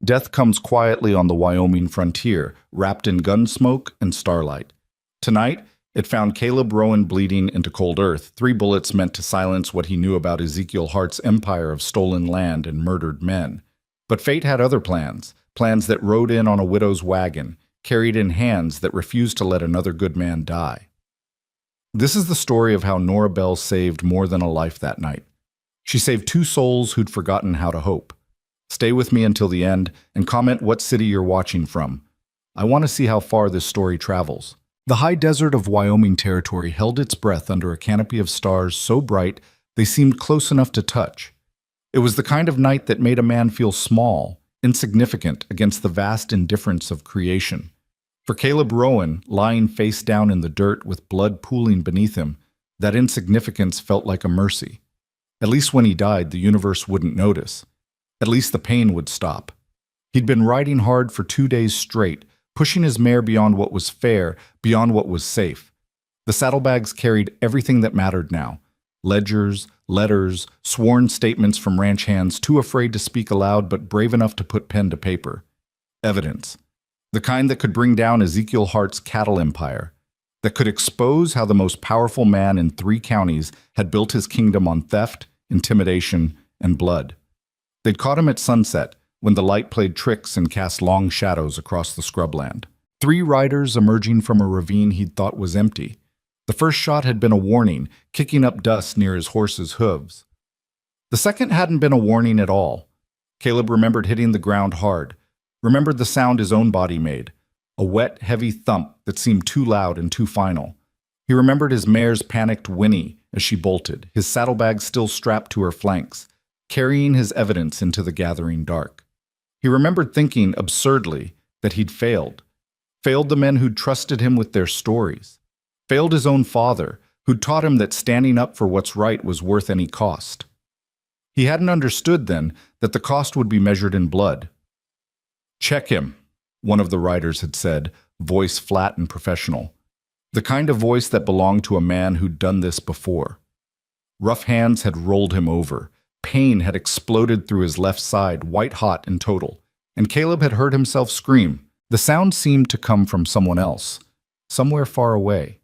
Death comes quietly on the Wyoming frontier, wrapped in gun smoke and starlight. Tonight, it found Caleb Rowan bleeding into cold earth, 3 bullets meant to silence what he knew about Ezekiel Hart's empire of stolen land and murdered men. But fate had other plans, plans that rode in on a widow's wagon, carried in hands that refused to let another good man die. This is the story of how Nora Bell saved more than a life that night. She saved 2 souls who'd forgotten how to hope. Stay with me until the end and comment what city you're watching from. I want to see how far this story travels. The high desert of Wyoming Territory held its breath under a canopy of stars so bright they seemed close enough to touch. It was the kind of night that made a man feel small, insignificant against the vast indifference of creation. For Caleb Rowan, lying face down in the dirt with blood pooling beneath him, that insignificance felt like a mercy. At least when he died, the universe wouldn't notice. At least the pain would stop. He'd been riding hard for 2 days straight, pushing his mare beyond what was fair, beyond what was safe. The saddlebags carried everything that mattered now. Ledgers, letters, sworn statements from ranch hands too afraid to speak aloud but brave enough to put pen to paper. Evidence. The kind that could bring down Ezekiel Hart's cattle empire. That could expose how the most powerful man in 3 counties had built his kingdom on theft, intimidation, and blood. They'd caught him at sunset, when the light played tricks and cast long shadows across the scrubland. 3 riders emerging from a ravine he'd thought was empty. The first shot had been a warning, kicking up dust near his horse's hooves. The second hadn't been a warning at all. Caleb remembered hitting the ground hard, remembered the sound his own body made, a wet, heavy thump that seemed too loud and too final. He remembered his mare's panicked whinny as she bolted, his saddlebag still strapped to her flanks, carrying his evidence into the gathering dark. He remembered thinking, absurdly, that he'd failed. Failed the men who'd trusted him with their stories. Failed his own father, who'd taught him that standing up for what's right was worth any cost. He hadn't understood then that the cost would be measured in blood. "Check him," one of the riders had said, voice flat and professional. The kind of voice that belonged to a man who'd done this before. Rough hands had rolled him over. Pain had exploded through his left side, white-hot in total, and Caleb had heard himself scream. The sound seemed to come from someone else, somewhere far away.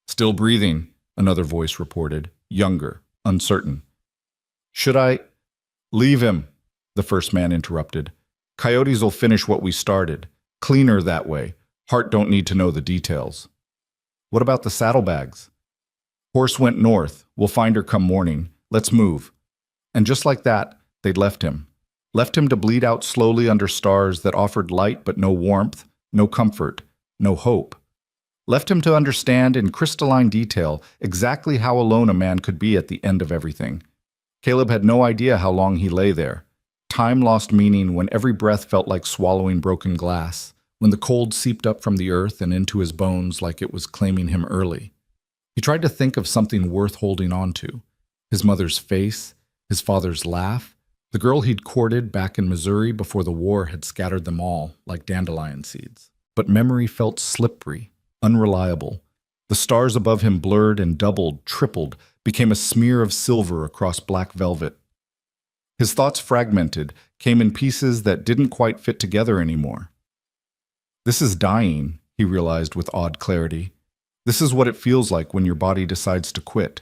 "Still breathing," another voice reported, younger, uncertain. "Should I—" "Leave him," the first man interrupted. "Coyotes'll finish what we started. Cleaner that way. Hart don't need to know the details." "What about the saddlebags?" "Horse went north. We'll find her come morning. Let's move." And just like that, they'd left him. Left him to bleed out slowly under stars that offered light but no warmth, no comfort, no hope. Left him to understand in crystalline detail exactly how alone a man could be at the end of everything. Caleb had no idea how long he lay there. Time lost meaning when every breath felt like swallowing broken glass, when the cold seeped up from the earth and into his bones like it was claiming him early. He tried to think of something worth holding on to. His mother's face, his father's laugh, the girl he'd courted back in Missouri before the war had scattered them all like dandelion seeds. But memory felt slippery, unreliable. The stars above him blurred and doubled, tripled, became a smear of silver across black velvet. His thoughts fragmented, came in pieces that didn't quite fit together anymore. This is dying, he realized with odd clarity. This is what it feels like when your body decides to quit.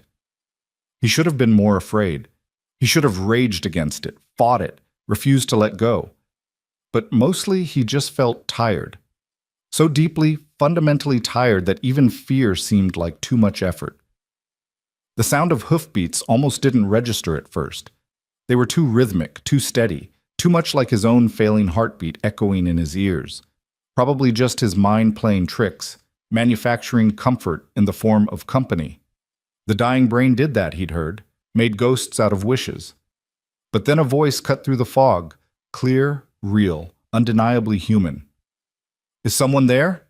He should have been more afraid. He should have raged against it, fought it, refused to let go. But mostly he just felt tired. So deeply, fundamentally tired that even fear seemed like too much effort. The sound of hoofbeats almost didn't register at first. They were too rhythmic, too steady, too much like his own failing heartbeat echoing in his ears. Probably just his mind playing tricks, manufacturing comfort in the form of company. The dying brain did that, he'd heard, made ghosts out of wishes. But then a voice cut through the fog, clear, real, undeniably human. "Is someone there?"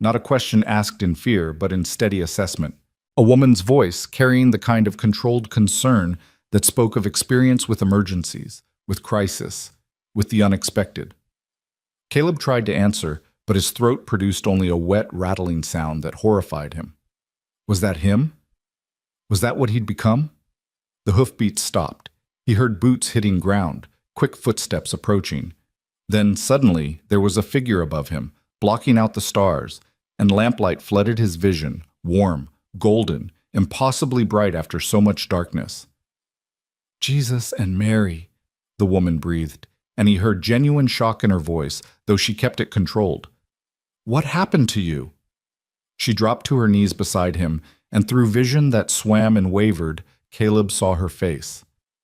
Not a question asked in fear, but in steady assessment. A woman's voice carrying the kind of controlled concern that spoke of experience with emergencies, with crisis, with the unexpected. Caleb tried to answer, but his throat produced only a wet, rattling sound that horrified him. Was that him? Was that what he'd become? The hoofbeats stopped. He heard boots hitting ground, quick footsteps approaching. Then suddenly there was a figure above him, blocking out the stars, and lamplight flooded his vision, warm, golden, impossibly bright after so much darkness. Jesus and Mary, the woman breathed, and he heard genuine shock in her voice, though she kept it controlled. What happened to you? She dropped to her knees beside him, and through vision that swam and wavered, Caleb saw her face.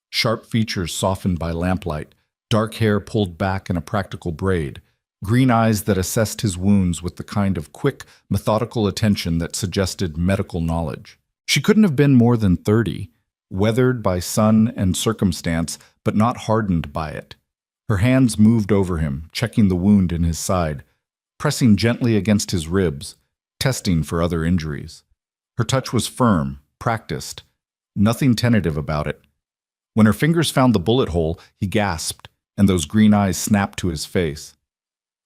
Sharp features softened by lamplight, dark hair pulled back in a practical braid, green eyes that assessed his wounds with the kind of quick, methodical attention that suggested medical knowledge. She couldn't have been more than 30, weathered by sun and circumstance, but not hardened by it. Her hands moved over him, checking the wound in his side, pressing gently against his ribs, testing for other injuries. Her touch was firm, practiced, nothing tentative about it. When her fingers found the bullet hole, he gasped, and those green eyes snapped to his face.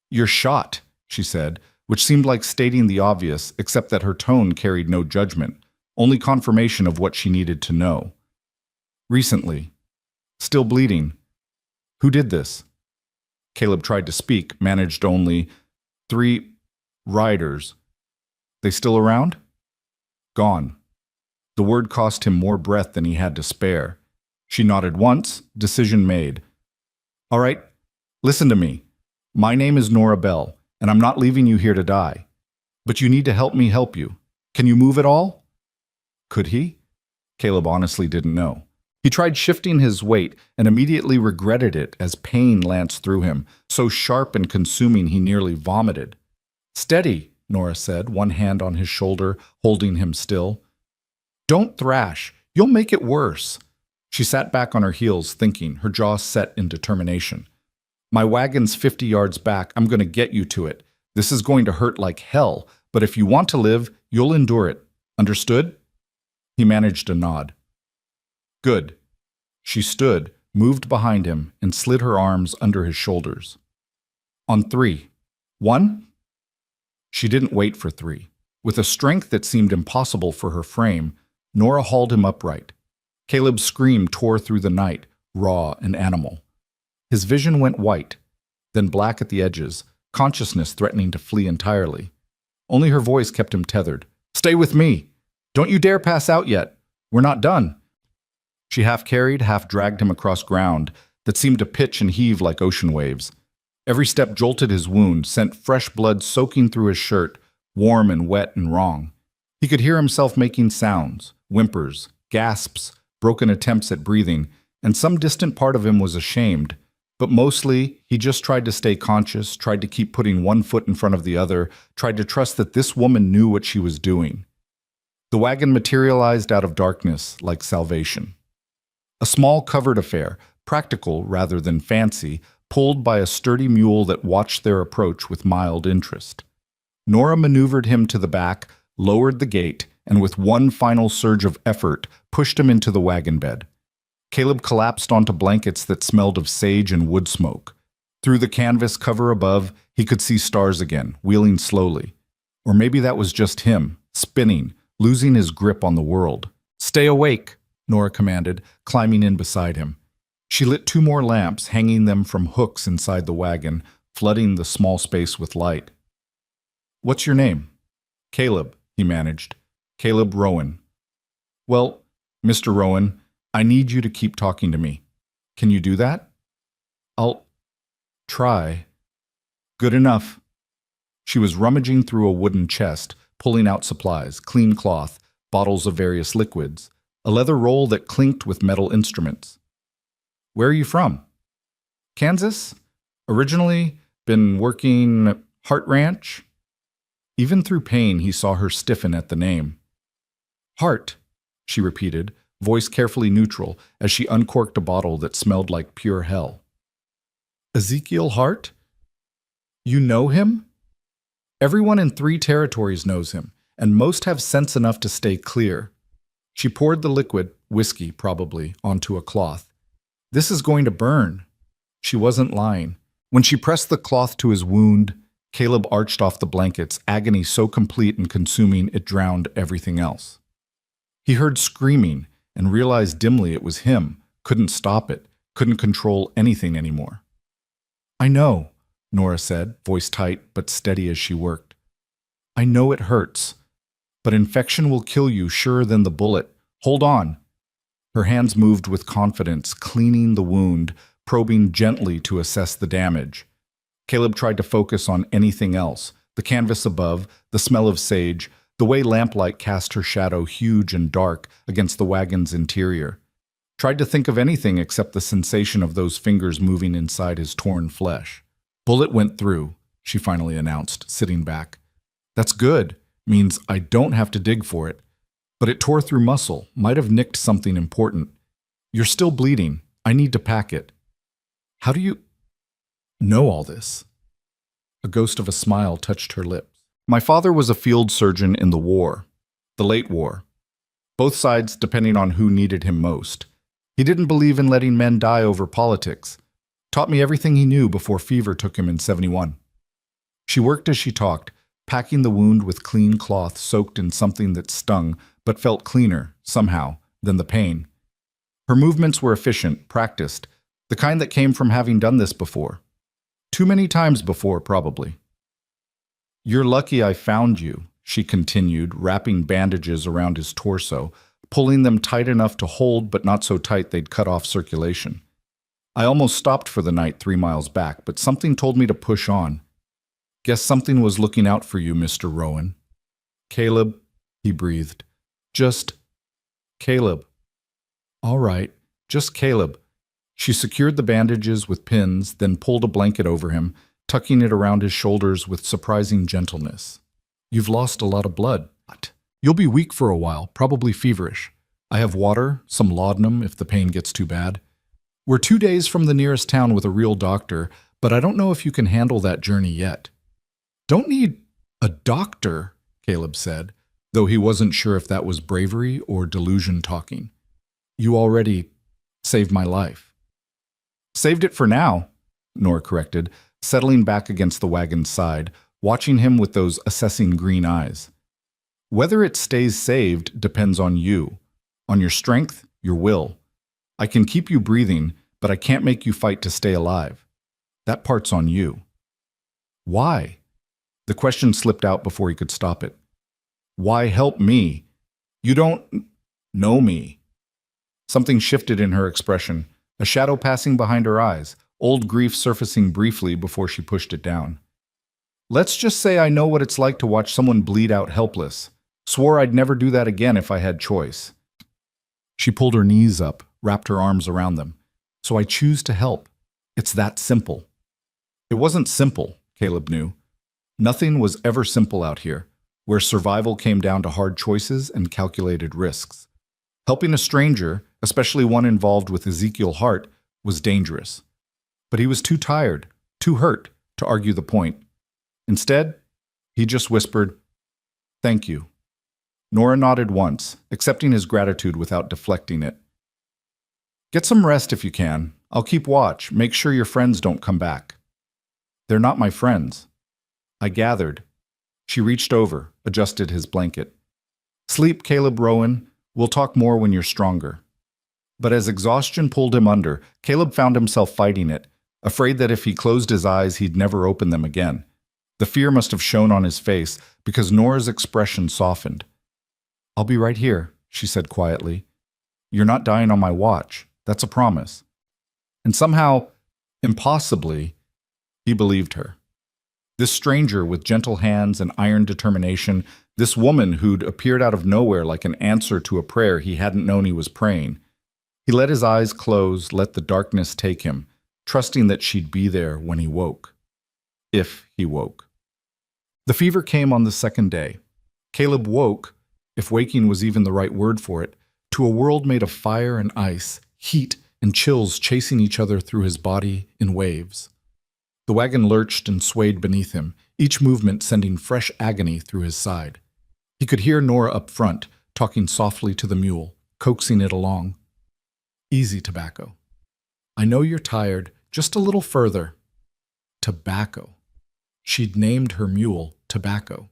"You're shot," she said, which seemed like stating the obvious, except that her tone carried no judgment, only confirmation of what she needed to know. "Recently. Still bleeding. Who did this?" Caleb tried to speak, managed only, "3 riders. They still around?" "Gone." The word cost him more breath than he had to spare. She nodded once, decision made. "All right, listen to me. My name is Nora Bell, and I'm not leaving you here to die. But you need to help me help you. Can you move at all?" Could he? Caleb honestly didn't know. He tried shifting his weight and immediately regretted it as pain lanced through him, so sharp and consuming he nearly vomited. "Steady," Nora said, one hand on his shoulder, holding him still. "Don't thrash. You'll make it worse." She sat back on her heels, thinking, her jaw set in determination. "My wagon's 50 yards back. I'm going to get you to it. This is going to hurt like hell, but if you want to live, you'll endure it. Understood?" He managed a nod. "Good." She stood, moved behind him, and slid her arms under his shoulders. "On 3. 1?" She didn't wait for 3. With a strength that seemed impossible for her frame, Nora hauled him upright. Caleb's scream tore through the night, raw and animal. His vision went white, then black at the edges, consciousness threatening to flee entirely. Only her voice kept him tethered. "Stay with me! Don't you dare pass out yet! We're not done!" She half-carried, half-dragged him across ground that seemed to pitch and heave like ocean waves. Every step jolted his wound, sent fresh blood soaking through his shirt, warm and wet and wrong. He could hear himself making sounds, whimpers, gasps, broken attempts at breathing, and some distant part of him was ashamed. But mostly, he just tried to stay conscious, tried to keep putting one foot in front of the other, tried to trust that this woman knew what she was doing. The wagon materialized out of darkness like salvation. A small covered affair, practical rather than fancy, pulled by a sturdy mule that watched their approach with mild interest. Nora maneuvered him to the back, lowered the gate, and with one final surge of effort, pushed him into the wagon bed. Caleb collapsed onto blankets that smelled of sage and wood smoke. Through the canvas cover above, he could see stars again, wheeling slowly. Or maybe that was just him, spinning, losing his grip on the world. "Stay awake," Nora commanded, climbing in beside him. She lit 2 more lamps, hanging them from hooks inside the wagon, flooding the small space with light. "What's your name?" "Caleb," he managed. "Caleb Rowan." "Well, Mr. Rowan, I need you to keep talking to me. Can you do that?" "I'll try." "Good enough." She was rummaging through a wooden chest, pulling out supplies, clean cloth, bottles of various liquids, a leather roll that clinked with metal instruments. "Where are you from?" "Kansas. Originally, been working Hart Ranch." Even through pain, he saw her stiffen at the name. "Hart," she repeated, voice carefully neutral, as she uncorked a bottle that smelled like pure hell. "Ezekiel Hart? You know him?" "Everyone in 3 territories knows him, and most have sense enough to stay clear." She poured the liquid, whiskey probably, onto a cloth. "This is going to burn." She wasn't lying. When she pressed the cloth to his wound, Caleb arched off the blankets, agony so complete and consuming it drowned everything else. He heard screaming and realized dimly it was him, couldn't stop it, couldn't control anything anymore. I know, Nora said, voice tight but steady as she worked. I know it hurts, but infection will kill you surer than the bullet. Hold on. Her hands moved with confidence, cleaning the wound, probing gently to assess the damage. Caleb tried to focus on anything else, the canvas above, the smell of sage, the way lamplight cast her shadow huge and dark against the wagon's interior. Tried to think of anything except the sensation of those fingers moving inside his torn flesh. Bullet went through, she finally announced, sitting back. That's good. Means I don't have to dig for it. But it tore through muscle, might have nicked something important. You're still bleeding. I need to pack it. How do you know all this? A ghost of a smile touched her lips. My father was a field surgeon in the war, the late war. Both sides depending on who needed him most. He didn't believe in letting men die over politics. Taught me everything he knew before fever took him in '71. She worked as she talked, packing the wound with clean cloth soaked in something that stung but felt cleaner, somehow, than the pain. Her movements were efficient, practiced, the kind that came from having done this before. Too many times before, probably. You're lucky I found you, she continued, wrapping bandages around his torso, pulling them tight enough to hold but not so tight they'd cut off circulation. I almost stopped for the night 3 miles back, but something told me to push on. Guess something was looking out for you, Mr. Rowan. Caleb, he breathed. Just Caleb. All right, just Caleb. She secured the bandages with pins, then pulled a blanket over him, tucking it around his shoulders with surprising gentleness. You've lost a lot of blood. You'll be weak for a while, probably feverish. I have water, some laudanum if the pain gets too bad. We're 2 days from the nearest town with a real doctor, but I don't know if you can handle that journey yet. Don't need a doctor, Caleb said, though he wasn't sure if that was bravery or delusion talking. You already saved my life. Saved it for now, Nora corrected, settling back against the wagon's side, watching him with those assessing green eyes. Whether it stays saved depends on you, on your strength, your will. I can keep you breathing, but I can't make you fight to stay alive. That part's on you. Why? The question slipped out before he could stop it. Why help me? You don't know me. Something shifted in her expression, a shadow passing behind her eyes, old grief surfacing briefly before she pushed it down. Let's just say I know what it's like to watch someone bleed out helpless. Swore I'd never do that again if I had choice. She pulled her knees up, wrapped her arms around them. So I choose to help. It's that simple. It wasn't simple, Caleb knew. Nothing was ever simple out here, where survival came down to hard choices and calculated risks. Helping a stranger, especially one involved with Ezekiel Hart, was dangerous. But he was too tired, too hurt, to argue the point. Instead, he just whispered, "Thank you." Nora nodded once, accepting his gratitude without deflecting it. "Get some rest if you can. I'll keep watch. Make sure your friends don't come back." "They're not my friends." I gathered. She reached over, adjusted his blanket. "Sleep, Caleb Rowan. We'll talk more when you're stronger." But as exhaustion pulled him under, Caleb found himself fighting it, afraid that if he closed his eyes, he'd never open them again. The fear must have shown on his face because Nora's expression softened. "I'll be right here," she said quietly. "You're not dying on my watch. That's a promise." And somehow, impossibly, he believed her. This stranger with gentle hands and iron determination, this woman who'd appeared out of nowhere like an answer to a prayer he hadn't known he was praying. He let his eyes close, let the darkness take him, trusting that she'd be there when he woke. If he woke. The fever came on the second day. Caleb woke, if waking was even the right word for it, to a world made of fire and ice, heat and chills chasing each other through his body in waves. The wagon lurched and swayed beneath him, each movement sending fresh agony through his side. He could hear Nora up front, talking softly to the mule, coaxing it along. "Easy, Tobacco. I know you're tired. Just a little further." Tobacco. She'd named her mule Tobacco.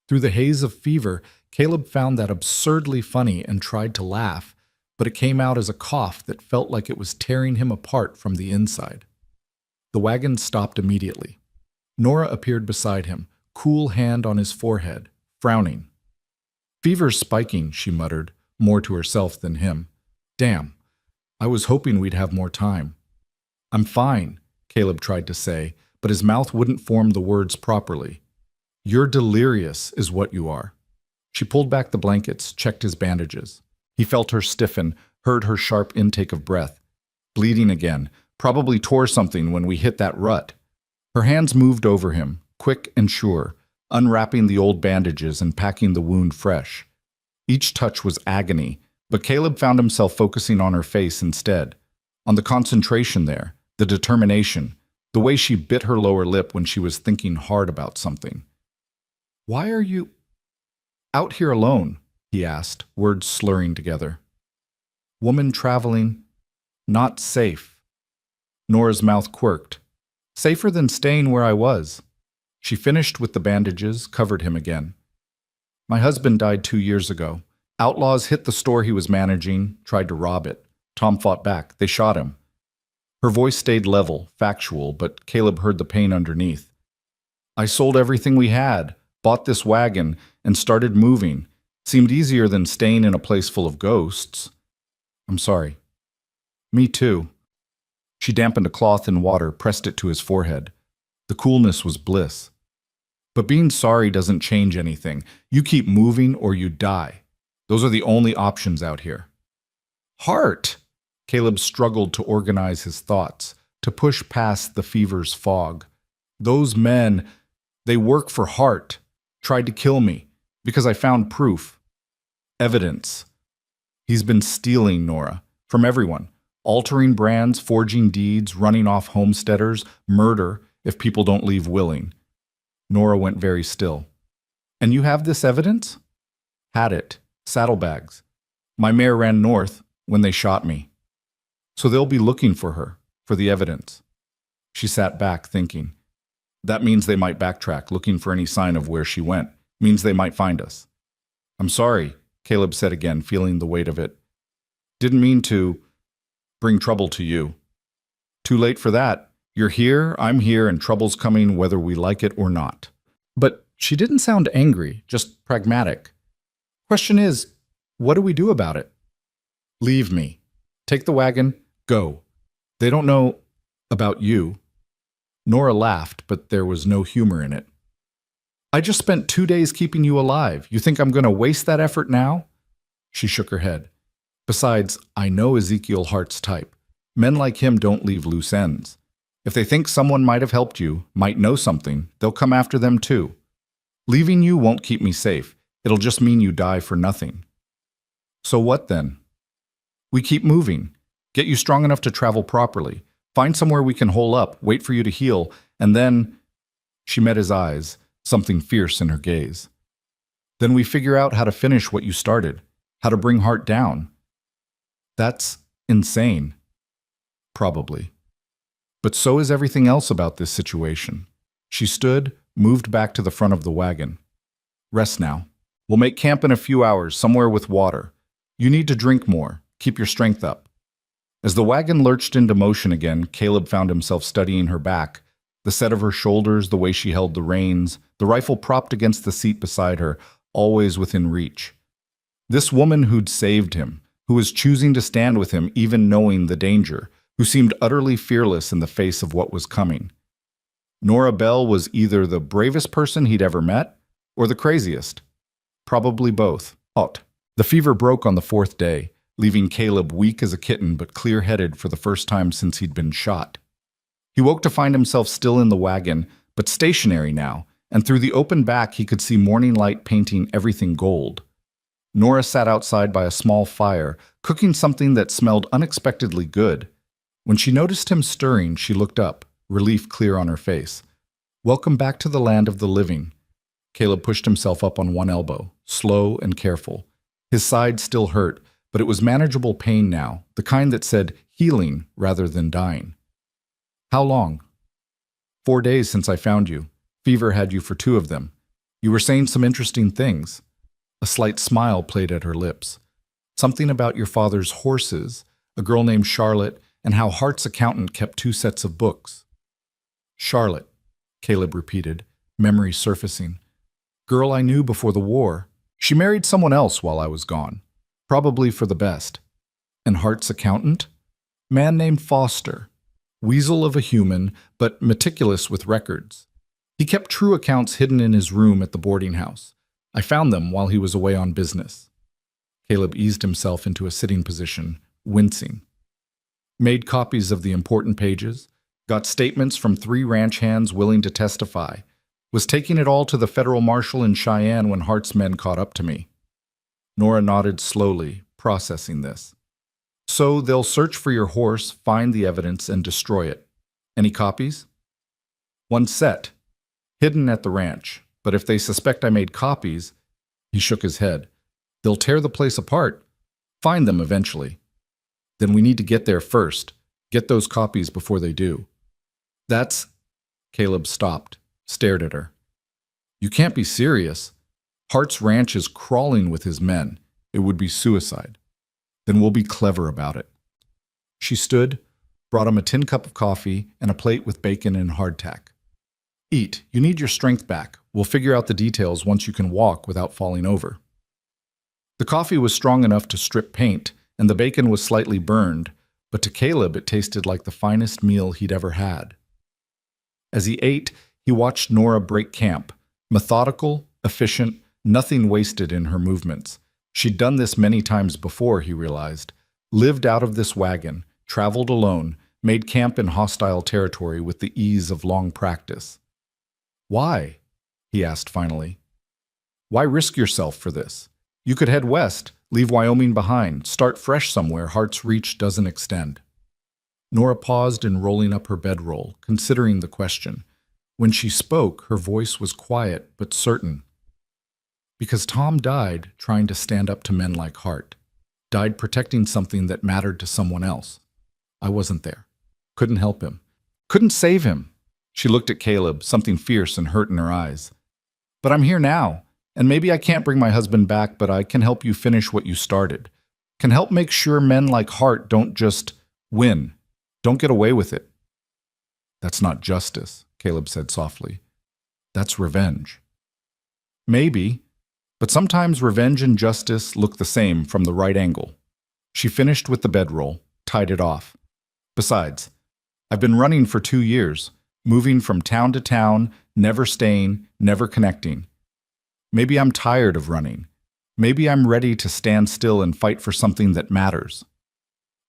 Through the haze of fever, Caleb found that absurdly funny and tried to laugh, but it came out as a cough that felt like it was tearing him apart from the inside. The wagon stopped immediately. Nora appeared beside him, cool hand on his forehead, frowning. "Fever's spiking," she muttered, more to herself than him. "Damn, I was hoping we'd have more time." "I'm fine," Caleb tried to say, but his mouth wouldn't form the words properly. "You're delirious, is what you are." She pulled back the blankets, checked his bandages. He felt her stiffen, heard her sharp intake of breath. Bleeding again, probably tore something when we hit that rut. Her hands moved over him, quick and sure, unwrapping the old bandages and packing the wound fresh. Each touch was agony, but Caleb found himself focusing on her face instead, on the concentration there, the determination, the way she bit her lower lip when she was thinking hard about something. "Why are you out here alone?" he asked, words slurring together. "Woman traveling, not safe." Nora's mouth quirked. "Safer than staying where I was." She finished with the bandages, covered him again. "My husband died 2 years ago. Outlaws hit the store he was managing, tried to rob it. Tom fought back. They shot him." Her voice stayed level, factual, but Caleb heard the pain underneath. "I sold everything we had, bought this wagon, and started moving. Seemed easier than staying in a place full of ghosts." "I'm sorry." "Me too." She dampened a cloth in water, pressed it to his forehead. The coolness was bliss. "But being sorry doesn't change anything. You keep moving or you die. Those are the only options out here." "Heart!" Caleb struggled to organize his thoughts, to push past the fever's fog. "Those men, they work for Hart. Tried to kill me, because I found proof. Evidence. He's been stealing, Nora, from everyone. Altering brands, forging deeds, running off homesteaders, murder if people don't leave willing." Nora went very still. "And you have this evidence?" "Had it. Saddlebags. My mare ran north when they shot me. So they'll be looking for her, for the evidence." She sat back, thinking. "That means they might backtrack, looking for any sign of where she went. Means they might find us." "I'm sorry," Caleb said again, feeling the weight of it. "Didn't mean to bring trouble to you." "Too late for that. You're here, I'm here, and trouble's coming whether we like it or not." But she didn't sound angry, just pragmatic. "Question is, what do we do about it?" "Leave me. Take the wagon, go. They don't know about you." Nora laughed, but there was no humor in it. "I just spent 2 days keeping you alive. You think I'm going to waste that effort now?" She shook her head. "Besides, I know Ezekiel Hart's type. Men like him don't leave loose ends. If they think someone might have helped you, might know something, they'll come after them too. Leaving you won't keep me safe. It'll just mean you die for nothing." "So what then?" "We keep moving. Get you strong enough to travel properly. Find somewhere we can hole up, wait for you to heal, and then—" She met his eyes, something fierce in her gaze. "Then we figure out how to finish what you started, how to bring Hart down." "That's insane." "Probably. But so is everything else about this situation." She stood, moved back to the front of the wagon. "Rest now. We'll make camp in a few hours, somewhere with water. You need to drink more. Keep your strength up." As the wagon lurched into motion again, Caleb found himself studying her back, the set of her shoulders, the way she held the reins, the rifle propped against the seat beside her, always within reach. This woman who'd saved him, who was choosing to stand with him even knowing the danger, who seemed utterly fearless in the face of what was coming. Nora Bell was either the bravest person he'd ever met, or the craziest. Probably both. The fever broke on the 4th day, leaving Caleb weak as a kitten but clear-headed for the first time since he'd been shot. He woke to find himself still in the wagon, but stationary now, and through the open back he could see morning light painting everything gold. Nora sat outside by a small fire, cooking something that smelled unexpectedly good. When she noticed him stirring, she looked up, relief clear on her face. "Welcome back to the land of the living." Caleb pushed himself up on one elbow, slow and careful. His side still hurt, but it was manageable pain now, the kind that said healing rather than dying. "How long?" 4 days since I found you. Fever had you for 2 of them. You were saying some interesting things." A slight smile played at her lips. "Something about your father's horses, a girl named Charlotte, and how Hart's accountant kept 2 sets of books." Charlotte, Caleb repeated, memory surfacing. Girl I knew before the war. She married someone else while I was gone. Probably for the best. And Hart's accountant? Man named Foster. Weasel of a human, but meticulous with records. He kept true accounts hidden in his room at the boarding house. I found them while he was away on business. Caleb eased himself into a sitting position, wincing. Made copies of the important pages, got statements from 3 ranch hands willing to testify, was taking it all to the federal marshal in Cheyenne when Hart's men caught up to me. Nora nodded slowly, processing this. So they'll search for your horse, find the evidence, and destroy it. Any copies? 1 set, hidden at the ranch, but if they suspect I made copies, he shook his head. They'll tear the place apart, find them eventually. Then we need to get there first, get those copies before they do. That's... Caleb stopped, stared at her. You can't be serious. Hart's ranch is crawling with his men. It would be suicide. Then we'll be clever about it. She stood, brought him a tin cup of coffee and a plate with bacon and hardtack. Eat. You need your strength back. We'll figure out the details once you can walk without falling over. The coffee was strong enough to strip paint, and the bacon was slightly burned, but to Caleb it tasted like the finest meal he'd ever had. As he ate, he watched Nora break camp, methodical, efficient, nothing wasted in her movements. She'd done this many times before, he realized. Lived out of this wagon, traveled alone, made camp in hostile territory with the ease of long practice. Why? He asked finally. Why risk yourself for this? You could head west, leave Wyoming behind, start fresh somewhere Hart's reach doesn't extend. Nora paused in rolling up her bedroll, considering the question. When she spoke, her voice was quiet but certain. Because Tom died trying to stand up to men like Hart. Died protecting something that mattered to someone else. I wasn't there. Couldn't help him. Couldn't save him. She looked at Caleb, something fierce and hurt in her eyes. But I'm here now, and maybe I can't bring my husband back, but I can help you finish what you started. Can help make sure men like Hart don't just win. Don't get away with it. That's not justice, Caleb said softly. That's revenge. Maybe, but sometimes revenge and justice look the same from the right angle. She finished with the bedroll, tied it off. Besides, I've been running for 2 years, moving from town to town, never staying, never connecting. Maybe I'm tired of running. Maybe I'm ready to stand still and fight for something that matters.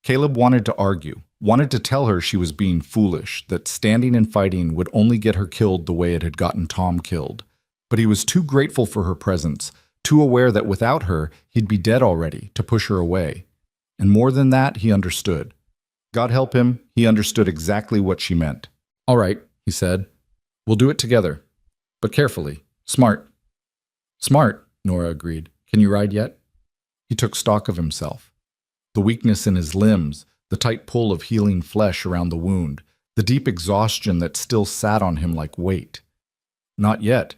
Caleb wanted to argue, wanted to tell her she was being foolish, that standing and fighting would only get her killed the way it had gotten Tom killed. But he was too grateful for her presence, too aware that without her, he'd be dead already, to push her away. And more than that, he understood. God help him, he understood exactly what she meant. All right, he said. We'll do it together. But carefully. Smart. Smart, Nora agreed. Can you ride yet? He took stock of himself. The weakness in his limbs, the tight pull of healing flesh around the wound, the deep exhaustion that still sat on him like weight. Not yet.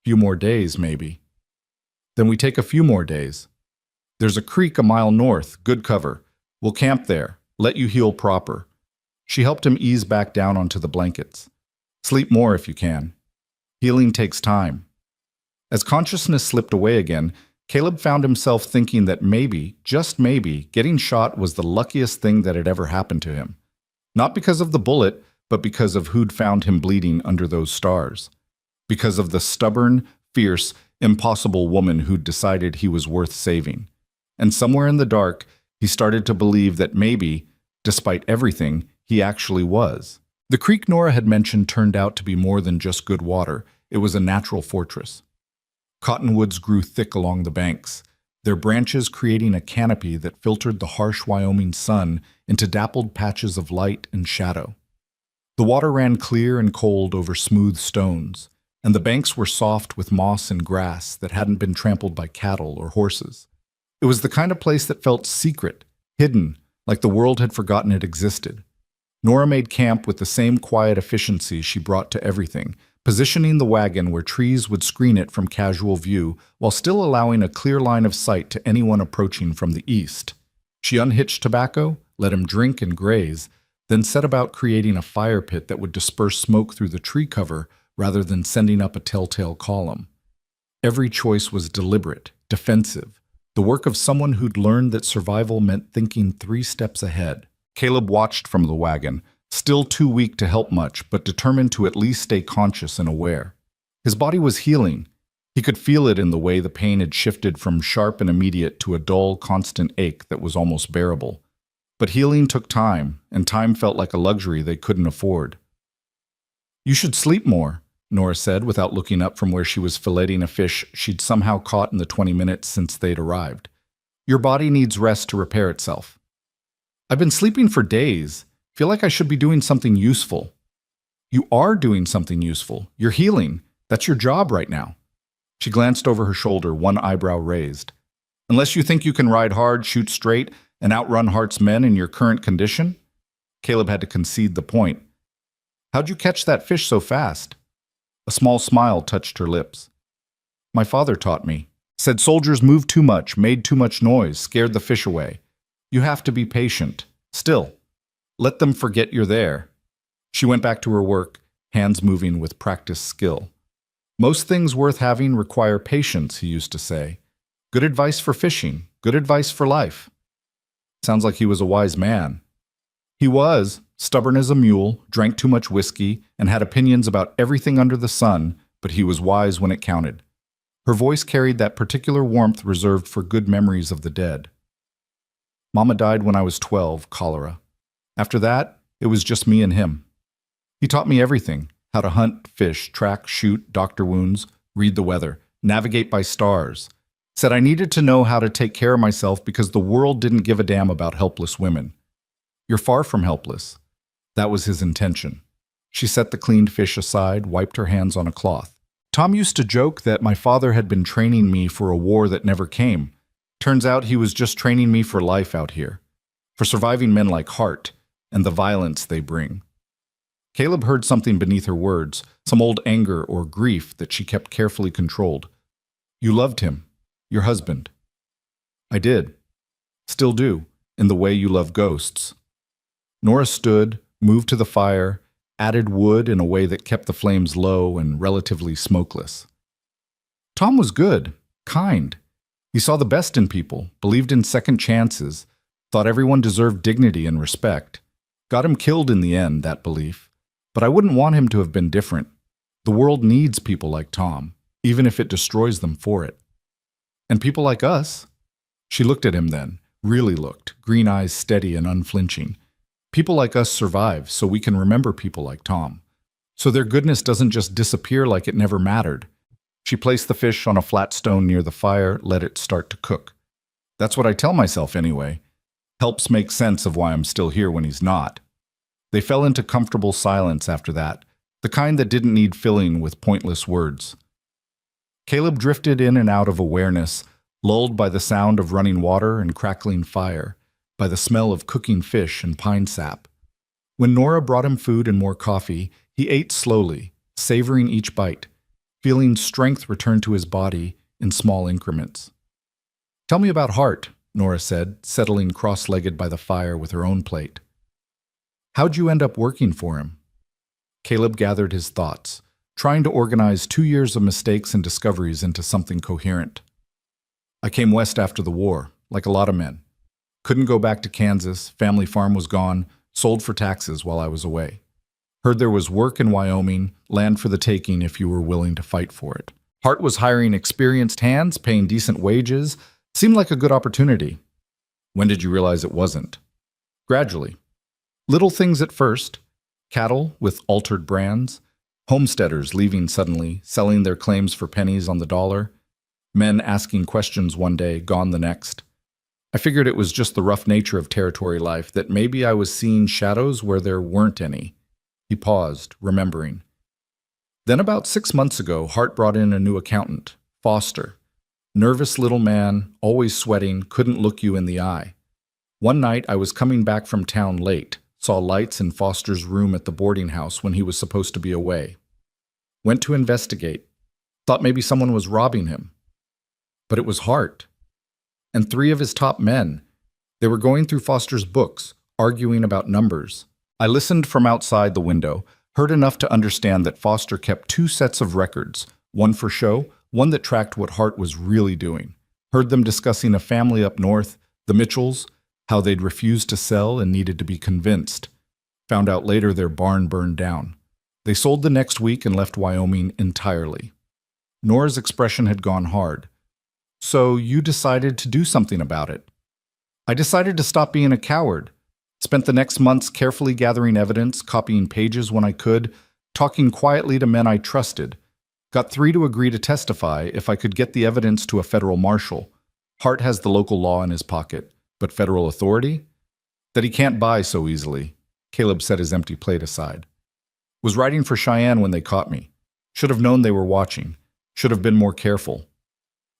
Few more days, maybe. Then we take a few more days. There's a creek a mile north, good cover. We'll camp there, let you heal proper. She helped him ease back down onto the blankets. Sleep more if you can. Healing takes time. As consciousness slipped away again, Caleb found himself thinking that maybe, just maybe, getting shot was the luckiest thing that had ever happened to him. Not because of the bullet, but because of who'd found him bleeding under those stars. Because of the stubborn, fierce, impossible woman who'd decided he was worth saving. And somewhere in the dark, he started to believe that maybe, despite everything, he actually was. The creek Nora had mentioned turned out to be more than just good water. It was a natural fortress. Cottonwoods grew thick along the banks, their branches creating a canopy that filtered the harsh Wyoming sun into dappled patches of light and shadow. The water ran clear and cold over smooth stones, and the banks were soft with moss and grass that hadn't been trampled by cattle or horses. It was the kind of place that felt secret, hidden, like the world had forgotten it existed. Nora made camp with the same quiet efficiency she brought to everything, positioning the wagon where trees would screen it from casual view while still allowing a clear line of sight to anyone approaching from the east. She unhitched Tobacco, let him drink and graze, then set about creating a fire pit that would disperse smoke through the tree cover rather than sending up a telltale column. Every choice was deliberate, defensive, the work of someone who'd learned that survival meant thinking 3 steps ahead. Caleb watched from the wagon, still too weak to help much, but determined to at least stay conscious and aware. His body was healing. He could feel it in the way the pain had shifted from sharp and immediate to a dull, constant ache that was almost bearable. But healing took time, and time felt like a luxury they couldn't afford. "You should sleep more," Nora said without looking up from where she was filleting a fish she'd somehow caught in the 20 minutes since they'd arrived. "Your body needs rest to repair itself." "I've been sleeping for days. Feel like I should be doing something useful." "You are doing something useful. You're healing. That's your job right now." She glanced over her shoulder, one eyebrow raised. "Unless you think you can ride hard, shoot straight, and outrun Hart's men in your current condition?" Caleb had to concede the point. "How'd you catch that fish so fast?" A small smile touched her lips. "My father taught me. Said soldiers moved too much, made too much noise, scared the fish away. You have to be patient. Still, let them forget you're there." She went back to her work, hands moving with practiced skill. "Most things worth having require patience," he used to say. "Good advice for fishing, good advice for life." Sounds like he was a wise man. He was, stubborn as a mule, drank too much whiskey, and had opinions about everything under the sun, but he was wise when it counted. Her voice carried that particular warmth reserved for good memories of the dead. "Mama died when I was 12, cholera. After that, it was just me and him. He taught me everything, how to hunt, fish, track, shoot, doctor wounds, read the weather, navigate by stars. Said I needed to know how to take care of myself because the world didn't give a damn about helpless women. You're far from helpless." That was his intention. She set the cleaned fish aside, wiped her hands on a cloth. "Tom used to joke that my father had been training me for a war that never came. Turns out he was just training me for life out here, for surviving men like Hart and the violence they bring." Caleb heard something beneath her words, some old anger or grief that she kept carefully controlled. "You loved him. Your husband." "I did. Still do, in the way you love ghosts." Nora stood, moved to the fire, added wood in a way that kept the flames low and relatively smokeless. "Tom was good, kind. He saw the best in people, believed in second chances, thought everyone deserved dignity and respect. Got him killed in the end, that belief. But I wouldn't want him to have been different. The world needs people like Tom, even if it destroys them for it. And people like us." She looked at him then, really looked, green eyes steady and unflinching. "People like us survive so we can remember people like Tom. So their goodness doesn't just disappear like it never mattered." She placed the fish on a flat stone near the fire, let it start to cook. "That's what I tell myself anyway. Helps make sense of why I'm still here when he's not." They fell into comfortable silence after that, the kind that didn't need filling with pointless words. Caleb drifted in and out of awareness, lulled by the sound of running water and crackling fire, by the smell of cooking fish and pine sap. When Nora brought him food and more coffee, he ate slowly, savoring each bite, feeling strength return to his body in small increments. "Tell me about Hart," Nora said, settling cross-legged by the fire with her own plate. "How'd you end up working for him?" Caleb gathered his thoughts, trying to organize 2 years of mistakes and discoveries into something coherent. "I came west after the war, like a lot of men. Couldn't go back to Kansas, family farm was gone, sold for taxes while I was away. Heard there was work in Wyoming, land for the taking if you were willing to fight for it. Hart was hiring experienced hands, paying decent wages. Seemed like a good opportunity." "When did you realize it wasn't?" "Gradually. Little things at first. Cattle with altered brands. Homesteaders leaving suddenly, selling their claims for pennies on the dollar. Men asking questions one day, gone the next. I figured it was just the rough nature of territory life, that maybe I was seeing shadows where there weren't any." He paused, remembering. "Then about 6 months ago, Hart brought in a new accountant, Foster. Nervous little man, always sweating, couldn't look you in the eye. One night I was coming back from town late, saw lights in Foster's room at the boarding house when he was supposed to be away. Went to investigate. Thought maybe someone was robbing him. But it was Hart. And 3 of his top men. They were going through Foster's books, arguing about numbers. I listened from outside the window, heard enough to understand that Foster kept two sets of records, one for show, one that tracked what Hart was really doing. Heard them discussing a family up north, the Mitchells, how they'd refused to sell and needed to be convinced. Found out later their barn burned down. They sold the next week and left Wyoming entirely. Nora's expression had gone hard. So you decided to do something about it. I decided to stop being a coward. Spent the next months carefully gathering evidence, copying pages when I could, talking quietly to men I trusted. Got 3 to agree to testify if I could get the evidence to a federal marshal. Hart has the local law in his pocket, but federal authority? That he can't buy so easily. Caleb set his empty plate aside. Was writing for Cheyenne when they caught me. Should have known they were watching. Should have been more careful.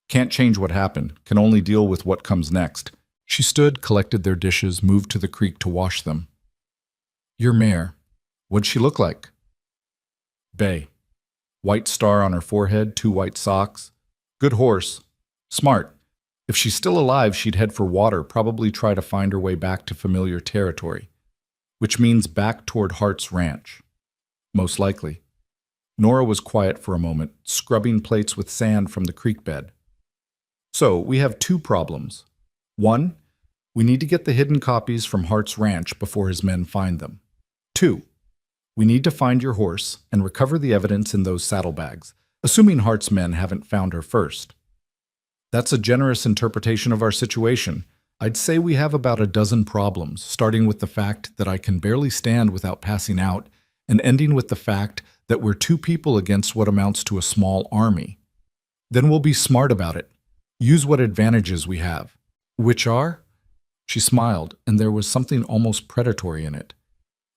Can't change what happened, can only deal with what comes next. She stood, collected their dishes, moved to the creek to wash them. Your mare. What'd she look like? Bay. White star on her forehead, 2 white socks. Good horse. Smart. If she's still alive, she'd head for water, probably try to find her way back to familiar territory. Which means back toward Hart's ranch. Most likely. Nora was quiet for a moment, scrubbing plates with sand from the creek bed. So, we have 2 problems. 1, we need to get the hidden copies from Hart's ranch before his men find them. 2, we need to find your horse and recover the evidence in those saddlebags, assuming Hart's men haven't found her first. That's a generous interpretation of our situation. I'd say we have about a dozen problems, starting with the fact that I can barely stand without passing out, and ending with the fact that we're 2 people against what amounts to a small army. Then we'll be smart about it. Use what advantages we have. Which are? She smiled, and there was something almost predatory in it.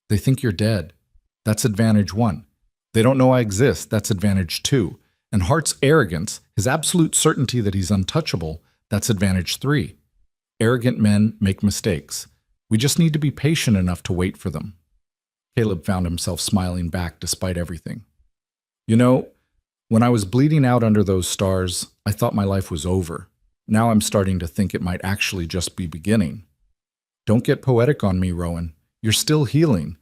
They think you're dead. That's advantage 1. They don't know I exist. That's advantage 2. And Hart's arrogance, his absolute certainty that he's untouchable, that's advantage 3. Arrogant men make mistakes. We just need to be patient enough to wait for them. Caleb found himself smiling back despite everything. You know, when I was bleeding out under those stars, I thought my life was over. Now I'm starting to think it might actually just be beginning. Don't get poetic on me, Rowan. You're still healing.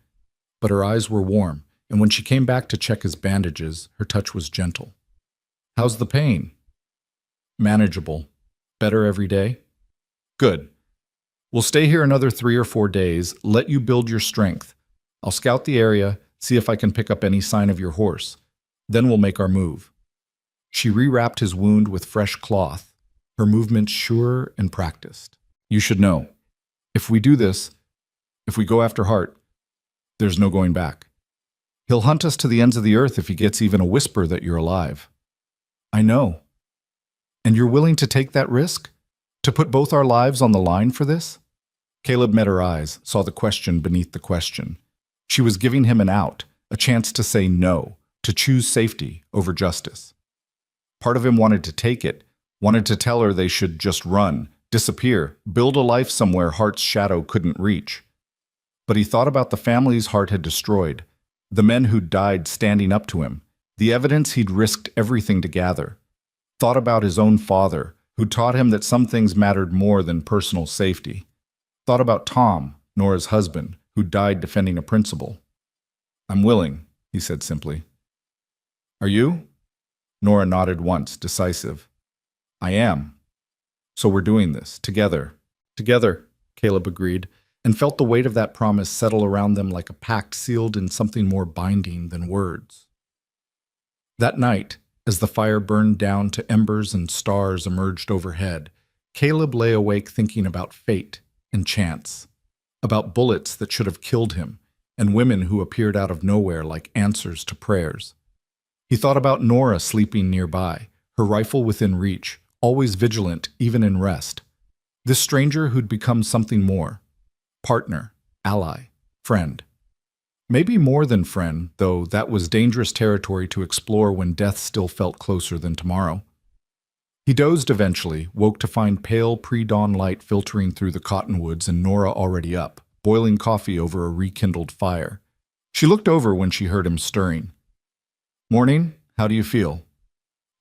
But her eyes were warm, and when she came back to check his bandages, her touch was gentle. How's the pain? Manageable. Better every day? Good. We'll stay here another 3 or 4 days, let you build your strength. I'll scout the area, see if I can pick up any sign of your horse. Then we'll make our move. She rewrapped his wound with fresh cloth, her movements sure and practiced. You should know, if we do this, if we go after Hart, there's no going back. He'll hunt us to the ends of the earth if he gets even a whisper that you're alive. I know. And you're willing to take that risk? To put both our lives on the line for this? Caleb met her eyes, saw the question beneath the question. She was giving him an out, a chance to say no, to choose safety over justice. Part of him wanted to take it, wanted to tell her they should just run, disappear, build a life somewhere Hart's shadow couldn't reach. But he thought about the families Hart had destroyed, the men who'd died standing up to him, the evidence he'd risked everything to gather. Thought about his own father, who taught him that some things mattered more than personal safety. Thought about Tom, Nora's husband, who died defending a principle. I'm willing, he said simply. Are you? Nora nodded once, decisive. I am. So we're doing this, together. Together, Caleb agreed, and felt the weight of that promise settle around them like a pact sealed in something more binding than words. That night, as the fire burned down to embers and stars emerged overhead, Caleb lay awake thinking about fate and chance, about bullets that should have killed him, and women who appeared out of nowhere like answers to prayers. He thought about Nora sleeping nearby, her rifle within reach, always vigilant even in rest. This stranger who'd become something more. Partner, ally, friend. Maybe more than friend, though that was dangerous territory to explore when death still felt closer than tomorrow. He dozed eventually, woke to find pale pre-dawn light filtering through the cottonwoods and Nora already up, boiling coffee over a rekindled fire. She looked over when she heard him stirring. Morning, how do you feel?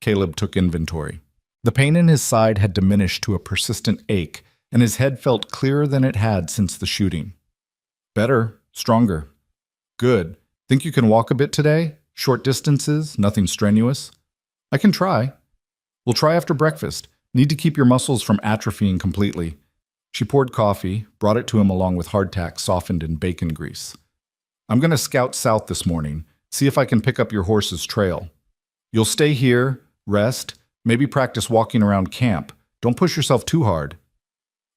Caleb took inventory. The pain in his side had diminished to a persistent ache, and his head felt clearer than it had since the shooting. Better, Stronger. Good. Think you can walk a bit today? Short distances, nothing strenuous? I can try. We'll try after breakfast. Need to keep your muscles from atrophying completely. She poured coffee, brought it to him along with hardtack softened in bacon grease. I'm going to scout south this morning, see if I can pick up your horse's trail. You'll stay here, rest, maybe practice walking around camp. Don't push yourself too hard.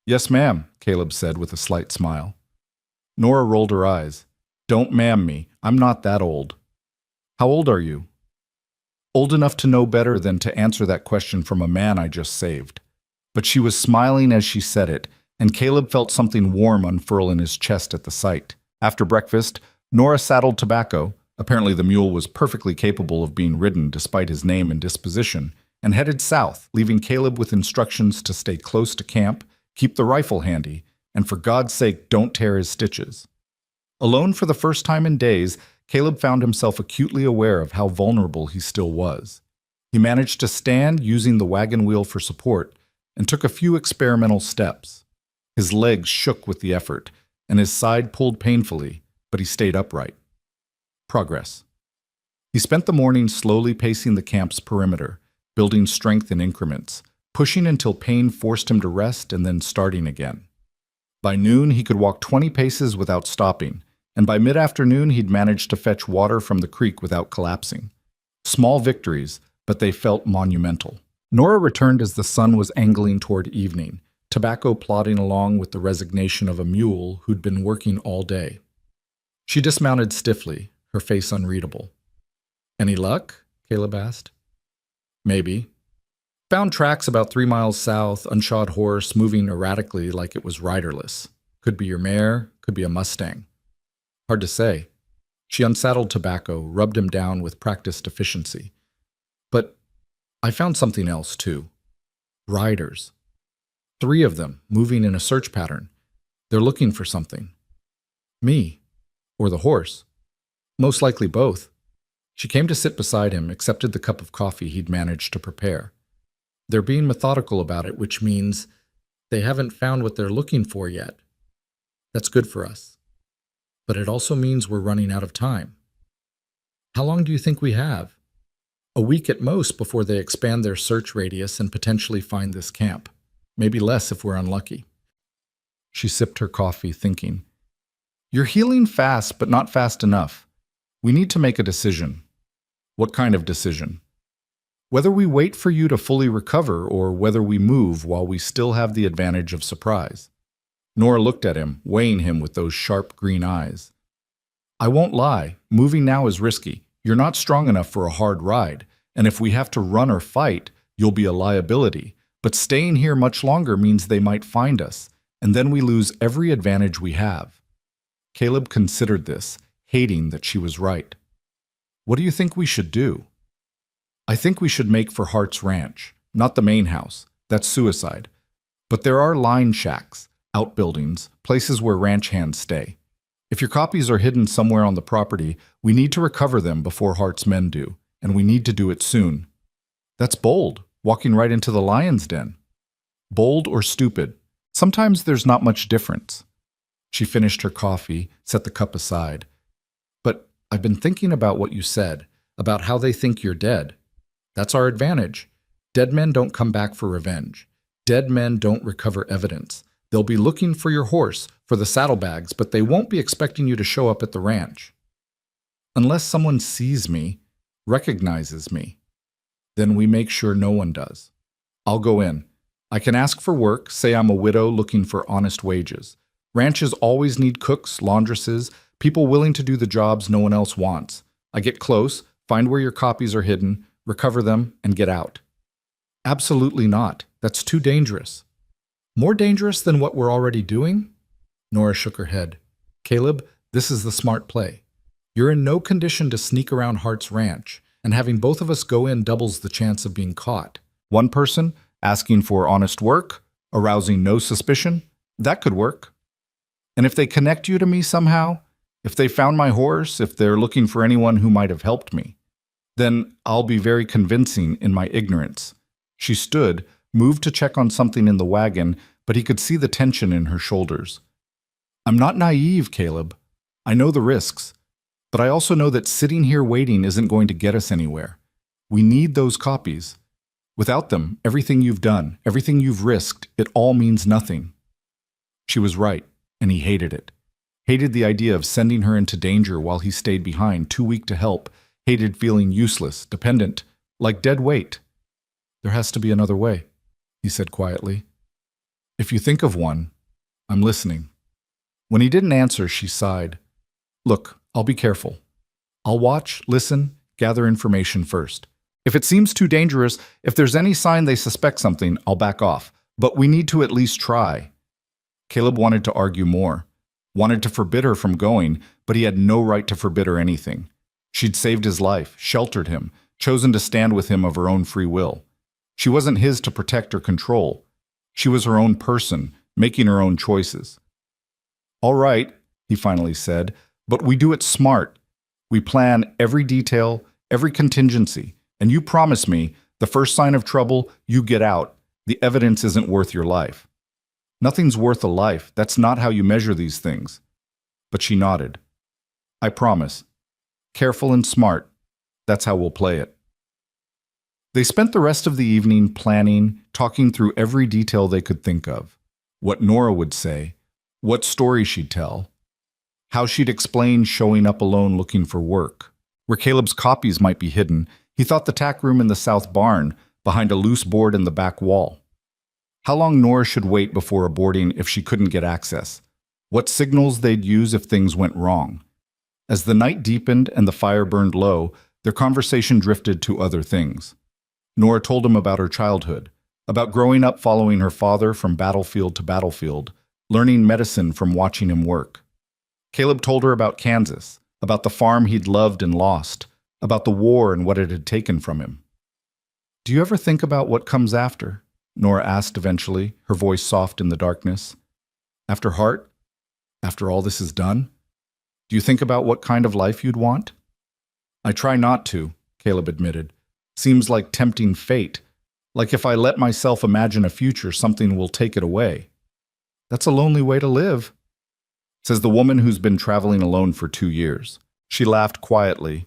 Yes, ma'am, Caleb said with a slight smile. Nora rolled her eyes. Don't ma'am me. I'm not that old. How old are you? Old enough to know better than to answer that question from a man I just saved. But she was smiling as she said it, and Caleb felt something warm unfurl in his chest at the sight. After breakfast, Nora saddled Tobacco, apparently the mule was perfectly capable of being ridden despite his name and disposition, and headed south, leaving Caleb with instructions to stay close to camp, keep the rifle handy, and for God's sake don't tear his stitches. Alone for the first time in days, Caleb found himself acutely aware of how vulnerable he still was. He managed to stand using the wagon wheel for support and took a few experimental steps. His legs shook with the effort, and his side pulled painfully, but he stayed upright. Progress. He spent the morning slowly pacing the camp's perimeter, building strength in increments, pushing until pain forced him to rest and then starting again. By noon, he could walk 20 paces without stopping, and by mid-afternoon he'd managed to fetch water from the creek without collapsing. Small victories, but they felt monumental. Nora returned as the sun was angling toward evening, Tobacco plodding along with the resignation of a mule who'd been working all day. She dismounted stiffly, her face unreadable. Any luck? Caleb asked. Maybe. Found tracks about 3 miles south, unshod horse moving erratically like it was riderless. Could be your mare, could be a Mustang. Hard to say. She unsaddled Tobacco, rubbed him down with practiced efficiency. But I found something else, too. Riders. 3 of them, moving in a search pattern. They're looking for something. Me. Or the horse. Most likely both. She came to sit beside him, accepted the cup of coffee he'd managed to prepare. They're being methodical about it, which means they haven't found what they're looking for yet. That's good for us. But it also means we're running out of time. How long do you think we have? A week at most before they expand their search radius and potentially find this camp. Maybe less if we're unlucky. She sipped her coffee, thinking, You're healing fast, but not fast enough. We need to make a decision. What kind of decision? Whether we wait for you to fully recover or whether we move while we still have the advantage of surprise. Nora looked at him, weighing him with those sharp green eyes. I won't lie, moving now is risky. You're not strong enough for a hard ride, and if we have to run or fight, you'll be a liability. But staying here much longer means they might find us, and then we lose every advantage we have. Caleb considered this, hating that she was right. What do you think we should do? I think we should make for Hart's Ranch, not the main house. That's suicide. But there are line shacks, outbuildings, places where ranch hands stay. If your copies are hidden somewhere on the property, we need to recover them before Hart's men do, and we need to do it soon. That's bold, walking right into the lion's den. Bold or stupid, sometimes there's not much difference. She finished her coffee, set the cup aside. But I've been thinking about what you said, about how they think you're dead. That's our advantage. Dead men don't come back for revenge. Dead men don't recover evidence. They'll be looking for your horse, for the saddlebags, but they won't be expecting you to show up at the ranch. Unless someone sees me, recognizes me, then we make sure no one does. I'll go in. I can ask for work, say I'm a widow looking for honest wages. Ranches always need cooks, laundresses, people willing to do the jobs no one else wants. I get close, find where your copies are hidden, recover them, and get out. Absolutely not. That's too dangerous. More dangerous than what we're already doing? Nora shook her head. Caleb, this is the smart play. You're in no condition to sneak around Hart's Ranch, and having both of us go in doubles the chance of being caught. One person, asking for honest work, arousing no suspicion, that could work. And if they connect you to me somehow, if they found my horse, if they're looking for anyone who might have helped me, then I'll be very convincing in my ignorance. She stood, moved to check on something in the wagon, but he could see the tension in her shoulders. I'm not naive, Caleb. I know the risks, but I also know that sitting here waiting isn't going to get us anywhere. We need those copies. Without them, everything you've done, everything you've risked, it all means nothing." She was right, and he hated it. Hated the idea of sending her into danger while he stayed behind, too weak to help. Hated feeling useless, dependent, like dead weight. "There has to be another way," he said quietly. "If you think of one, I'm listening." When he didn't answer, she sighed. "Look, I'll be careful. I'll watch, listen, gather information first. If it seems too dangerous, if there's any sign they suspect something, I'll back off. But we need to at least try." Caleb wanted to argue more, wanted to forbid her from going, but he had no right to forbid her anything. She'd saved his life, sheltered him, chosen to stand with him of her own free will. She wasn't his to protect or control. She was her own person, making her own choices. "All right," he finally said, "but we do it smart. We plan every detail, every contingency, and you promise me, the first sign of trouble, you get out. The evidence isn't worth your life." "Nothing's worth a life. That's not how you measure these things." But she nodded. "I promise. Careful and smart. That's how we'll play it." They spent the rest of the evening planning, talking through every detail they could think of. What Nora would say, what story she'd tell, how she'd explain showing up alone looking for work. Where Caleb's copies might be hidden, he thought the tack room in the south barn, behind a loose board in the back wall. How long Nora should wait before aborting if she couldn't get access. What signals they'd use if things went wrong. As the night deepened and the fire burned low, their conversation drifted to other things. Nora told him about her childhood, about growing up following her father from battlefield to battlefield, learning medicine from watching him work. Caleb told her about Kansas, about the farm he'd loved and lost, about the war and what it had taken from him. "Do you ever think about what comes after?" Nora asked eventually, her voice soft in the darkness. "After Hart? After all this is done? Do you think about what kind of life you'd want?" "I try not to," Caleb admitted. "Seems like tempting fate. Like if I let myself imagine a future, something will take it away." "That's a lonely way to live," says the woman who's been traveling alone for 2 years. She laughed quietly.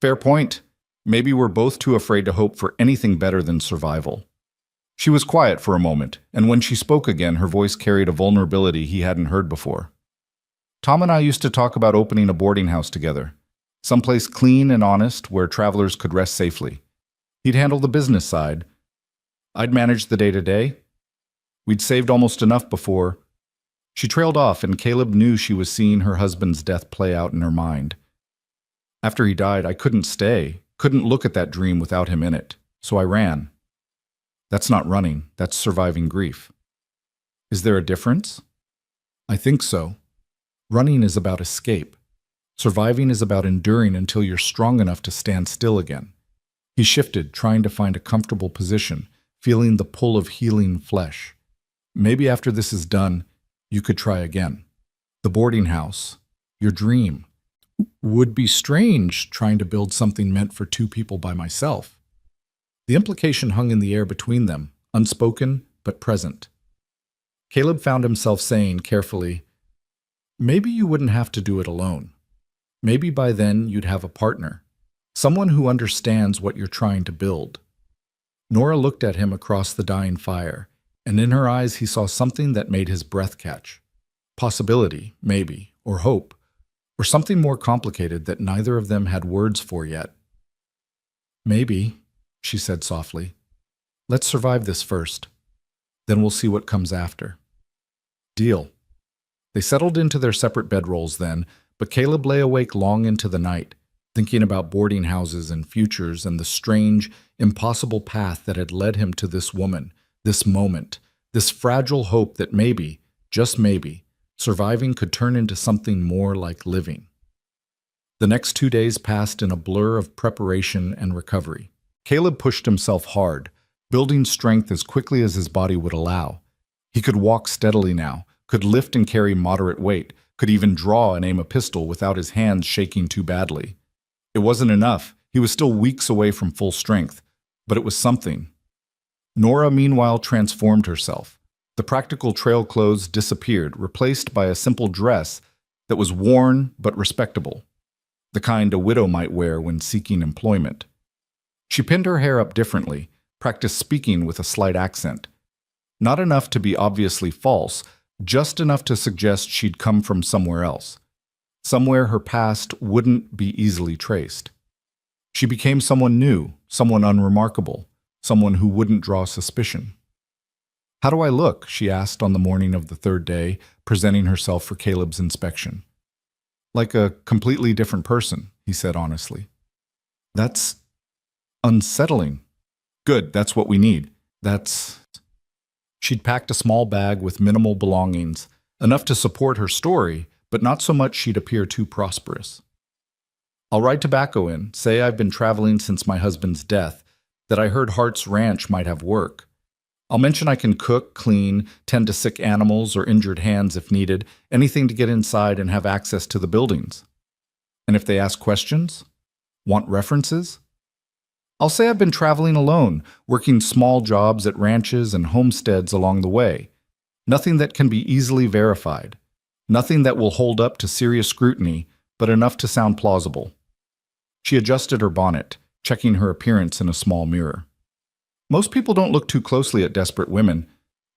"Fair point. Maybe we're both too afraid to hope for anything better than survival." She was quiet for a moment, and when she spoke again, her voice carried a vulnerability he hadn't heard before. "Tom and I used to talk about opening a boarding house together. Someplace clean and honest where travelers could rest safely. He'd handle the business side. I'd manage the day-to-day. We'd saved almost enough before." She trailed off, and Caleb knew she was seeing her husband's death play out in her mind. "After he died, I couldn't stay, couldn't look at that dream without him in it, so I ran." "That's not running, that's surviving grief." "Is there a difference?" "I think so. Running is about escape. Surviving is about enduring until you're strong enough to stand still again." He shifted, trying to find a comfortable position, feeling the pull of healing flesh. "Maybe after this is done, you could try again. The boarding house, your dream. Would be strange trying to build something meant for 2 people by myself." The implication hung in the air between them, unspoken but present. Caleb found himself saying carefully, "Maybe you wouldn't have to do it alone. Maybe by then you'd have a partner, someone who understands what you're trying to build." Nora looked at him across the dying fire, and in her eyes he saw something that made his breath catch. Possibility, maybe, or hope, or something more complicated that neither of them had words for yet. "Maybe," she said softly. "Let's survive this first. Then we'll see what comes after." "Deal." They settled into their separate bedrolls then, but Caleb lay awake long into the night, thinking about boarding houses and futures and the strange, impossible path that had led him to this woman, this moment, this fragile hope that maybe, just maybe, surviving could turn into something more like living. The next 2 days passed in a blur of preparation and recovery. Caleb pushed himself hard, building strength as quickly as his body would allow. He could walk steadily now, could lift and carry moderate weight, could even draw and aim a pistol without his hands shaking too badly. It wasn't enough. He was still weeks away from full strength, but it was something. Nora, meanwhile, transformed herself. The practical trail clothes disappeared, replaced by a simple dress that was worn but respectable, the kind a widow might wear when seeking employment. She pinned her hair up differently, practiced speaking with a slight accent. Not enough to be obviously false, just enough to suggest she'd come from somewhere else. Somewhere her past wouldn't be easily traced. She became someone new, someone unremarkable, someone who wouldn't draw suspicion. "How do I look?" she asked on the morning of the third day, presenting herself for Caleb's inspection. "Like a completely different person," he said honestly. "That's unsettling." "Good, that's what we need. That's..." She'd packed a small bag with minimal belongings, enough to support her story, but not so much she'd appear too prosperous. "I'll write tobacco in, say I've been traveling since my husband's death, that I heard Hart's Ranch might have work. I'll mention I can cook, clean, tend to sick animals or injured hands if needed, anything to get inside and have access to the buildings. And if they ask questions, want references, I'll say I've been traveling alone, working small jobs at ranches and homesteads along the way. Nothing that can be easily verified. Nothing that will hold up to serious scrutiny, but enough to sound plausible." She adjusted her bonnet, checking her appearance in a small mirror. "Most people don't look too closely at desperate women.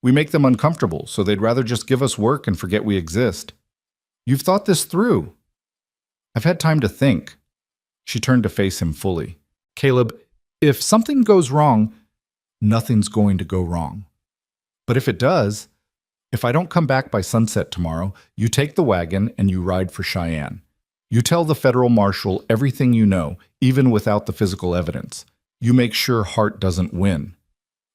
We make them uncomfortable, so they'd rather just give us work and forget we exist. You've thought this through." "I've had time to think." She turned to face him fully. "Caleb, if something goes wrong, nothing's going to go wrong. But if it does, if I don't come back by sunset tomorrow, you take the wagon and you ride for Cheyenne. You tell the federal marshal everything you know, even without the physical evidence. You make sure Hart doesn't win.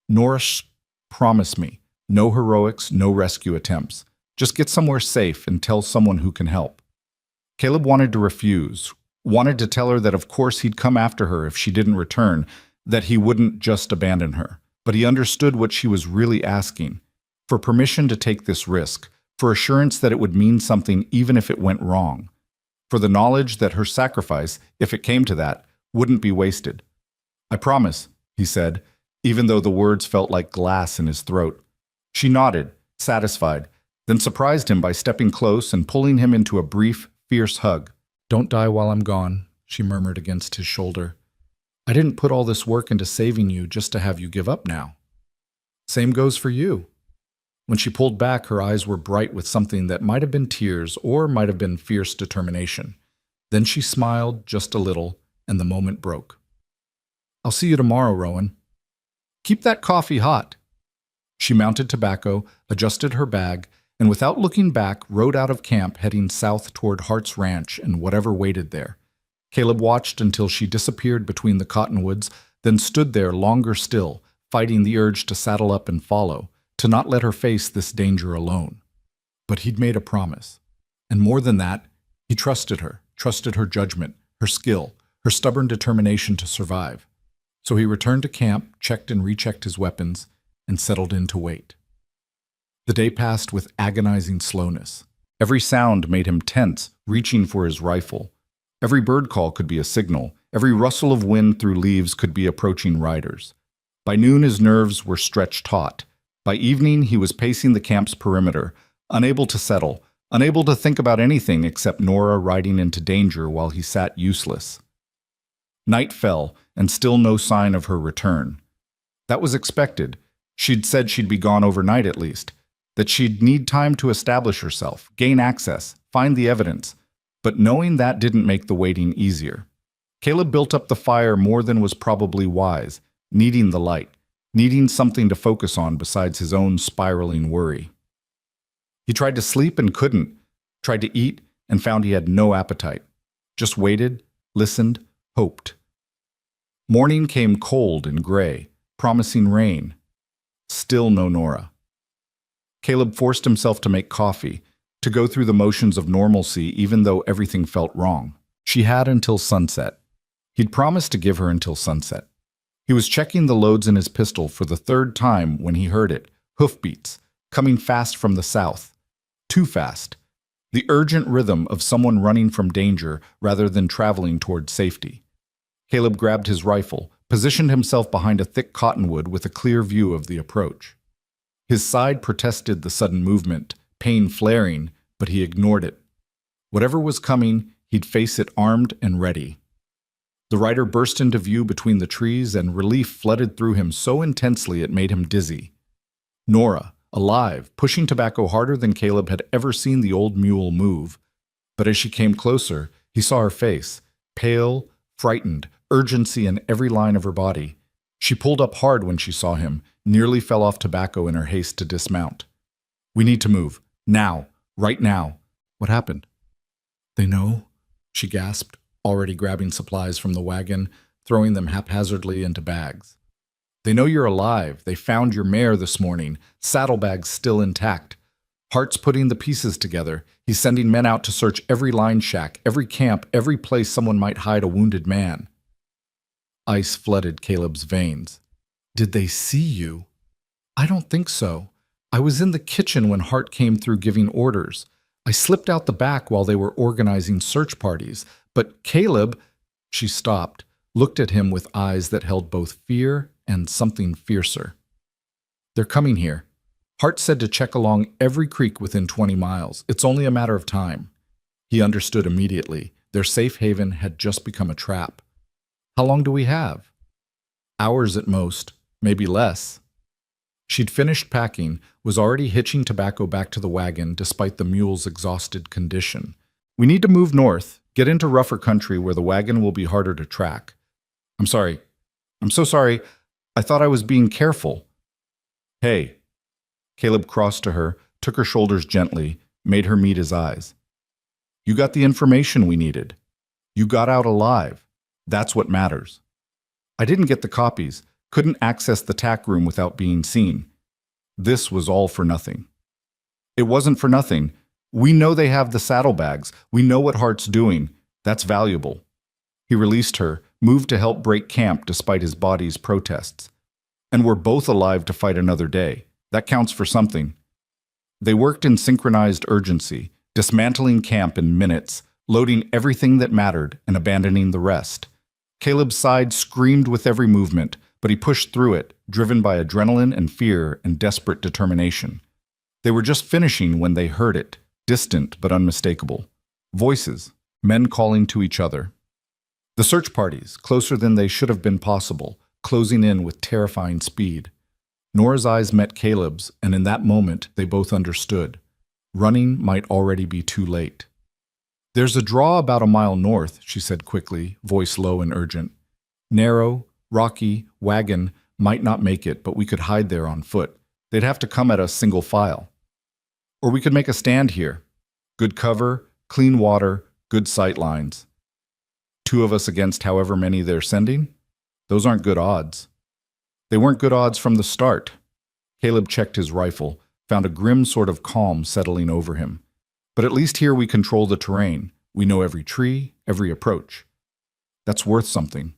Norris, promise me, no heroics, no rescue attempts. Just get somewhere safe and tell someone who can help." Caleb wanted to refuse, wanted to tell her that of course he'd come after her if she didn't return, that he wouldn't just abandon her. But he understood what she was really asking, for permission to take this risk, for assurance that it would mean something even if it went wrong, for the knowledge that her sacrifice, if it came to that, wouldn't be wasted. "I promise," he said, even though the words felt like glass in his throat. She nodded, satisfied, then surprised him by stepping close and pulling him into a brief, fierce hug. "Don't die while I'm gone," she murmured against his shoulder. "I didn't put all this work into saving you just to have you give up now." "Same goes for you." When she pulled back, her eyes were bright with something that might have been tears or might have been fierce determination. Then she smiled just a little, and the moment broke. "I'll see you tomorrow, Rowan. Keep that coffee hot." She mounted tobacco, adjusted her bag, and without looking back, rode out of camp heading south toward Hart's Ranch and whatever waited there. Caleb watched until she disappeared between the cottonwoods, then stood there longer still, fighting the urge to saddle up and follow, to not let her face this danger alone. But he'd made a promise. And more than that, he trusted her judgment, her skill, her stubborn determination to survive. So he returned to camp, checked and rechecked his weapons, and settled in to wait. The day passed with agonizing slowness. Every sound made him tense, reaching for his rifle. Every bird call could be a signal. Every rustle of wind through leaves could be approaching riders. By noon his nerves were stretched taut. By evening he was pacing the camp's perimeter, unable to settle, unable to think about anything except Nora riding into danger while he sat useless. Night fell, and still no sign of her return. That was expected. She'd said she'd be gone overnight at least, that she'd need time to establish herself, gain access, find the evidence. But knowing that didn't make the waiting easier. Caleb built up the fire more than was probably wise, needing the light, needing something to focus on besides his own spiraling worry. He tried to sleep and couldn't, tried to eat and found he had no appetite. Just waited, listened, hoped. Morning came cold and gray, promising rain. Still no Nora. Caleb forced himself to make coffee, to go through the motions of normalcy even though everything felt wrong. She had until sunset. He'd promised to give her until sunset. He was checking the loads in his pistol for the third time when he heard it, hoofbeats, coming fast from the south. Too fast. The urgent rhythm of someone running from danger rather than traveling toward safety. Caleb grabbed his rifle, positioned himself behind a thick cottonwood with a clear view of the approach. His side protested the sudden movement, pain flaring, but he ignored it. Whatever was coming, he'd face it armed and ready. The rider burst into view between the trees, and relief flooded through him so intensely it made him dizzy. Nora, alive, pushing tobacco harder than Caleb had ever seen the old mule move. But as she came closer, he saw her face, pale, frightened, urgency in every line of her body. She pulled up hard when she saw him, nearly fell off tobacco in her haste to dismount. "We need to move. Now. Right now." "What happened?" "They know," she gasped, already grabbing supplies from the wagon, throwing them haphazardly into bags. "They know you're alive. They found your mare this morning, saddlebags still intact. Hart's putting the pieces together. He's sending men out to search every line shack, every camp, every place someone might hide a wounded man." Ice flooded Caleb's veins. "Did they see you?" "I don't think so. I was in the kitchen when Hart came through giving orders. I slipped out the back while they were organizing search parties. But Caleb—" She stopped, looked at him with eyes that held both fear and something fiercer. "They're coming here. Hart said to check along every creek within 20 miles. It's only a matter of time." He understood immediately. Their safe haven had just become a trap. "How long do we have?" "Hours at most, maybe less." She'd finished packing, was already hitching tobacco back to the wagon despite the mule's exhausted condition. "We need to move north, get into rougher country where the wagon will be harder to track." I'm so sorry. I thought I was being careful." "Hey." Caleb crossed to her, took her shoulders gently, made her meet his eyes. "You got the information we needed. You got out alive. That's what matters." "I didn't get the copies, couldn't access the tack room without being seen." This was all for nothing. "It wasn't for nothing. We know they have the saddlebags. We know what Hart's doing. That's valuable." He released her, moved to help break camp despite his body's protests. "And we're both alive to fight another day. That counts for something." They worked in synchronized urgency, dismantling camp in minutes, loading everything that mattered and abandoning the rest. Caleb's side screamed with every movement, but he pushed through it, driven by adrenaline and fear and desperate determination. They were just finishing when they heard it, distant but unmistakable. Voices, men calling to each other. The search parties, closer than they should have been possible, closing in with terrifying speed. Nora's eyes met Caleb's, and in that moment they both understood. Running might already be too late. "There's a draw about a mile north," she said quickly, voice low and urgent. "Narrow, rocky, wagon, might not make it, but we could hide there on foot. They'd have to come at us single file. Or we could make a stand here. Good cover, clean water, good sight lines. 2 of us against however many they're sending? Those aren't good odds." They weren't good odds from the start. Caleb checked his rifle, found a grim sort of calm settling over him. "But at least here we control the terrain. We know every tree, every approach. That's worth something."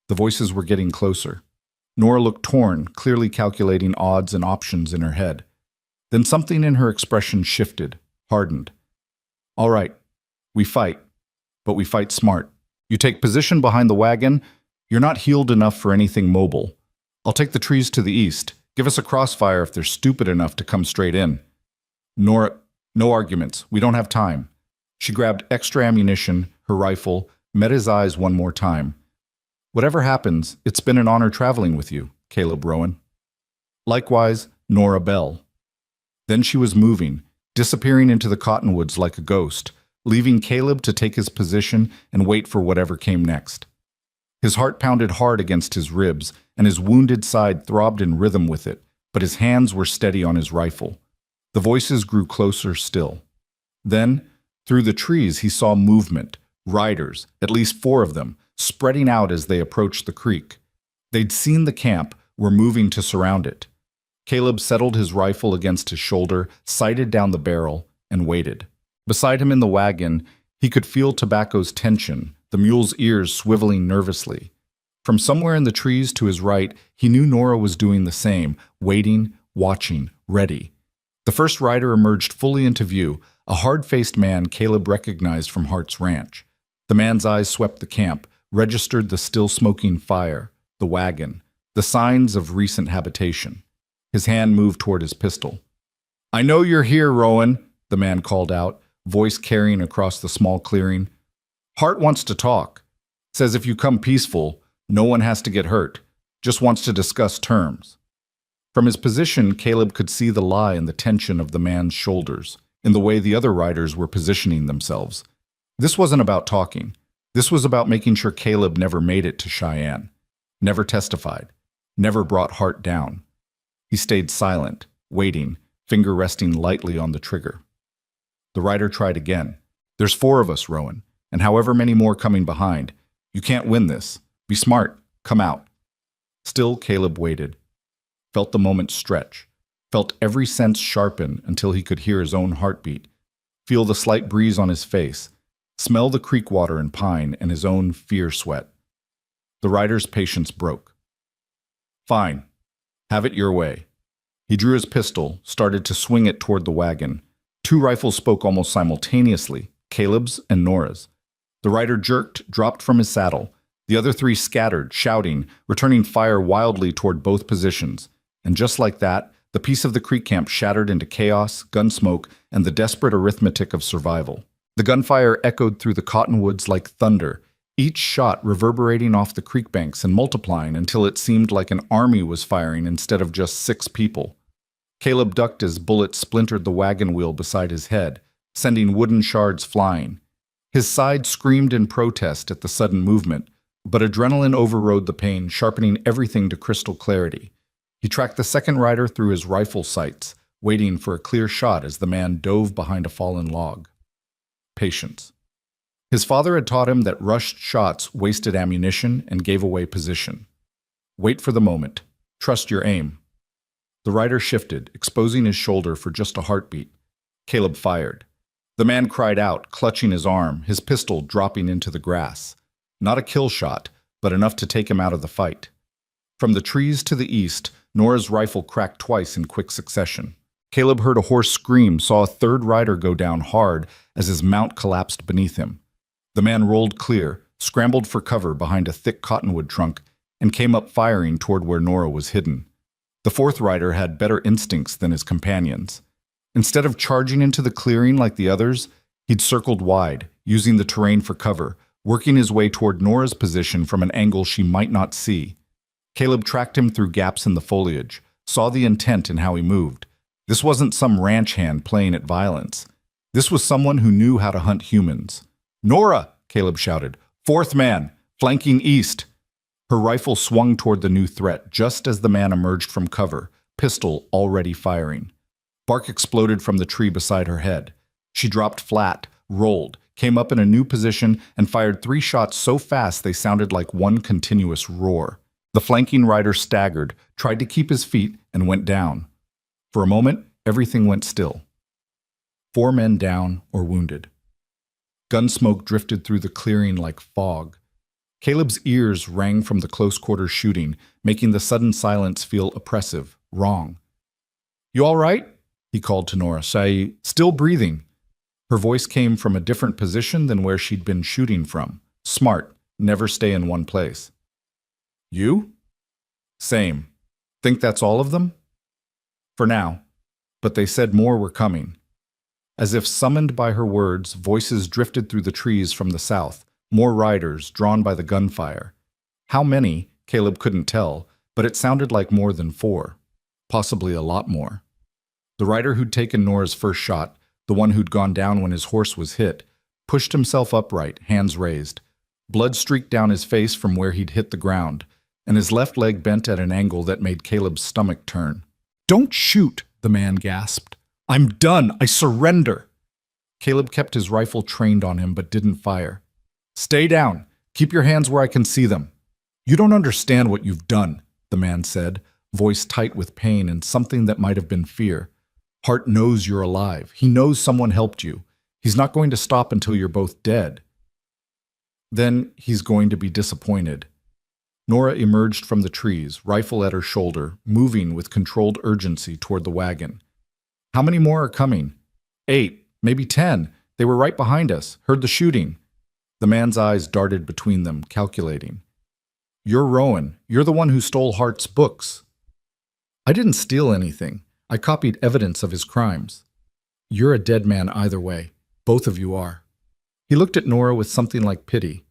The voices were getting closer. Nora looked torn, clearly calculating odds and options in her head. Then something in her expression shifted, hardened. "All right, we fight, but we fight smart. You take position behind the wagon. You're not healed enough for anything mobile. I'll take the trees to the east. Give us a crossfire if they're stupid enough to come straight in." "Nora, no arguments. We don't have time." She grabbed extra ammunition, her rifle, met his eyes one more time. "Whatever happens, it's been an honor traveling with you, Caleb Rowan." Likewise, Nora Bell. Then she was moving, disappearing into the cottonwoods like a ghost, leaving Caleb to take his position and wait for whatever came next. His heart pounded hard against his ribs, and his wounded side throbbed in rhythm with it, but his hands were steady on his rifle. The voices grew closer still. Then, through the trees, he saw movement, riders, at least 4 of them, spreading out as they approached the creek. They'd seen the camp, were moving to surround it. Caleb settled his rifle against his shoulder, sighted down the barrel, and waited. Beside him in the wagon, he could feel Tobacco's tension, the mule's ears swiveling nervously. From somewhere in the trees to his right, he knew Nora was doing the same, waiting, watching, ready. The first rider emerged fully into view, a hard-faced man Caleb recognized from Hart's ranch. The man's eyes swept the camp, registered the still-smoking fire, the wagon, the signs of recent habitation. His hand moved toward his pistol. "I know you're here, Rowan," the man called out. voice carrying across the small clearing. Hart wants to talk. Says if you come peaceful, no one has to get hurt. Just wants to discuss terms. From his position, Caleb could see the lie in the tension of the man's shoulders, in the way the other riders were positioning themselves. This wasn't about talking. This was about making sure Caleb never made it to Cheyenne, never testified, never brought Hart down. He stayed silent, waiting, finger resting lightly on the trigger. The rider tried again. There's 4 of us, Rowan, and however many more coming behind. You can't win this. Be smart. Come out. Still, Caleb waited. Felt the moment stretch. Felt every sense sharpen until he could hear his own heartbeat. Feel the slight breeze on his face. Smell the creek water and pine and his own fear sweat. The rider's patience broke. Fine. Have it your way. He drew his pistol, started to swing it toward the wagon. 2 rifles spoke almost simultaneously, Caleb's and Nora's. The rider jerked, dropped from his saddle. The other 3 scattered, shouting, returning fire wildly toward both positions. And just like that, the peace of the creek camp shattered into chaos, gun smoke, and the desperate arithmetic of survival. The gunfire echoed through the cottonwoods like thunder, each shot reverberating off the creek banks and multiplying until it seemed like an army was firing instead of just 6 people. Caleb ducked as bullets splintered the wagon wheel beside his head, sending wooden shards flying. His side screamed in protest at the sudden movement, but adrenaline overrode the pain, sharpening everything to crystal clarity. He tracked the second rider through his rifle sights, waiting for a clear shot as the man dove behind a fallen log. Patience. His father had taught him that rushed shots wasted ammunition and gave away position. Wait for the moment. Trust your aim. The rider shifted, exposing his shoulder for just a heartbeat. Caleb fired. The man cried out, clutching his arm, his pistol dropping into the grass. Not a kill shot, but enough to take him out of the fight. From the trees to the east, Nora's rifle cracked twice in quick succession. Caleb heard a hoarse scream, saw a third rider go down hard as his mount collapsed beneath him. The man rolled clear, scrambled for cover behind a thick cottonwood trunk, and came up firing toward where Nora was hidden. The 4th rider had better instincts than his companions. Instead of charging into the clearing like the others, he'd circled wide, using the terrain for cover, working his way toward Nora's position from an angle she might not see. Caleb tracked him through gaps in the foliage, saw the intent in how he moved. This wasn't some ranch hand playing at violence. This was someone who knew how to hunt humans. "Nora!" Caleb shouted. "4th man, flanking east." Her rifle swung toward the new threat just as the man emerged from cover, pistol already firing. Bark exploded from the tree beside her head. She dropped flat, rolled, came up in a new position, and fired 3 shots so fast they sounded like one continuous roar. The flanking rider staggered, tried to keep his feet, and went down. For a moment, everything went still. 4 men down or wounded. Gun smoke drifted through the clearing like fog. Caleb's ears rang from the close-quarter shooting, making the sudden silence feel oppressive, wrong. "You all right?" he called to Nora. Still breathing." Her voice came from a different position than where she'd been shooting from. Smart, never stay in one place. "You?" "Same. Think that's all of them?" "For now. But they said more were coming." As if summoned by her words, voices drifted through the trees from the south, more riders drawn by the gunfire. How many, Caleb couldn't tell, but it sounded like more than 4. Possibly a lot more. The rider who'd taken Nora's first shot, the one who'd gone down when his horse was hit, pushed himself upright, hands raised. Blood streaked down his face from where he'd hit the ground, and his left leg bent at an angle that made Caleb's stomach turn. "Don't shoot," the man gasped. "I'm done. I surrender." Caleb kept his rifle trained on him but didn't fire. "Stay down. Keep your hands where I can see them." "You don't understand what you've done," the man said, voice tight with pain and something that might have been fear. "Hart knows you're alive. He knows someone helped you. He's not going to stop until you're both dead." Then he's going to be disappointed. Nora emerged from the trees, rifle at her shoulder, moving with controlled urgency toward the wagon. "How many more are coming?" 8, maybe 10. They were right behind us. Heard the shooting." The man's eyes darted between them, calculating. "You're Rowan. You're the one who stole Hart's books." "I didn't steal anything. I copied evidence of his crimes." "You're a dead man either way." Both of you are. He looked at Nora with something like pity.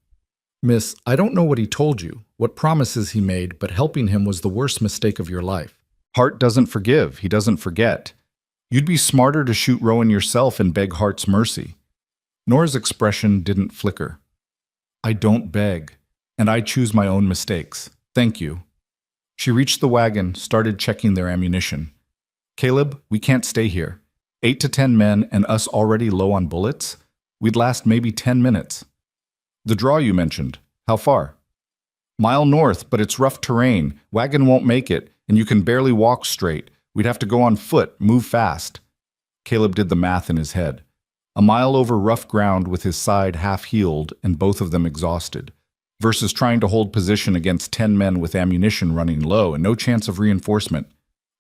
Miss, I don't know what he told you, what promises he made, but helping him was the worst mistake of your life. Hart doesn't forgive, he doesn't forget. You'd be smarter to shoot Rowan yourself and beg Hart's mercy. Nora's expression didn't flicker. I don't beg, and I choose my own mistakes. Thank you. She reached the wagon, started checking their ammunition. Caleb, we can't stay here. 8 to 10 men and us already low on bullets? We'd last maybe 10 minutes. The draw you mentioned, how far? Mile north, but it's rough terrain. Wagon won't make it, and you can barely walk straight. We'd have to go on foot, move fast. Caleb did the math in his head. A mile over rough ground with his side half healed and both of them exhausted, versus trying to hold position against 10 men with ammunition running low and no chance of reinforcement.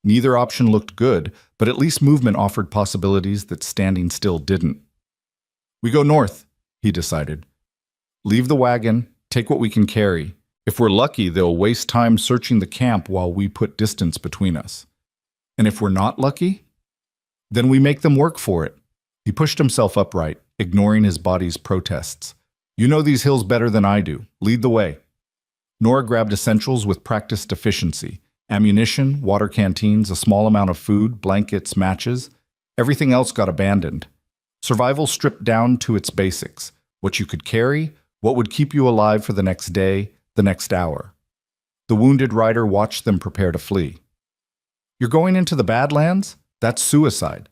Neither option looked good, but at least movement offered possibilities that standing still didn't. We go north, he decided. Leave the wagon, take what we can carry. If we're lucky, they'll waste time searching the camp while we put distance between us. And if we're not lucky, then we make them work for it. He pushed himself upright, ignoring his body's protests. You know these hills better than I do. Lead the way. Nora grabbed essentials with practiced efficiency. Ammunition, water canteens, a small amount of food, blankets, matches. Everything else got abandoned. Survival stripped down to its basics. What you could carry, what would keep you alive for the next day, the next hour. The wounded rider watched them prepare to flee. You're going into the Badlands? That's suicide.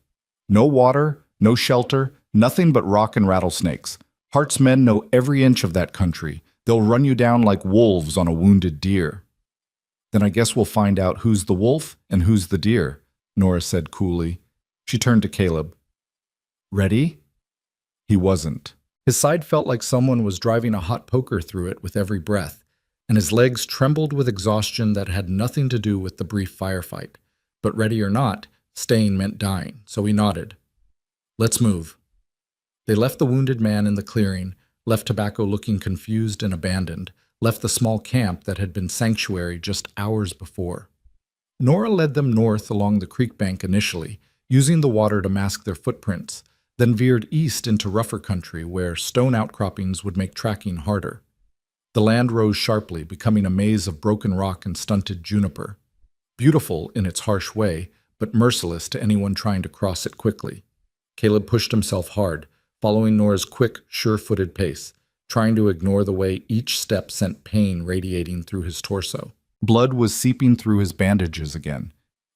No water, no shelter, nothing but rock and rattlesnakes. Hart's men know every inch of that country. They'll run you down like wolves on a wounded deer. Then I guess we'll find out who's the wolf and who's the deer, Nora said coolly. She turned to Caleb. Ready? He wasn't. His side felt like someone was driving a hot poker through it with every breath, and his legs trembled with exhaustion that had nothing to do with the brief firefight. But ready or not, staying meant dying, so he nodded. Let's move. They left the wounded man in the clearing, left Tobacco looking confused and abandoned, left the small camp that had been sanctuary just hours before. Nora led them north along the creek bank initially, using the water to mask their footprints, then veered east into rougher country where stone outcroppings would make tracking harder. The land rose sharply, becoming a maze of broken rock and stunted juniper. Beautiful in its harsh way, but merciless to anyone trying to cross it quickly. Caleb pushed himself hard, following Nora's quick, sure-footed pace, trying to ignore the way each step sent pain radiating through his torso. Blood was seeping through his bandages again.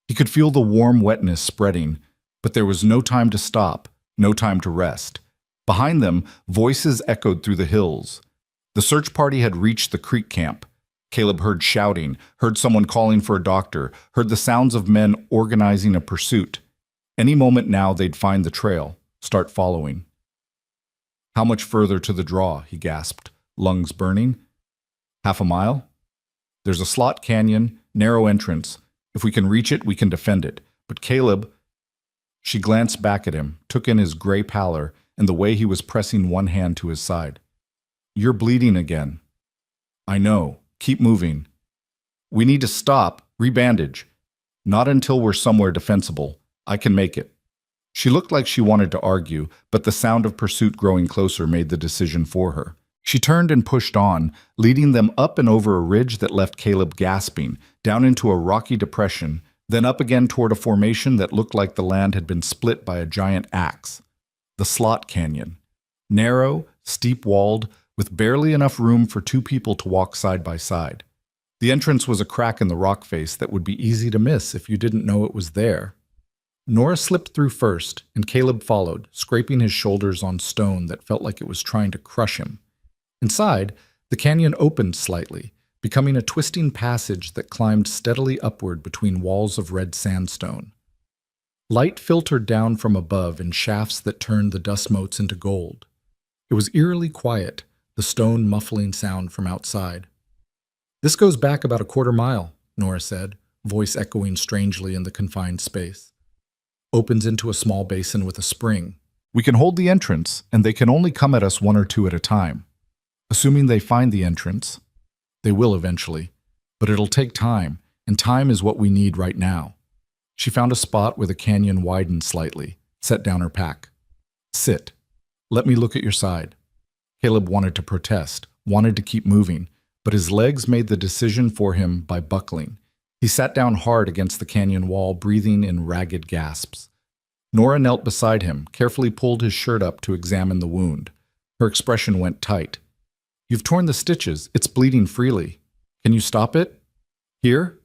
He could feel the warm wetness spreading, but there was no time to stop, no time to rest. Behind them, voices echoed through the hills. The search party had reached the creek camp. Caleb heard shouting, heard someone calling for a doctor, heard the sounds of men organizing a pursuit. Any moment now they'd find the trail, start following. How much further to the draw, he gasped, lungs burning. 1/2 mile? There's a slot canyon, narrow entrance. If we can reach it, we can defend it. But Caleb... She glanced back at him, took in his gray pallor and the way he was pressing one hand to his side. You're bleeding again. I know. Keep moving. We need to stop, rebandage. Not until we're somewhere defensible. I can make it. She looked like she wanted to argue, but the sound of pursuit growing closer made the decision for her. She turned and pushed on, leading them up and over a ridge that left Caleb gasping, down into a rocky depression, then up again toward a formation that looked like the land had been split by a giant axe. The Slot Canyon. Narrow, steep-walled, with barely enough room for 2 people to walk side by side. The entrance was a crack in the rock face that would be easy to miss if you didn't know it was there. Nora slipped through first, and Caleb followed, scraping his shoulders on stone that felt like it was trying to crush him. Inside, the canyon opened slightly, becoming a twisting passage that climbed steadily upward between walls of red sandstone. Light filtered down from above in shafts that turned the dust motes into gold. It was eerily quiet, the stone muffling sound from outside. This goes back about a 1/4 mile, Nora said, voice echoing strangely in the confined space. Opens into a small basin with a spring. We can hold the entrance, and they can only come at us 1 or 2 at a time. Assuming they find the entrance, they will eventually, but it'll take time, and time is what we need right now. She found a spot where the canyon widened slightly, set down her pack. Sit. Let me look at your side. Caleb wanted to protest, wanted to keep moving, but his legs made the decision for him by buckling. He sat down hard against the canyon wall, breathing in ragged gasps. Nora knelt beside him, carefully pulled his shirt up to examine the wound. Her expression went tight. You've torn the stitches. It's bleeding freely. Can you stop it? Here?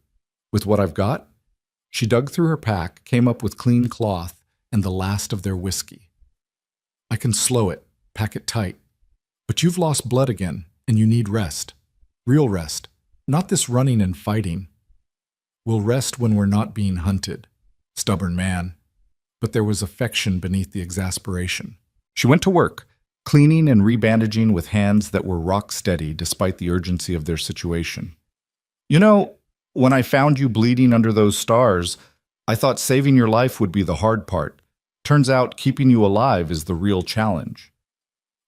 With what I've got? She dug through her pack, came up with clean cloth and the last of their whiskey. I can slow it, pack it tight. But you've lost blood again, and you need rest. Real rest. Not this running and fighting. We'll rest when we're not being hunted. Stubborn man. But there was affection beneath the exasperation. She went to work, cleaning and rebandaging with hands that were rock steady despite the urgency of their situation. You know, when I found you bleeding under those stars, I thought saving your life would be the hard part. Turns out keeping you alive is the real challenge.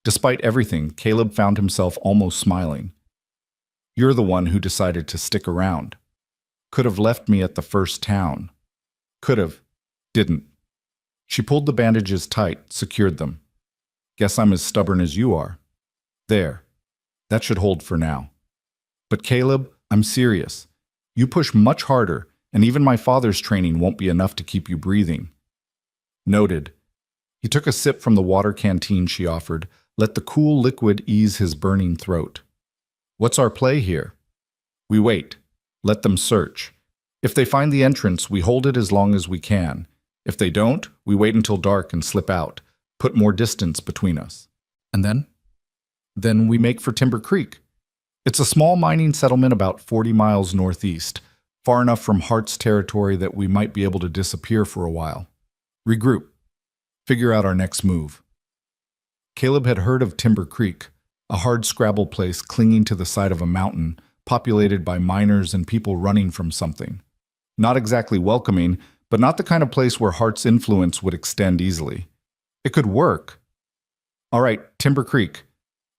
Despite everything, Caleb found himself almost smiling. You're the one who decided to stick around. Could have left me at the first town. Could have. Didn't. She pulled the bandages tight, secured them. Guess I'm as stubborn as you are. There. That should hold for now. But Caleb, I'm serious. You push much harder, and even my father's training won't be enough to keep you breathing. Noted. He took a sip from the water canteen she offered, let the cool liquid ease his burning throat. What's our play here? We wait. Let them search. If they find the entrance, we hold it as long as we can. If they don't, we wait until dark and slip out, put more distance between us. And then? Then we make for Timber Creek. It's a small mining settlement about 40 miles northeast, far enough from Hart's territory that we might be able to disappear for a while. Regroup. Figure out our next move. Caleb had heard of Timber Creek, a hard-scrabble place clinging to the side of a mountain, populated by miners and people running from something. Not exactly welcoming, but not the kind of place where Hart's influence would extend easily. It could work. All right, Timber Creek.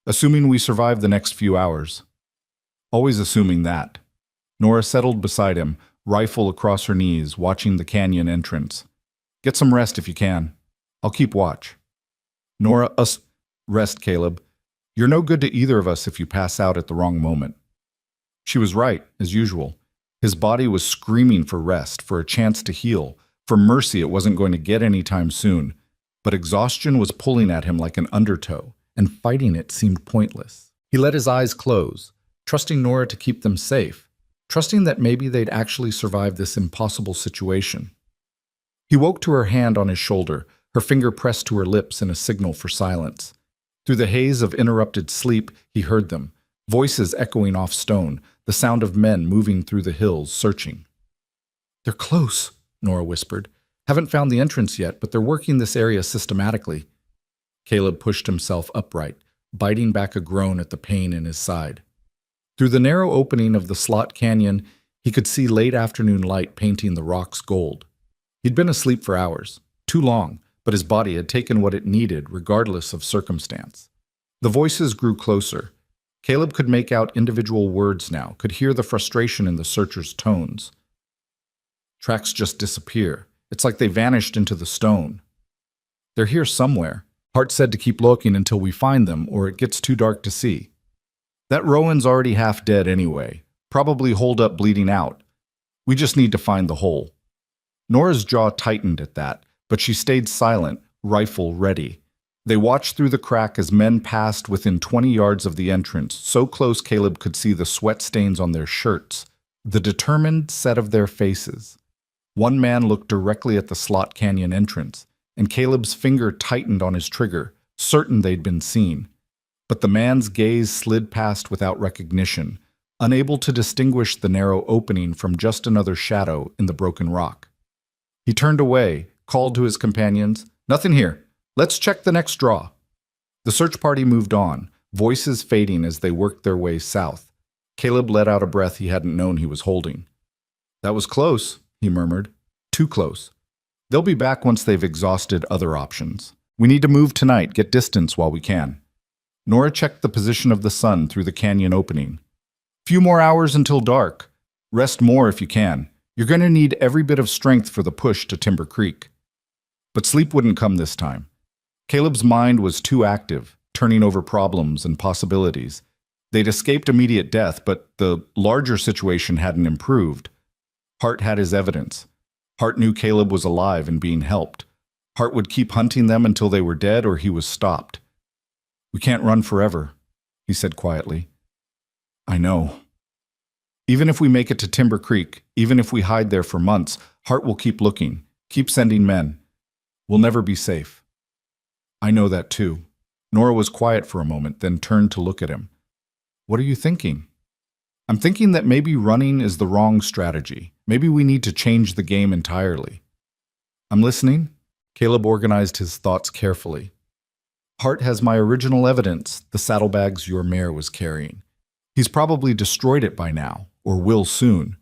Assuming we survive the next few hours. Always assuming that. Nora settled beside him, rifle across her knees, watching the canyon entrance. Get some rest if you can. I'll keep watch. Nora, rest, Caleb. You're no good to either of us if you pass out at the wrong moment. She was right, as usual. His body was screaming for rest, for a chance to heal, for mercy it wasn't going to get any time soon. But exhaustion was pulling at him like an undertow, and fighting it seemed pointless. He let his eyes close, trusting Nora to keep them safe, trusting that maybe they'd actually survive this impossible situation. He woke to her hand on his shoulder, her finger pressed to her lips in a signal for silence. Through the haze of interrupted sleep, he heard them, voices echoing off stone, the sound of men moving through the hills, searching. They're close, Nora whispered. Haven't found the entrance yet, but they're working this area systematically. Caleb pushed himself upright, biting back a groan at the pain in his side. Through the narrow opening of the slot canyon, he could see late afternoon light painting the rocks gold. He'd been asleep for hours, too long, but his body had taken what it needed regardless of circumstance. The voices grew closer. Caleb could make out individual words now, could hear the frustration in the searchers' tones. Tracks just disappear. It's like they vanished into the stone. They're here somewhere. Hart said to keep looking until we find them, or it gets too dark to see. That Rowan's already half dead anyway, probably holed up bleeding out. We just need to find the hole. Nora's jaw tightened at that, but she stayed silent, rifle ready. They watched through the crack as men passed within 20 yards of the entrance, so close Caleb could see the sweat stains on their shirts, the determined set of their faces. One man looked directly at the slot canyon entrance, and Caleb's finger tightened on his trigger, certain they'd been seen. But the man's gaze slid past without recognition, unable to distinguish the narrow opening from just another shadow in the broken rock. He turned away, called to his companions, "Nothing here. Let's check the next draw." The search party moved on, voices fading as they worked their way south. Caleb let out a breath he hadn't known he was holding. "That was close," he murmured. "Too close. They'll be back once they've exhausted other options. We need to move tonight, get distance while we can." Nora checked the position of the sun through the canyon opening. "Few more hours until dark. Rest more if you can. You're going to need every bit of strength for the push to Timber Creek." But sleep wouldn't come this time. Caleb's mind was too active, turning over problems and possibilities. They'd escaped immediate death, but the larger situation hadn't improved. Hart had his evidence. Hart knew Caleb was alive and being helped. Hart would keep hunting them until they were dead or he was stopped. "We can't run forever," he said quietly. "I know. Even if we make it to Timber Creek, even if we hide there for months, Hart will keep looking, keep sending men. We'll never be safe." "I know that too." Nora was quiet for a moment, then turned to look at him. "What are you thinking?" "I'm thinking that maybe running is the wrong strategy. Maybe we need to change the game entirely." "I'm listening." Caleb organized his thoughts carefully. "Hart has my original evidence, the saddlebags your mare was carrying. He's probably destroyed it by now, or will soon.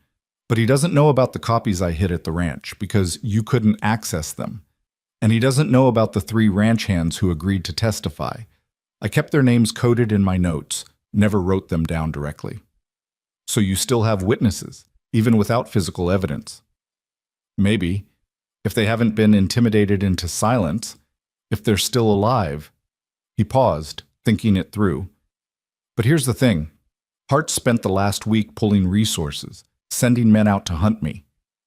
But he doesn't know about the copies I hid at the ranch, because you couldn't access them. And he doesn't know about the 3 ranch hands who agreed to testify. I kept their names coded in my notes, never wrote them down directly." "So you still have witnesses, even without physical evidence?" "Maybe. If they haven't been intimidated into silence, if they're still alive." He paused, thinking it through. "But here's the thing. Hart spent the last week pulling resources, sending men out to hunt me.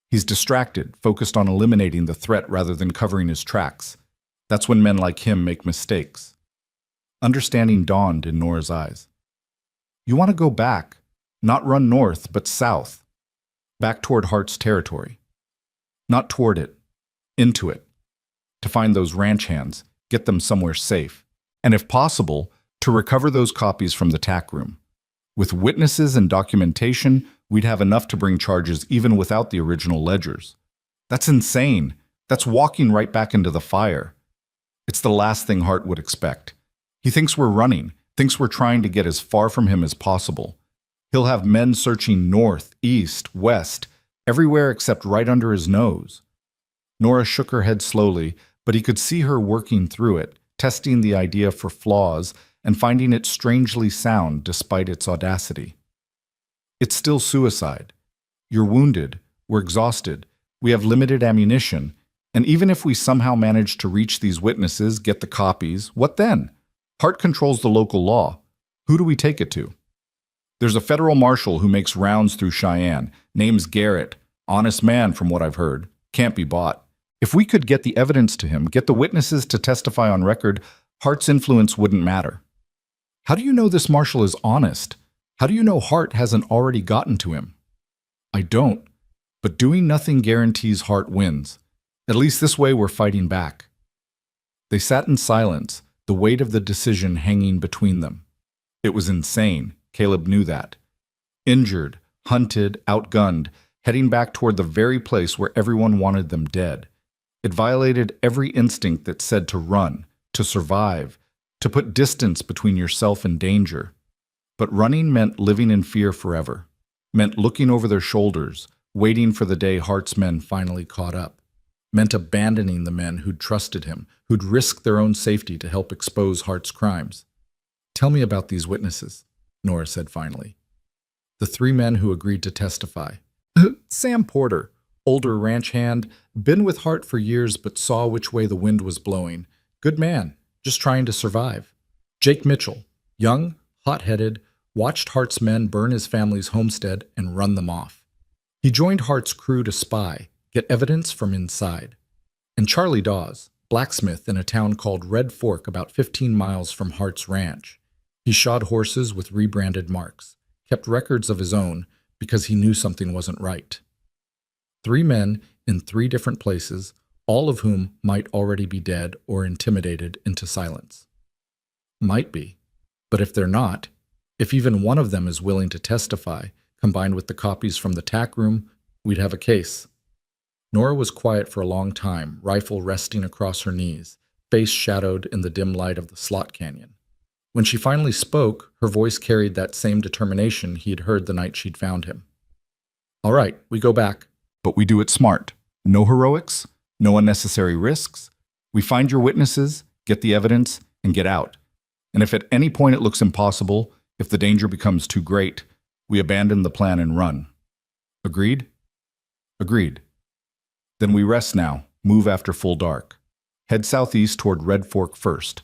He's distracted, focused on eliminating the threat rather than covering his tracks. That's when men like him make mistakes." Understanding dawned in Nora's eyes. "You want to go back, not run north, but south. Back toward Hart's territory. Not toward it, into it. To find those ranch hands, get them somewhere safe. And if possible, to recover those copies from the tack room. With witnesses and documentation, we'd have enough to bring charges even without the original ledgers." "That's insane. That's walking right back into the fire." "It's the last thing Hart would expect. He thinks we're running, thinks we're trying to get as far from him as possible. He'll have men searching north, east, west, everywhere except right under his nose." Nora shook her head slowly, but he could see her working through it, testing the idea for flaws and finding it strangely sound despite its audacity. "It's still suicide. You're wounded, we're exhausted, we have limited ammunition, and even if we somehow manage to reach these witnesses, get the copies, what then? Hart controls the local law. Who do we take it to? There's a federal marshal who makes rounds through Cheyenne. Name's Garrett. Honest man from what I've heard. Can't be bought. If we could get the evidence to him, get the witnesses to testify on record, Hart's influence wouldn't matter." "How do you know this marshal is honest? How do you know Hart hasn't already gotten to him?" "I don't. But doing nothing guarantees Hart wins. At least this way we're fighting back." They sat in silence, the weight of the decision hanging between them. It was insane. Caleb knew that. Injured, hunted, outgunned, heading back toward the very place where everyone wanted them dead. It violated every instinct that said to run, to survive, to put distance between yourself and danger. But running meant living in fear forever, meant looking over their shoulders, waiting for the day Hart's men finally caught up, meant abandoning the men who'd trusted him, who'd risked their own safety to help expose Hart's crimes. "Tell me about these witnesses," Nora said finally. "The 3 men who agreed to testify." "Sam Porter, older ranch hand, been with Hart for years but saw which way the wind was blowing. Good man, just trying to survive. Jake Mitchell, young, hot-headed, watched Hart's men burn his family's homestead and run them off. He joined Hart's crew to spy, get evidence from inside. And Charlie Dawes, blacksmith in a town called Red Fork about 15 miles from Hart's ranch. He shod horses with rebranded marks, kept records of his own because he knew something wasn't right. 3 men in 3 different places, all of whom might already be dead or intimidated into silence. Might be. But if they're not, if even one of them is willing to testify, combined with the copies from the tack room, we'd have a case." Nora was quiet for a long time, rifle resting across her knees, face shadowed in the dim light of the slot canyon. When she finally spoke, her voice carried that same determination he'd heard the night she'd found him. "All right, we go back. But we do it smart. No heroics, no unnecessary risks. We find your witnesses, get the evidence, and get out. And if at any point it looks impossible, if the danger becomes too great, we abandon the plan and run. Agreed?" "Agreed." "Then we rest now, move after full dark. Head southeast toward Red Fork first.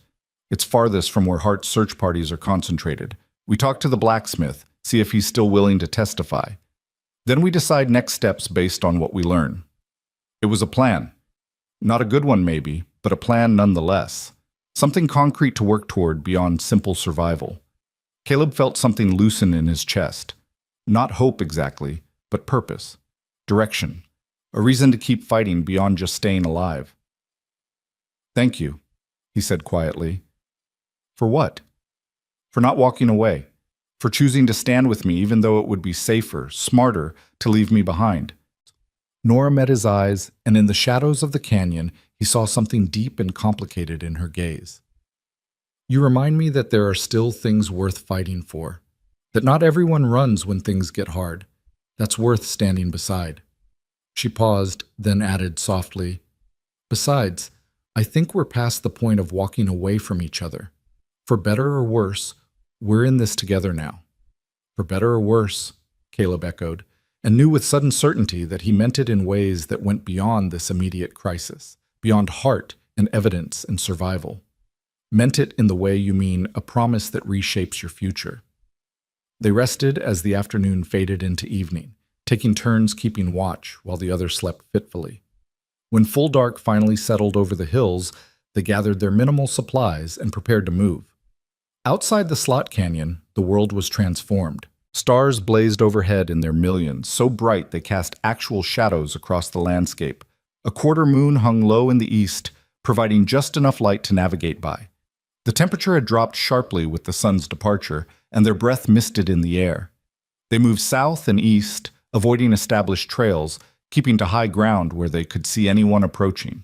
It's farthest from where Hart's search parties are concentrated. We talk to the blacksmith, see if he's still willing to testify. Then we decide next steps based on what we learn. It was a plan. Not a good one maybe, but a plan nonetheless. Something concrete to work toward beyond simple survival. Caleb felt something loosen in his chest. Not hope exactly, but purpose. Direction. A reason to keep fighting beyond just staying alive. "Thank you," he said quietly. "For what?" "For not walking away. For choosing to stand with me even though it would be safer, smarter, to leave me behind." Nora met his eyes, and in the shadows of the canyon, he saw something deep and complicated in her gaze. "You remind me that there are still things worth fighting for. That not everyone runs when things get hard. That's worth standing beside." She paused, then added softly, "Besides, I think we're past the point of walking away from each other. For better or worse, we're in this together now." "For better or worse," Caleb echoed, and knew with sudden certainty that he meant it in ways that went beyond this immediate crisis, beyond heart and evidence and survival. Meant it in the way you mean a promise that reshapes your future. They rested as the afternoon faded into evening, taking turns keeping watch while the other slept fitfully. When full dark finally settled over the hills, they gathered their minimal supplies and prepared to move. Outside the slot canyon, the world was transformed. Stars blazed overhead in their millions, so bright they cast actual shadows across the landscape. A quarter moon hung low in the east, providing just enough light to navigate by. The temperature had dropped sharply with the sun's departure, and their breath misted in the air. They moved south and east, avoiding established trails, keeping to high ground where they could see anyone approaching.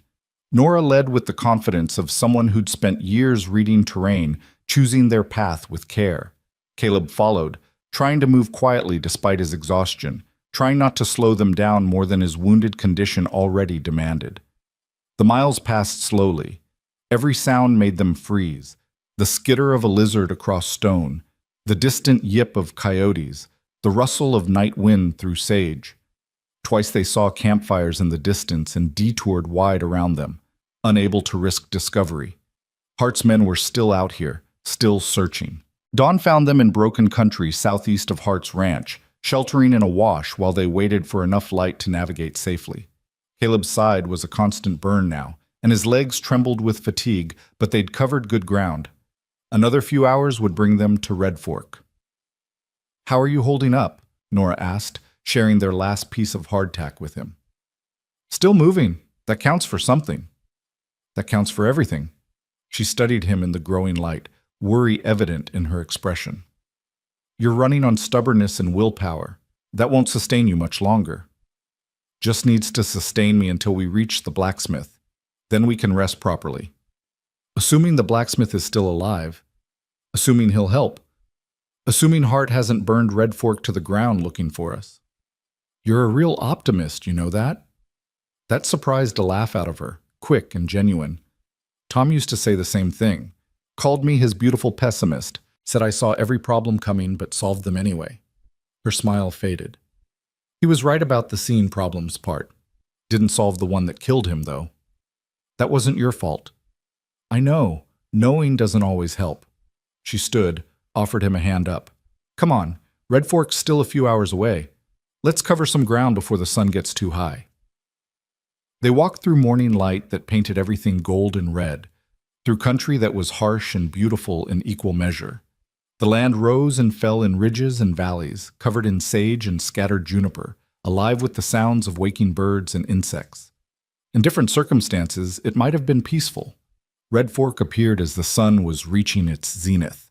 Nora led with the confidence of someone who'd spent years reading terrain, choosing their path with care. Caleb followed, trying to move quietly despite his exhaustion, trying not to slow them down more than his wounded condition already demanded. The miles passed slowly. Every sound made them freeze. The skitter of a lizard across stone, the distant yip of coyotes, the rustle of night wind through sage. Twice they saw campfires in the distance and detoured wide around them, unable to risk discovery. Hart's men were still out here, still searching. Dawn found them in broken country southeast of Hart's ranch, sheltering in a wash while they waited for enough light to navigate safely. Caleb's side was a constant burn now, and his legs trembled with fatigue, but they'd covered good ground. Another few hours would bring them to Red Fork. "How are you holding up?" Nora asked, sharing their last piece of hardtack with him. "Still moving. That counts for something." "That counts for everything." She studied him in the growing light, worry evident in her expression. "You're running on stubbornness and willpower. That won't sustain you much longer." "Just needs to sustain me until we reach the blacksmith. Then we can rest properly." "Assuming the blacksmith is still alive. Assuming he'll help. Assuming Hart hasn't burned Red Fork to the ground looking for us." "You're a real optimist, you know that?" That surprised a laugh out of her, quick and genuine. "Tom used to say the same thing. Called me his beautiful pessimist, said I saw every problem coming but solved them anyway." Her smile faded. "He was right about the seeing problems part. Didn't solve the one that killed him, though. That wasn't your fault." "I know. Knowing doesn't always help." She stood, offered him a hand up. "Come on, Red Fork's still a few hours away. Let's cover some ground before the sun gets too high." They walked through morning light that painted everything gold and red, through country that was harsh and beautiful in equal measure. The land rose and fell in ridges and valleys, covered in sage and scattered juniper, alive with the sounds of waking birds and insects. In different circumstances, it might have been peaceful. Red Fork appeared as the sun was reaching its zenith.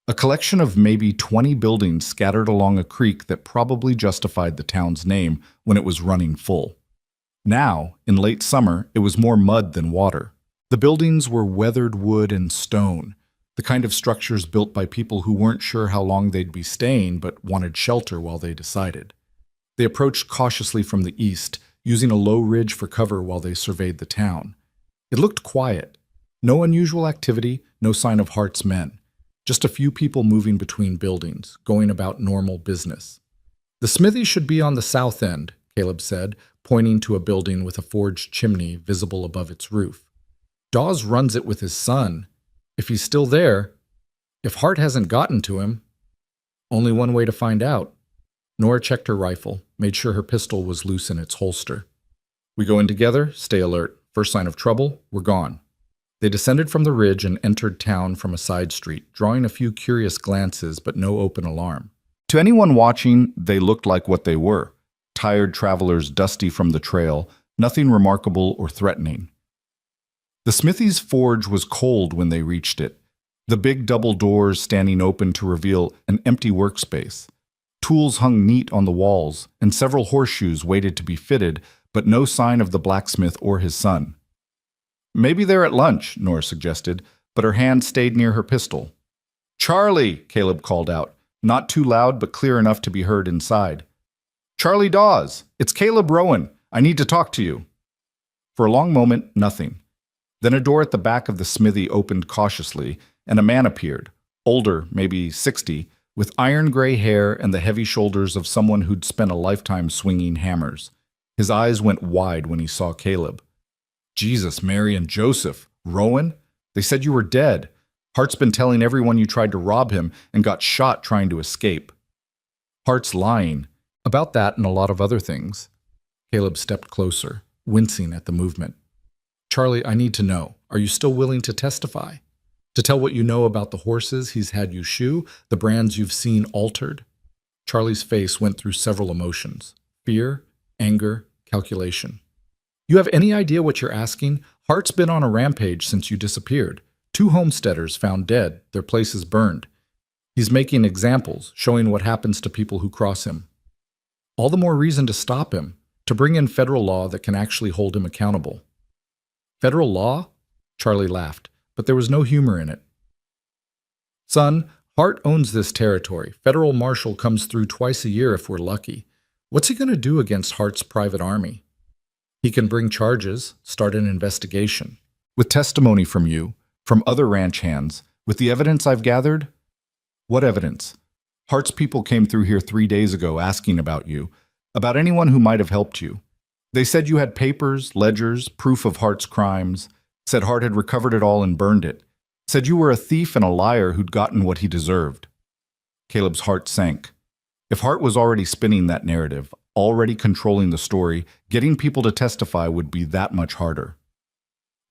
A collection of maybe 20 buildings scattered along a creek that probably justified the town's name when it was running full. Now, in late summer, it was more mud than water. The buildings were weathered wood and stone, the kind of structures built by people who weren't sure how long they'd be staying but wanted shelter while they decided. They approached cautiously from the east, using a low ridge for cover while they surveyed the town. It looked quiet. No unusual activity, no sign of Hart's men. Just a few people moving between buildings, going about normal business. "The smithy should be on the south end," Caleb said, pointing to a building with a forged chimney visible above its roof. Dawes runs it with his son. If he's still there, if Hart hasn't gotten to him, only one way to find out. Nora checked her rifle, made sure her pistol was loose in its holster. We go in together, stay alert. First sign of trouble, we're gone. They descended from the ridge and entered town from a side street, drawing a few curious glances but no open alarm. To anyone watching, they looked like what they were. Tired travelers dusty from the trail, nothing remarkable or threatening. The smithy's forge was cold when they reached it, the big double doors standing open to reveal an empty workspace. Tools hung neat on the walls, and several horseshoes waited to be fitted, but no sign of the blacksmith or his son. Maybe they're at lunch, Nora suggested, but her hand stayed near her pistol. Charlie, Caleb called out, not too loud but clear enough to be heard inside. Charlie Dawes, it's Caleb Rowan. I need to talk to you. For a long moment, nothing. Then a door at the back of the smithy opened cautiously, and a man appeared, older, maybe 60, with iron-gray hair and the heavy shoulders of someone who'd spent a lifetime swinging hammers. His eyes went wide when he saw Caleb. Jesus, Mary, and Joseph. Rowan? They said you were dead. Hart's been telling everyone you tried to rob him and got shot trying to escape. Hart's lying. About that and a lot of other things. Caleb stepped closer, wincing at the movement. Charlie, I need to know. Are you still willing to testify? To tell what you know about the horses he's had you shoe, the brands you've seen altered? Charlie's face went through several emotions. Fear, anger, calculation. You have any idea what you're asking? Hart's been on a rampage since you disappeared. 2 homesteaders found dead, their places burned. He's making examples, showing what happens to people who cross him. All the more reason to stop him, to bring in federal law that can actually hold him accountable. Federal law? Charlie laughed, but there was no humor in it. Son, Hart owns this territory. Federal marshal comes through twice a year if we're lucky. What's he going to do against Hart's private army? He can bring charges, start an investigation. With testimony from you, from other ranch hands, with the evidence I've gathered? What evidence? Hart's people came through here 3 days ago asking about you, about anyone who might have helped you. They said you had papers, ledgers, proof of Hart's crimes, said Hart had recovered it all and burned it, said you were a thief and a liar who'd gotten what he deserved. Caleb's heart sank. If Hart was already spinning that narrative, already controlling the story, getting people to testify would be that much harder.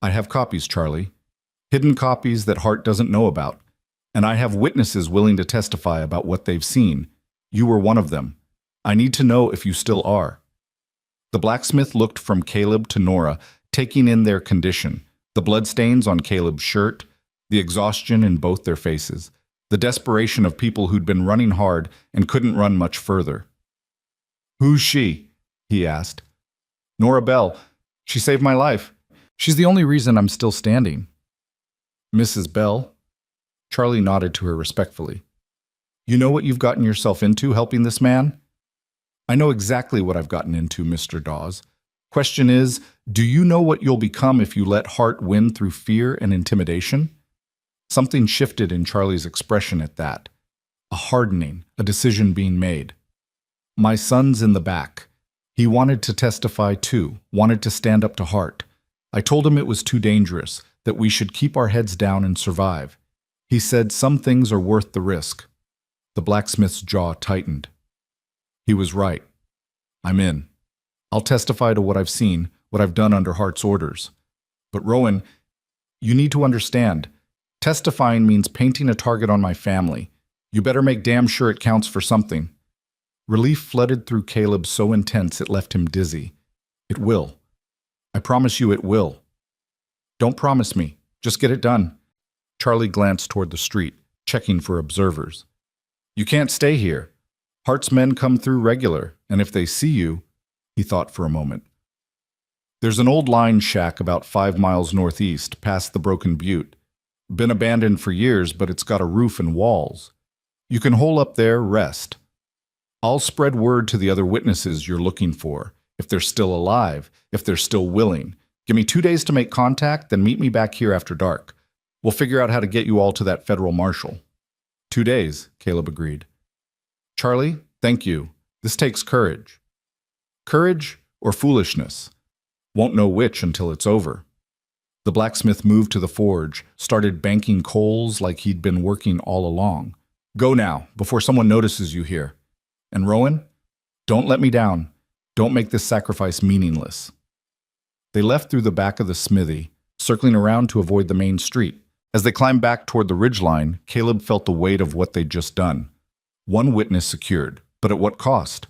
I have copies, Charlie. Hidden copies that Hart doesn't know about. And I have witnesses willing to testify about what they've seen. You were one of them. I need to know if you still are. The blacksmith looked from Caleb to Nora, taking in their condition, the bloodstains on Caleb's shirt, the exhaustion in both their faces, the desperation of people who'd been running hard and couldn't run much further. Who's she? He asked. Nora Bell. She saved my life. She's the only reason I'm still standing. Mrs. Bell? Charlie nodded to her respectfully. You know what you've gotten yourself into helping this man? I know exactly what I've gotten into, Mr. Dawes. Question is, do you know what you'll become if you let Hart win through fear and intimidation? Something shifted in Charlie's expression at that. A hardening, a decision being made. My son's in the back. He wanted to testify too, wanted to stand up to Hart. I told him it was too dangerous, that we should keep our heads down and survive. He said some things are worth the risk. The blacksmith's jaw tightened. He was right. I'm in. I'll testify to what I've seen, what I've done under Hart's orders. But Rowan, you need to understand, testifying means painting a target on my family. You better make damn sure it counts for something. Relief flooded through Caleb so intense it left him dizzy. It will. I promise you it will. Don't promise me. Just get it done. Charlie glanced toward the street, checking for observers. You can't stay here. Hart's men come through regular, and if they see you, he thought for a moment. There's an old line shack about 5 miles northeast, past the Broken Butte. Been abandoned for years, but it's got a roof and walls. You can hole up there, rest. I'll spread word to the other witnesses you're looking for, if they're still alive, if they're still willing. Give me 2 days to make contact, then meet me back here after dark. We'll figure out how to get you all to that federal marshal. 2 days, Caleb agreed. Charlie, thank you. This takes courage. Courage or foolishness? Won't know which until it's over. The blacksmith moved to the forge, started banking coals like he'd been working all along. Go now, before someone notices you here. And Rowan, don't let me down. Don't make this sacrifice meaningless. They left through the back of the smithy, circling around to avoid the main street. As they climbed back toward the ridgeline, Caleb felt the weight of what they'd just done. One witness secured, but at what cost?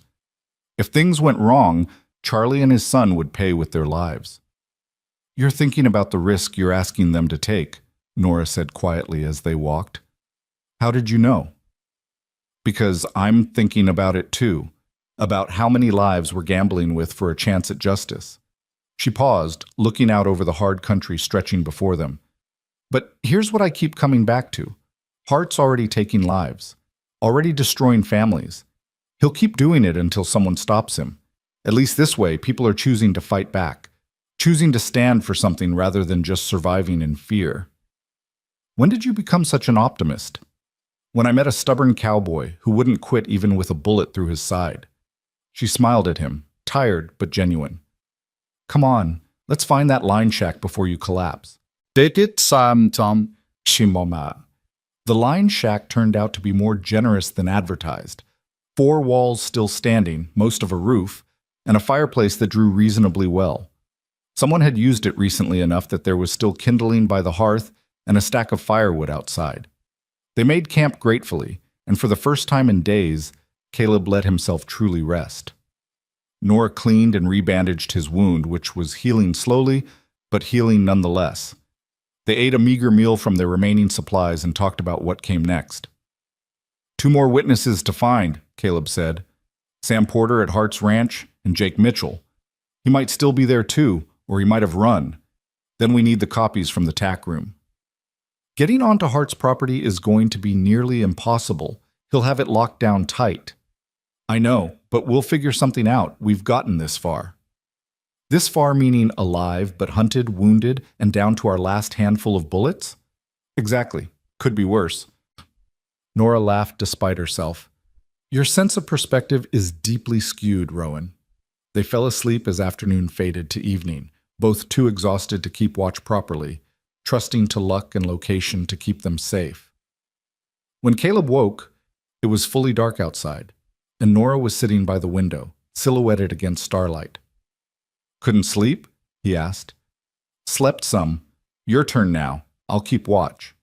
If things went wrong, Charlie and his son would pay with their lives. You're thinking about the risk you're asking them to take, Nora said quietly as they walked. How did you know? Because I'm thinking about it too, about how many lives we're gambling with for a chance at justice. She paused, looking out over the hard country stretching before them. But here's what I keep coming back to. Hart's already taking lives, already destroying families. He'll keep doing it until someone stops him. At least this way, people are choosing to fight back, choosing to stand for something rather than just surviving in fear. When did you become such an optimist? When I met a stubborn cowboy who wouldn't quit even with a bullet through his side. She smiled at him, tired but genuine. Come on, let's find that line shack before you collapse. Take it, Tom. She murmured. The line shack turned out to be more generous than advertised. 4 walls still standing, most of a roof, and a fireplace that drew reasonably well. Someone had used it recently enough that there was still kindling by the hearth and a stack of firewood outside. They made camp gratefully, and for the first time in days, Caleb let himself truly rest. Nora cleaned and rebandaged his wound, which was healing slowly, but healing nonetheless. They ate a meager meal from their remaining supplies and talked about what came next. 2 more witnesses to find, Caleb said. Sam Porter at Hart's Ranch and Jake Mitchell. He might still be there too, or he might have run. Then we need the copies from the tack room. Getting onto Hart's property is going to be nearly impossible. He'll have it locked down tight. I know, but we'll figure something out. We've gotten this far. This far meaning alive, but hunted, wounded, and down to our last handful of bullets? Exactly. Could be worse. Nora laughed despite herself. Your sense of perspective is deeply skewed, Rowan. They fell asleep as afternoon faded to evening, both too exhausted to keep watch properly, trusting to luck and location to keep them safe. When Caleb woke, it was fully dark outside, and Nora was sitting by the window, silhouetted against starlight. Couldn't sleep? He asked. Slept some. Your turn now. I'll keep watch.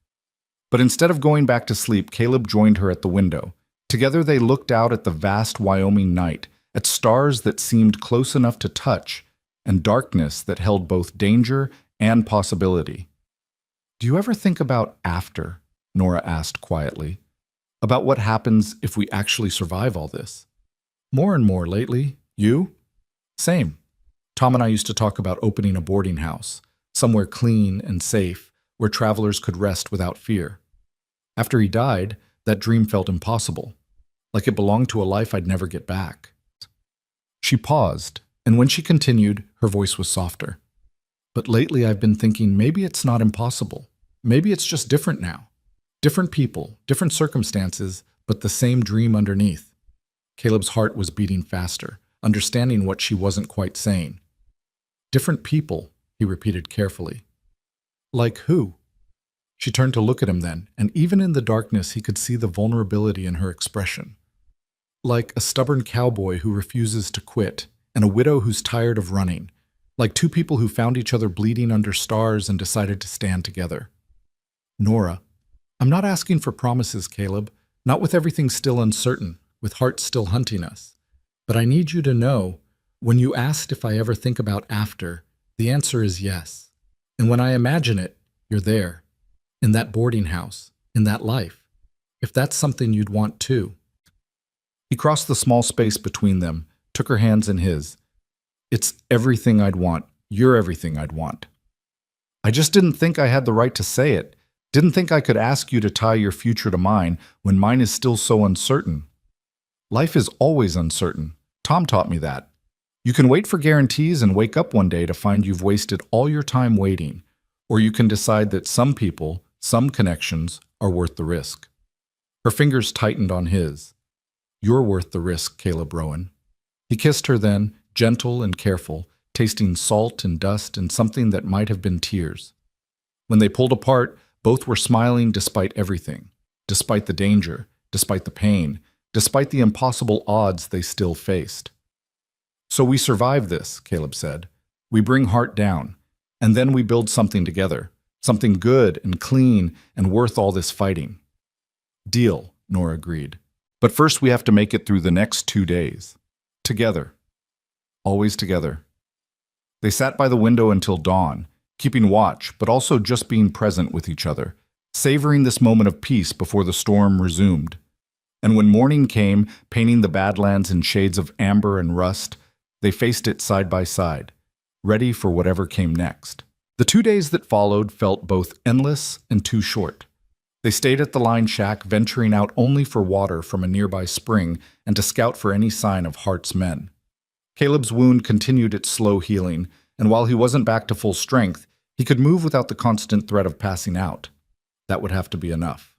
But instead of going back to sleep, Caleb joined her at the window. Together they looked out at the vast Wyoming night, at stars that seemed close enough to touch, and darkness that held both danger and possibility. Do you ever think about after? Nora asked quietly. About what happens if we actually survive all this? More and more lately. You? Same. Tom and I used to talk about opening a boarding house, somewhere clean and safe, where travelers could rest without fear. After he died, that dream felt impossible, like it belonged to a life I'd never get back. She paused, and when she continued, her voice was softer. But lately I've been thinking maybe it's not impossible. Maybe it's just different now. Different people, different circumstances, but the same dream underneath. Caleb's heart was beating faster, understanding what she wasn't quite saying. Different people, he repeated carefully. Like who? She turned to look at him then, and even in the darkness he could see the vulnerability in her expression. Like a stubborn cowboy who refuses to quit, and a widow who's tired of running. Like 2 people who found each other bleeding under stars and decided to stand together. Nora, I'm not asking for promises, Caleb, not with everything still uncertain, with Hart still hunting us. But I need you to know, when you asked if I ever think about after, the answer is yes. And when I imagine it, you're there, in that boarding house, in that life. If that's something you'd want too. He crossed the small space between them, took her hands in his. It's everything I'd want. You're everything I'd want. I just didn't think I had the right to say it. Didn't think I could ask you to tie your future to mine when mine is still so uncertain. Life is always uncertain. Tom taught me that. You can wait for guarantees and wake up one day to find you've wasted all your time waiting, or you can decide that some people, some connections, are worth the risk. Her fingers tightened on his. You're worth the risk, Caleb Rowan. He kissed her then, gentle and careful, tasting salt and dust and something that might have been tears. When they pulled apart, both were smiling despite everything, despite the danger, despite the pain, despite the impossible odds they still faced. "So we survive this," Caleb said. "We bring Hart down, and then we build something together, something good and clean and worth all this fighting." "Deal," Nora agreed. "But first we have to make it through the next 2 days. Together. Always together." They sat by the window until dawn, keeping watch, but also just being present with each other, savoring this moment of peace before the storm resumed. And when morning came, painting the Badlands in shades of amber and rust, they faced it side by side, ready for whatever came next. The 2 days that followed felt both endless and too short. They stayed at the line shack, venturing out only for water from a nearby spring and to scout for any sign of Hart's men. Caleb's wound continued its slow healing, and while he wasn't back to full strength, he could move without the constant threat of passing out. That would have to be enough.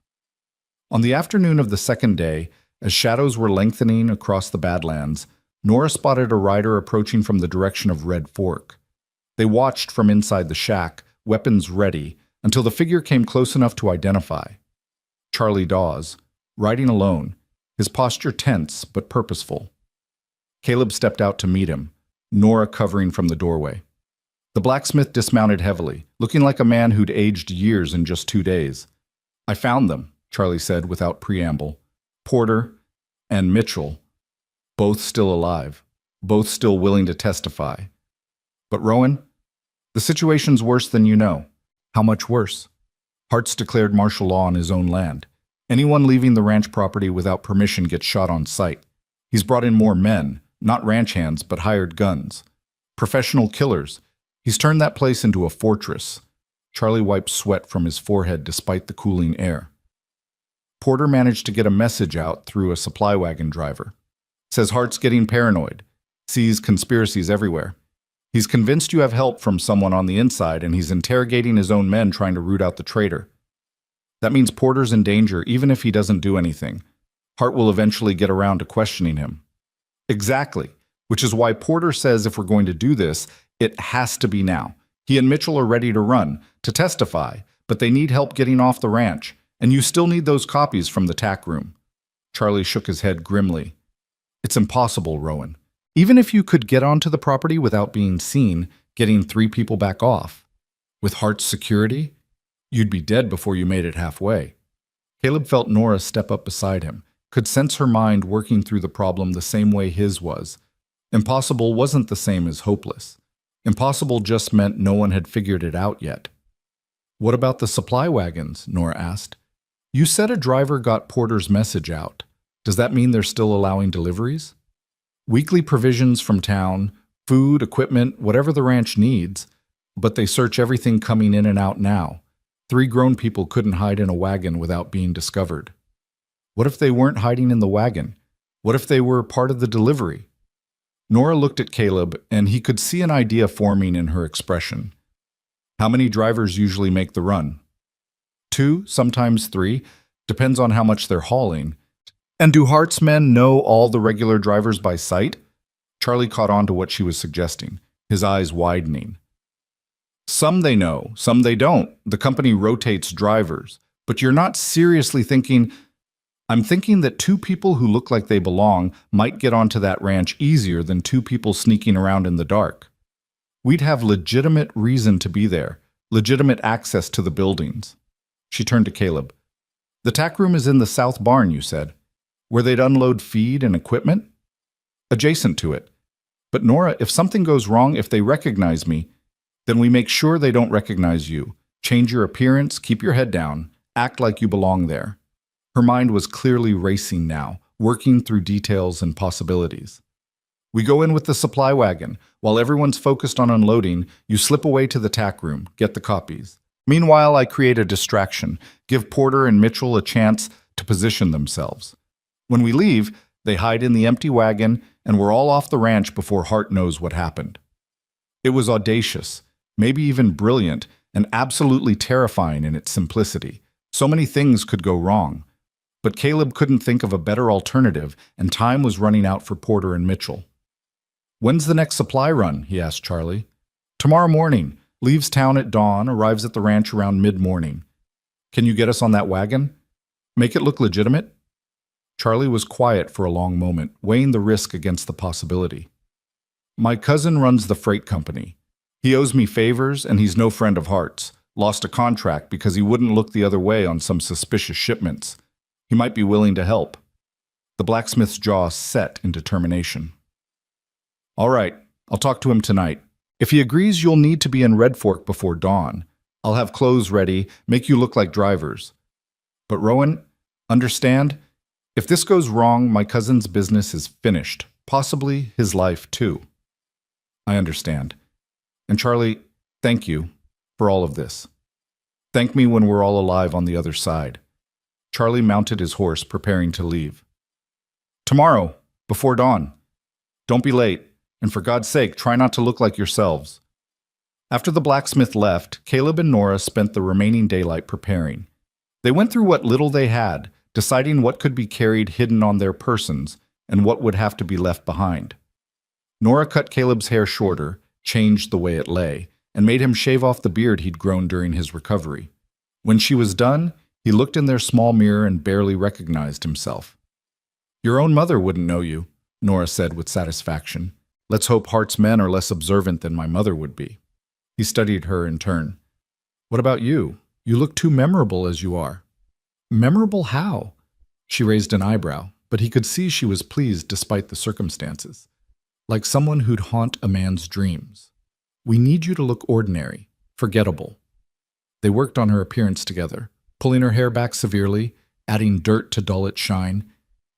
On the afternoon of the second day, as shadows were lengthening across the Badlands, Nora spotted a rider approaching from the direction of Red Fork. They watched from inside the shack, weapons ready, until the figure came close enough to identify. Charlie Dawes, riding alone, his posture tense but purposeful. Caleb stepped out to meet him, Nora covering from the doorway. The blacksmith dismounted heavily, looking like a man who'd aged years in just 2 days. "I found them," Charlie said without preamble. "Porter and Mitchell, both still alive, both still willing to testify. But Rowan, the situation's worse than you know." "How much worse?" "Hart's declared martial law on his own land. Anyone leaving the ranch property without permission gets shot on sight. He's brought in more men, not ranch hands, but hired guns. Professional killers. He's turned that place into a fortress." Charlie wiped sweat from his forehead despite the cooling air. "Porter managed to get a message out through a supply wagon driver. Says Hart's getting paranoid, sees conspiracies everywhere. He's convinced you have help from someone on the inside, and he's interrogating his own men trying to root out the traitor. That means Porter's in danger even if he doesn't do anything. Hart will eventually get around to questioning him." "Exactly, which is why Porter says if we're going to do this, it has to be now. He and Mitchell are ready to run, to testify, but they need help getting off the ranch, and you still need those copies from the tack room." Charlie shook his head grimly. "It's impossible, Rowan. Even if you could get onto the property without being seen, getting 3 people back off, with Hart's security, you'd be dead before you made it halfway." Caleb felt Nora step up beside him, could sense her mind working through the problem the same way his was. Impossible wasn't the same as hopeless. Impossible just meant no one had figured it out yet. "What about the supply wagons?" Nora asked. "You said a driver got Porter's message out. Does that mean they're still allowing deliveries?" "Weekly provisions from town, food, equipment, whatever the ranch needs, but they search everything coming in and out now. 3 grown people couldn't hide in a wagon without being discovered." "What if they weren't hiding in the wagon? What if they were part of the delivery?" Nora looked at Caleb, and he could see an idea forming in her expression. "How many drivers usually make the run?" 2, sometimes 3, depends on how much they're hauling. "And do Hart's men know all the regular drivers by sight?" Charlie caught on to what she was suggesting, his eyes widening. "Some they know, some they don't. The company rotates drivers. But you're not seriously thinking—" "I'm thinking that 2 people who look like they belong might get onto that ranch easier than 2 people sneaking around in the dark. We'd have legitimate reason to be there, legitimate access to the buildings." She turned to Caleb. "The tack room is in the south barn, you said, where they'd unload feed and equipment?" "Adjacent to it. But Nora, if something goes wrong, if they recognize me, then we make sure they don't recognize you. Change your appearance, keep your head down, act like you belong there." Her mind was clearly racing now, working through details and possibilities. "We go in with the supply wagon. While everyone's focused on unloading, you slip away to the tack room, get the copies. Meanwhile, I create a distraction, give Porter and Mitchell a chance to position themselves. When we leave, they hide in the empty wagon, and we're all off the ranch before Hart knows what happened." It was audacious, maybe even brilliant, and absolutely terrifying in its simplicity. So many things could go wrong. But Caleb couldn't think of a better alternative, and time was running out for Porter and Mitchell. "When's the next supply run?" he asked Charlie. "Tomorrow morning. Leaves town at dawn, arrives at the ranch around mid-morning. Can you get us on that wagon? Make it look legitimate? Charlie was quiet for a long moment, weighing the risk against the possibility. My cousin runs the freight company. He owes me favors, and he's no friend of Hart's. Lost a contract because he wouldn't look the other way on some suspicious shipments. He might be willing to help. The blacksmith's jaw set in determination. All right, I'll talk to him tonight. If he agrees, you'll need to be in Red Fork before dawn. I'll have clothes ready, make you look like drivers. But Rowan, understand, if this goes wrong, my cousin's business is finished, possibly his life too. I understand. And Charlie, thank you for all of this. Thank me when we're all alive on the other side. Charlie mounted his horse, preparing to leave. Tomorrow, before dawn. Don't be late, and for God's sake, try not to look like yourselves. After the blacksmith left, Caleb and Nora spent the remaining daylight preparing. They went through what little they had, deciding what could be carried hidden on their persons and what would have to be left behind. Nora cut Caleb's hair shorter, changed the way it lay, and made him shave off the beard he'd grown during his recovery. When she was done, he looked in their small mirror and barely recognized himself. Your own mother wouldn't know you, Nora said with satisfaction. Let's hope Hart's men are less observant than my mother would be. He studied her in turn. What about you? You look too memorable as you are. Memorable how? She raised an eyebrow, but he could see she was pleased despite the circumstances. Like someone who'd haunt a man's dreams. We need you to look ordinary, forgettable. They worked on her appearance together, pulling her hair back severely, adding dirt to dull its shine,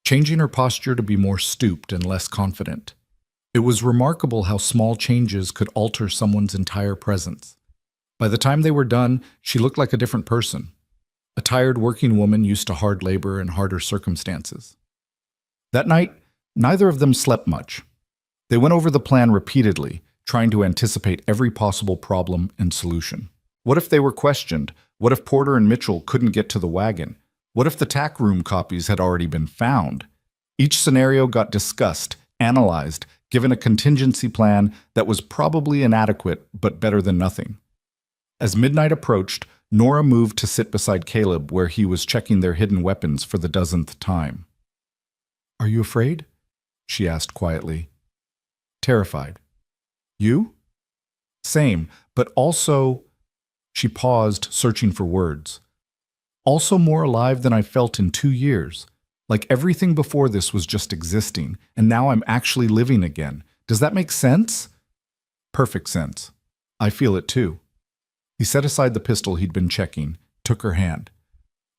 changing her posture to be more stooped and less confident. It was remarkable how small changes could alter someone's entire presence. By the time they were done, she looked like a different person. A tired working woman used to hard labor and harder circumstances. That night, neither of them slept much. They went over the plan repeatedly, trying to anticipate every possible problem and solution. What if they were questioned? What if Porter and Mitchell couldn't get to the wagon? What if the tack room copies had already been found? Each scenario got discussed, analyzed, given a contingency plan that was probably inadequate but better than nothing. As midnight approached, Nora moved to sit beside Caleb where he was checking their hidden weapons for the dozenth time. Are you afraid? She asked quietly. Terrified. You? Same, but also... She paused, searching for words. Also more alive than I felt in 2 years. Like everything before this was just existing, and now I'm actually living again. Does that make sense? Perfect sense. I feel it too. He set aside the pistol he'd been checking, took her hand.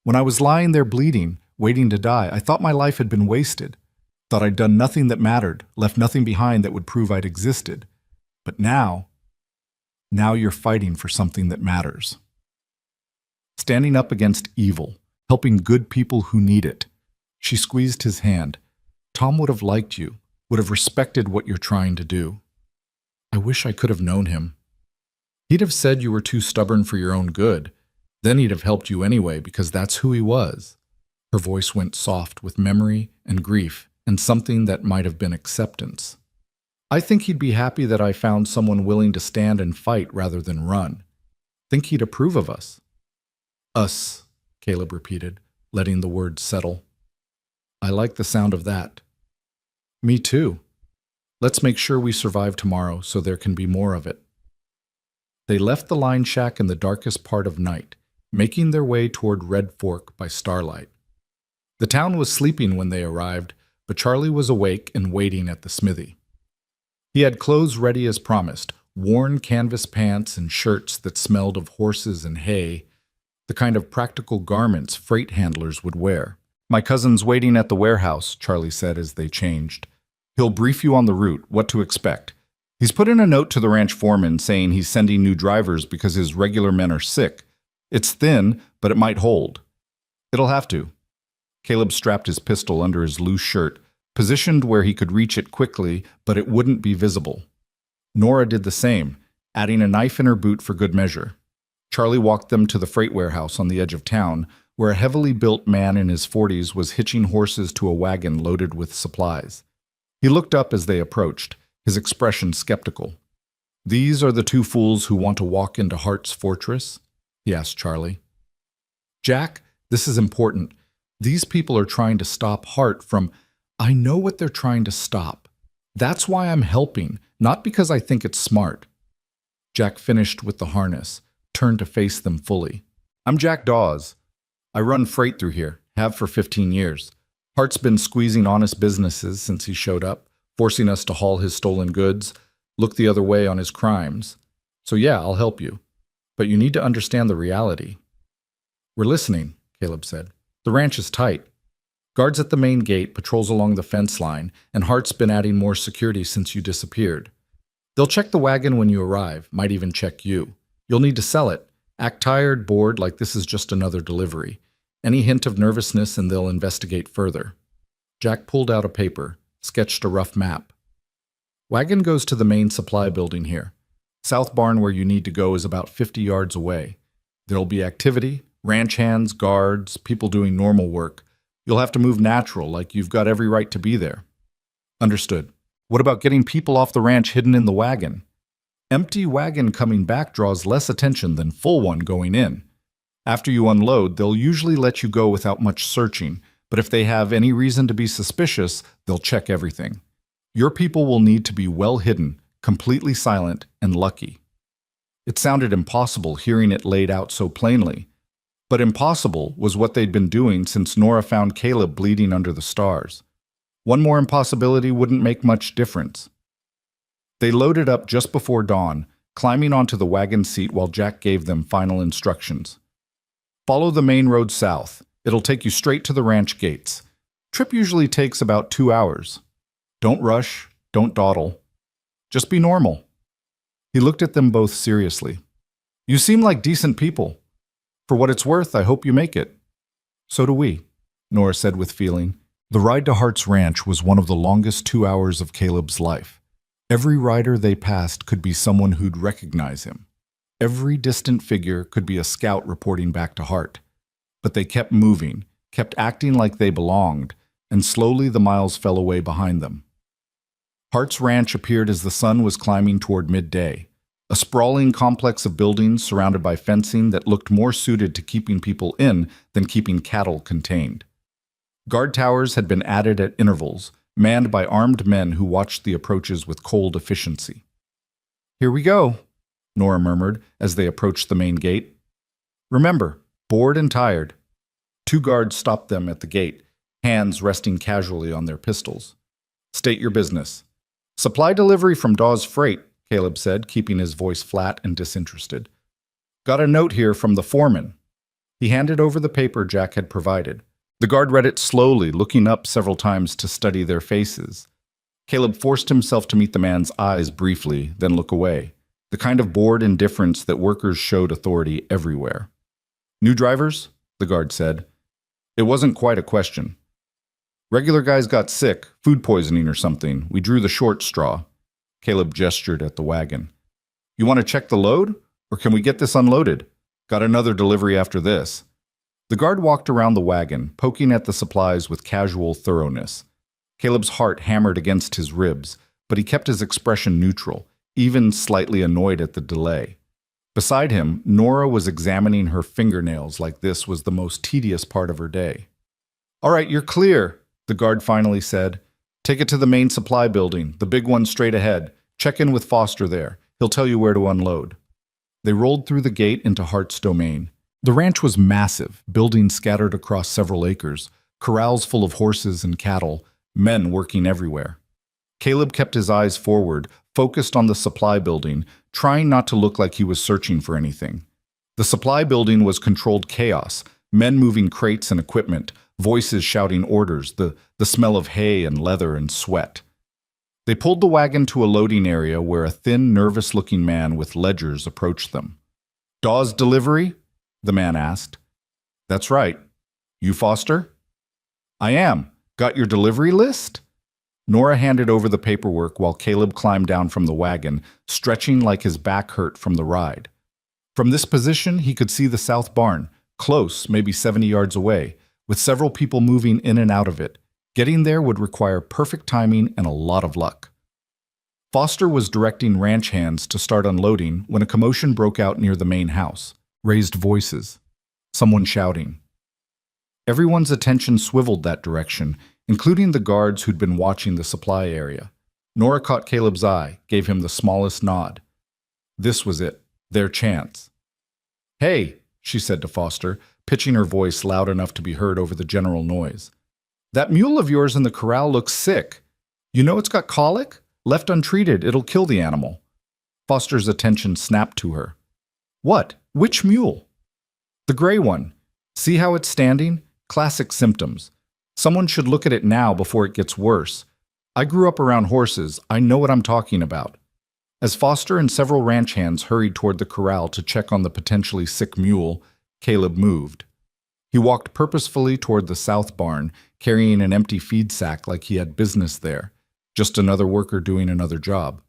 When I was lying there bleeding, waiting to die, I thought my life had been wasted. Thought I'd done nothing that mattered, left nothing behind that would prove I'd existed. But now you're fighting for something that matters. Standing up against evil, helping good people who need it. She squeezed his hand. Tom would have liked you, would have respected what you're trying to do. I wish I could have known him. He'd have said you were too stubborn for your own good. Then he'd have helped you anyway because that's who he was. Her voice went soft with memory and grief and something that might have been acceptance. I think he'd be happy that I found someone willing to stand and fight rather than run. Think he'd approve of us. Us, Caleb repeated, letting the words settle. I like the sound of that. Me too. Let's make sure we survive tomorrow so there can be more of it. They left the line shack in the darkest part of night, making their way toward Red Fork by starlight. The town was sleeping when they arrived, but Charlie was awake and waiting at the smithy. He had clothes ready as promised, worn canvas pants and shirts that smelled of horses and hay, the kind of practical garments freight handlers would wear. My cousin's waiting at the warehouse, Charlie said as they changed. He'll brief you on the route, what to expect. He's put in a note to the ranch foreman saying he's sending new drivers because his regular men are sick. It's thin, but it might hold. It'll have to. Caleb strapped his pistol under his loose shirt, positioned where he could reach it quickly, but it wouldn't be visible. Nora did the same, adding a knife in her boot for good measure. Charlie walked them to the freight warehouse on the edge of town, where a heavily built man in his 40s was hitching horses to a wagon loaded with supplies. He looked up as they approached, his expression skeptical. These are the two fools who want to walk into Hart's fortress? He asked Charlie. Jack, this is important. These people are trying to stop Hart from... I know what they're trying to stop. That's why I'm helping, not because I think it's smart. Jack finished with the harness, turned to face them fully. I'm Jack Dawes. I run freight through here, have for 15 years. Hart's been squeezing honest businesses since he showed up, forcing us to haul his stolen goods, look the other way on his crimes. So yeah, I'll help you. But you need to understand the reality. We're listening, Caleb said. The ranch is tight. Guards at the main gate, patrols along the fence line, and Hart's been adding more security since you disappeared. They'll check the wagon when you arrive, might even check you. You'll need to sell it. Act tired, bored, like this is just another delivery. Any hint of nervousness and they'll investigate further. Jack pulled out a paper, sketched a rough map. Wagon goes to the main supply building here. South barn where you need to go is about 50 yards away. There'll be activity, ranch hands, guards, people doing normal work. You'll have to move natural, like you've got every right to be there. Understood. What about getting people off the ranch hidden in the wagon? Empty wagon coming back draws less attention than full one going in. After you unload, they'll usually let you go without much searching, but if they have any reason to be suspicious, they'll check everything. Your people will need to be well hidden, completely silent, and lucky. It sounded impossible hearing it laid out so plainly. But impossible was what they'd been doing since Nora found Caleb bleeding under the stars. One more impossibility wouldn't make much difference. They loaded up just before dawn, climbing onto the wagon seat while Jack gave them final instructions. Follow the main road south. It'll take you straight to the ranch gates. Trip usually takes about 2 hours. Don't rush, don't dawdle. Just be normal. He looked at them both seriously. You seem like decent people. For what it's worth, I hope you make it. So do we, Nora said with feeling. The ride to Hart's ranch was one of the longest 2 hours of Caleb's life. Every rider they passed could be someone who'd recognize him. Every distant figure could be a scout reporting back to Hart. But they kept moving, kept acting like they belonged, and slowly the miles fell away behind them. Hart's ranch appeared as the sun was climbing toward midday, a sprawling complex of buildings surrounded by fencing that looked more suited to keeping people in than keeping cattle contained. Guard towers had been added at intervals, manned by armed men who watched the approaches with cold efficiency. Here we go, Nora murmured as they approached the main gate. Remember, bored and tired. 2 guards stopped them at the gate, hands resting casually on their pistols. State your business. Supply delivery from Dawes Freight, Caleb said, keeping his voice flat and disinterested. Got a note here from the foreman. He handed over the paper Jack had provided. The guard read it slowly, looking up several times to study their faces. Caleb forced himself to meet the man's eyes briefly, then look away, the kind of bored indifference that workers showed authority everywhere. New drivers? The guard said. It wasn't quite a question. Regular guys got sick, food poisoning or something. We drew the short straw. Caleb gestured at the wagon. You want to check the load? Or can we get this unloaded? Got another delivery after this. The guard walked around the wagon, poking at the supplies with casual thoroughness. Caleb's heart hammered against his ribs, but he kept his expression neutral, even slightly annoyed at the delay. Beside him, Nora was examining her fingernails like this was the most tedious part of her day. All right, you're clear, the guard finally said. Take it to the main supply building, the big one straight ahead. Check in with Foster there. He'll tell you where to unload. They rolled through the gate into Hart's domain. The ranch was massive, buildings scattered across several acres, corrals full of horses and cattle, men working everywhere. Caleb kept his eyes forward, focused on the supply building, trying not to look like he was searching for anything. The supply building was controlled chaos, men moving crates and equipment, voices shouting orders, the smell of hay and leather and sweat. They pulled the wagon to a loading area where a thin, nervous-looking man with ledgers approached them. Dawes delivery? The man asked. That's right. You Foster? I am. Got your delivery list? Nora handed over the paperwork while Caleb climbed down from the wagon, stretching like his back hurt from the ride. From this position, he could see the south barn, close, maybe 70 yards away, with several people moving in and out of it. Getting there would require perfect timing and a lot of luck. Foster was directing ranch hands to start unloading when a commotion broke out near the main house. Raised voices. Someone shouting. Everyone's attention swiveled that direction, including the guards who'd been watching the supply area. Nora caught Caleb's eye, gave him the smallest nod. This was it, their chance. "Hey," she said to Foster, pitching her voice loud enough to be heard over the general noise. "That mule of yours in the corral looks sick. You know it's got colic? Left untreated, it'll kill the animal." Foster's attention snapped to her. "What? Which mule?" "The gray one. See how it's standing? Classic symptoms. Someone should look at it now before it gets worse. I grew up around horses. I know what I'm talking about." As Foster and several ranch hands hurried toward the corral to check on the potentially sick mule, Caleb moved. He walked purposefully toward the south barn, carrying an empty feed sack like he had business there, just another worker doing another job.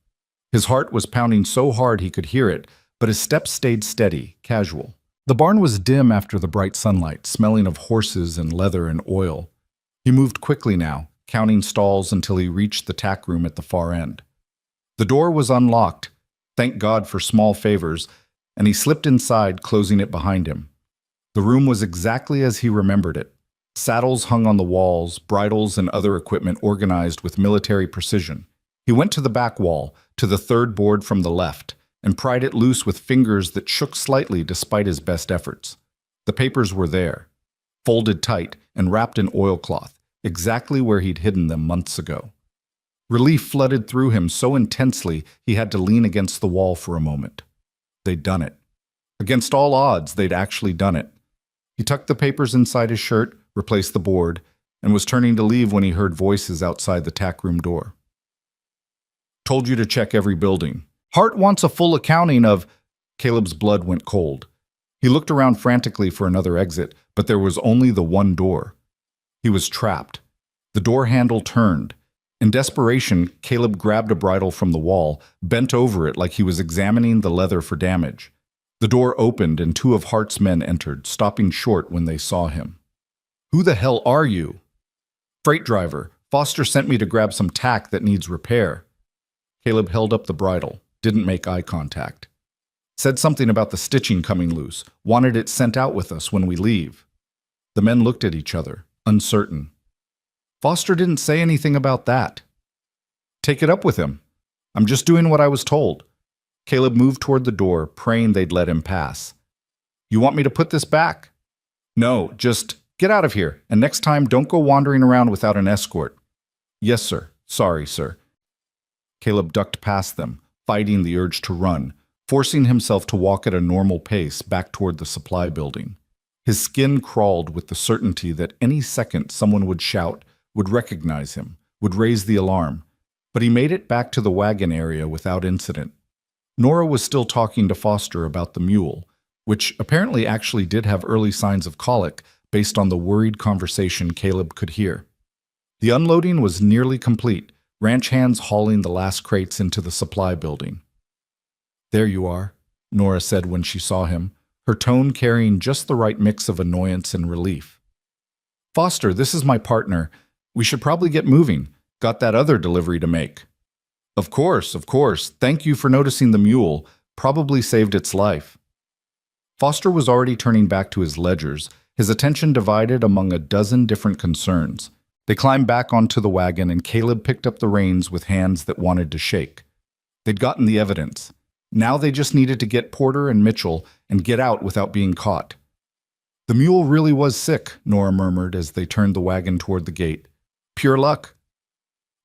His heart was pounding so hard he could hear it, but his steps stayed steady, casual. The barn was dim after the bright sunlight, smelling of horses and leather and oil. He moved quickly now, counting stalls until he reached the tack room at the far end. The door was unlocked, thank God for small favors, and he slipped inside, closing it behind him. The room was exactly as he remembered it. Saddles hung on the walls, bridles and other equipment organized with military precision. He went to the back wall, to the third board from the left, and pried it loose with fingers that shook slightly despite his best efforts. The papers were there, folded tight and wrapped in oilcloth, exactly where he'd hidden them months ago. Relief flooded through him so intensely he had to lean against the wall for a moment. They'd done it. Against all odds, they'd actually done it. He tucked the papers inside his shirt, replaced the board, and was turning to leave when he heard voices outside the tack room door. "Told you to check every building. Hart wants a full accounting of—" Caleb's blood went cold. He looked around frantically for another exit, but there was only the one door. He was trapped. The door handle turned. In desperation, Caleb grabbed a bridle from the wall, bent over it like he was examining the leather for damage. The door opened and two of Hart's men entered, stopping short when they saw him. "Who the hell are you?" "Freight driver. Foster sent me to grab some tack that needs repair." Caleb held up the bridle, didn't make eye contact. "Said something about the stitching coming loose, wanted it sent out with us when we leave." The men looked at each other, uncertain. "Foster didn't say anything about that." "Take it up with him. I'm just doing what I was told." Caleb moved toward the door, praying they'd let him pass. "You want me to put this back?" "No, just get out of here, and next time don't go wandering around without an escort." "Yes, sir. Sorry, sir." Caleb ducked past them, fighting the urge to run, forcing himself to walk at a normal pace back toward the supply building. His skin crawled with the certainty that any second someone would shout, would recognize him, would raise the alarm, but he made it back to the wagon area without incident. Nora was still talking to Foster about the mule, which apparently actually did have early signs of colic based on the worried conversation Caleb could hear. The unloading was nearly complete, ranch hands hauling the last crates into the supply building. "There you are," Nora said when she saw him, her tone carrying just the right mix of annoyance and relief. "Foster, this is my partner. We should probably get moving. Got that other delivery to make." Of course. Thank you for noticing the mule. Probably saved its life." Foster was already turning back to his ledgers, his attention divided among a dozen different concerns. They climbed back onto the wagon and Caleb picked up the reins with hands that wanted to shake. They'd gotten the evidence. Now they just needed to get Porter and Mitchell and get out without being caught. "The mule really was sick," Nora murmured as they turned the wagon toward the gate. "Pure luck."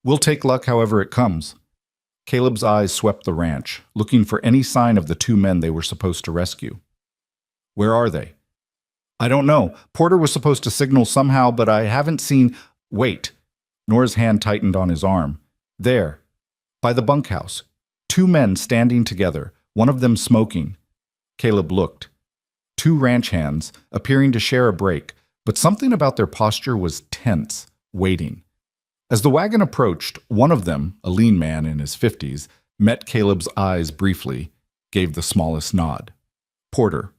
"We'll take luck however it comes." Caleb's eyes swept the ranch, looking for any sign of the two men they were supposed to rescue. "Where are they?" "I don't know. Porter was supposed to signal somehow, but I haven't seen—" "Wait." Nora's hand tightened on his arm. "There. By the bunkhouse. Two men standing together, one of them smoking." Caleb looked. Two ranch hands, appearing to share a break, but something about their posture was tense, waiting. As the wagon approached, one of them, a lean man in his 50s, met Caleb's eyes briefly, gave the smallest nod. Porter.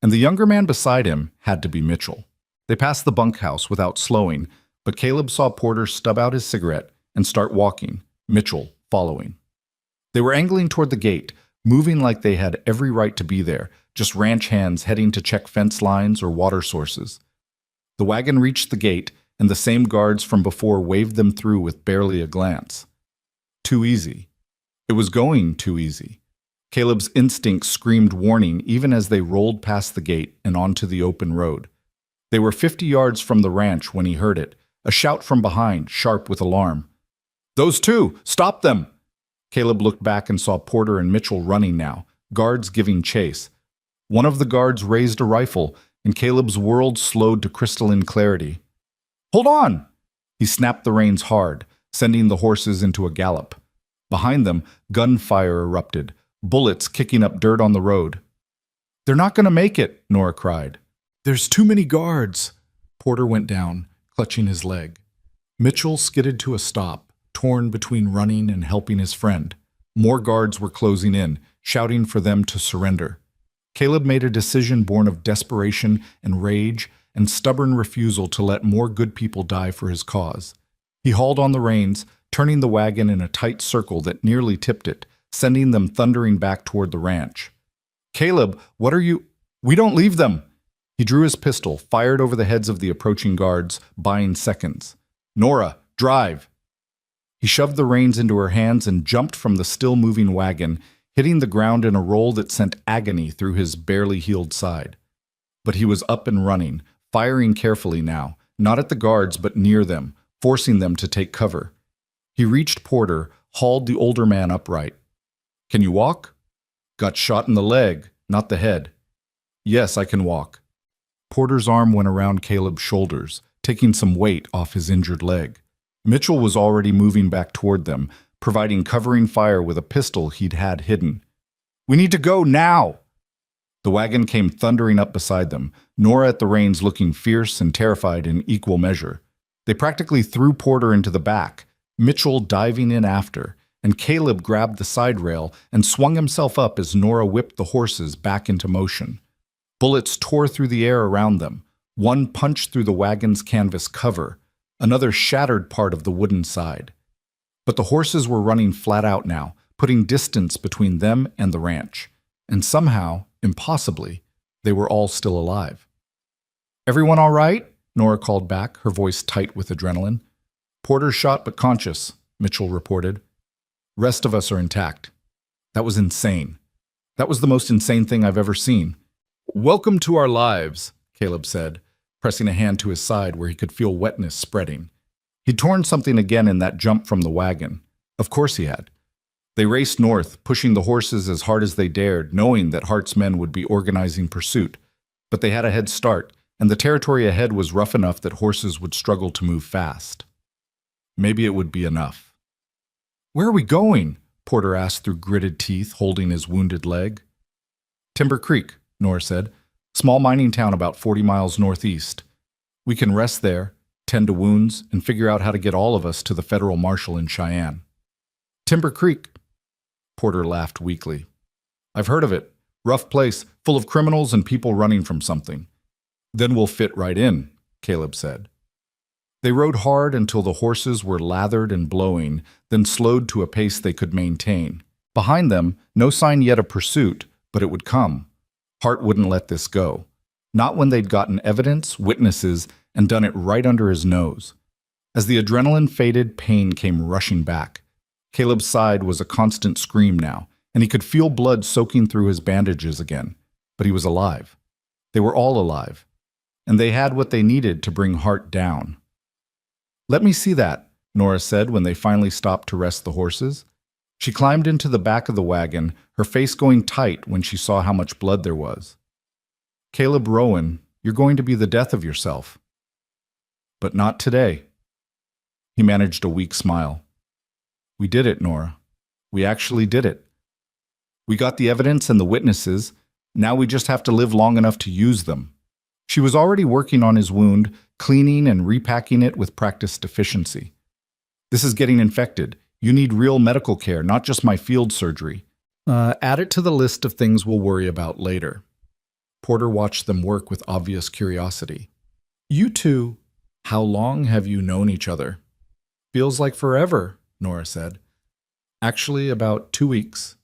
And the younger man beside him had to be Mitchell. They passed the bunkhouse without slowing, but Caleb saw Porter stub out his cigarette and start walking, Mitchell following. They were angling toward the gate, moving like they had every right to be there, just ranch hands heading to check fence lines or water sources. The wagon reached the gate, and the same guards from before waved them through with barely a glance. Too easy. It was going too easy. Caleb's instinct screamed warning even as they rolled past the gate and onto the open road. They were 50 yards from the ranch when he heard it, a shout from behind, sharp with alarm. "Those two! Stop them!" Caleb looked back and saw Porter and Mitchell running now, guards giving chase. One of the guards raised a rifle, and Caleb's world slowed to crystalline clarity. "Hold on!" He snapped the reins hard, sending the horses into a gallop. Behind them, gunfire erupted, bullets kicking up dirt on the road. "They're not going to make it," Nora cried. "There's too many guards." Porter went down, clutching his leg. Mitchell skidded to a stop, torn between running and helping his friend. More guards were closing in, shouting for them to surrender. Caleb made a decision born of desperation and rage and stubborn refusal to let more good people die for his cause. He hauled on the reins, turning the wagon in a tight circle that nearly tipped it, sending them thundering back toward the ranch. "Caleb, what are you—" "We don't leave them!" He drew his pistol, fired over the heads of the approaching guards, buying seconds. "Nora, drive!" He shoved the reins into her hands and jumped from the still-moving wagon, hitting the ground in a roll that sent agony through his barely healed side. But he was up and running, firing carefully now, not at the guards but near them, forcing them to take cover. He reached Porter, hauled the older man upright. "Can you walk?" "Got shot in the leg, not the head." "Yes, I can walk." Porter's arm went around Caleb's shoulders, taking some weight off his injured leg. Mitchell was already moving back toward them, providing covering fire with a pistol he'd had hidden. "We need to go now!" The wagon came thundering up beside them, Nora at the reins looking fierce and terrified in equal measure. They practically threw Porter into the back, Mitchell diving in after, and Caleb grabbed the side rail and swung himself up as Nora whipped the horses back into motion. Bullets tore through the air around them. One punched through the wagon's canvas cover, another shattered part of the wooden side. But the horses were running flat out now, putting distance between them and the ranch. And somehow, impossibly, they were all still alive. "Everyone all right?" Nora called back, her voice tight with adrenaline. "Porter shot but conscious," Mitchell reported. "Rest of us are intact." That was insane. That was the most insane thing I've ever seen. "Welcome to our lives," Caleb said, pressing a hand to his side where he could feel wetness spreading. He'd torn something again in that jump from the wagon. Of course he had. They raced north, pushing the horses as hard as they dared, knowing that Hart's men would be organizing pursuit. But they had a head start, and the territory ahead was rough enough that horses would struggle to move fast. Maybe it would be enough. "Where are we going?" Porter asked through gritted teeth, holding his wounded leg. "Timber Creek," Nora said. "Small mining town about 40 miles northeast. We can rest there, tend to wounds, and figure out how to get all of us to the federal marshal in Cheyenne." "Timber Creek." Porter laughed weakly. "I've heard of it. Rough place, full of criminals and people running from something." "Then we'll fit right in," Caleb said. They rode hard until the horses were lathered and blowing, then slowed to a pace they could maintain. Behind them, no sign yet of pursuit, but it would come. Hart wouldn't let this go. Not when they'd gotten evidence, witnesses, and done it right under his nose. As the adrenaline faded, pain came rushing back. Caleb's side was a constant scream now, and he could feel blood soaking through his bandages again. But he was alive. They were all alive. And they had what they needed to bring Hart down. "Let me see that," Nora said when they finally stopped to rest the horses. She climbed into the back of the wagon, her face going tight when she saw how much blood there was. "Caleb Rowan, you're going to be the death of yourself." "But not today." He managed a weak smile. "We did it, Nora. We actually did it. We got the evidence and the witnesses. Now we just have to live long enough to use them." She was already working on his wound, cleaning and repacking it with practiced efficiency. "This is getting infected. You need real medical care, not just my field surgery. Add it to the list of things we'll worry about later." Porter watched them work with obvious curiosity. "You two, how long have you known each other?" "Feels like forever," Nora said. Actually, about 2 weeks.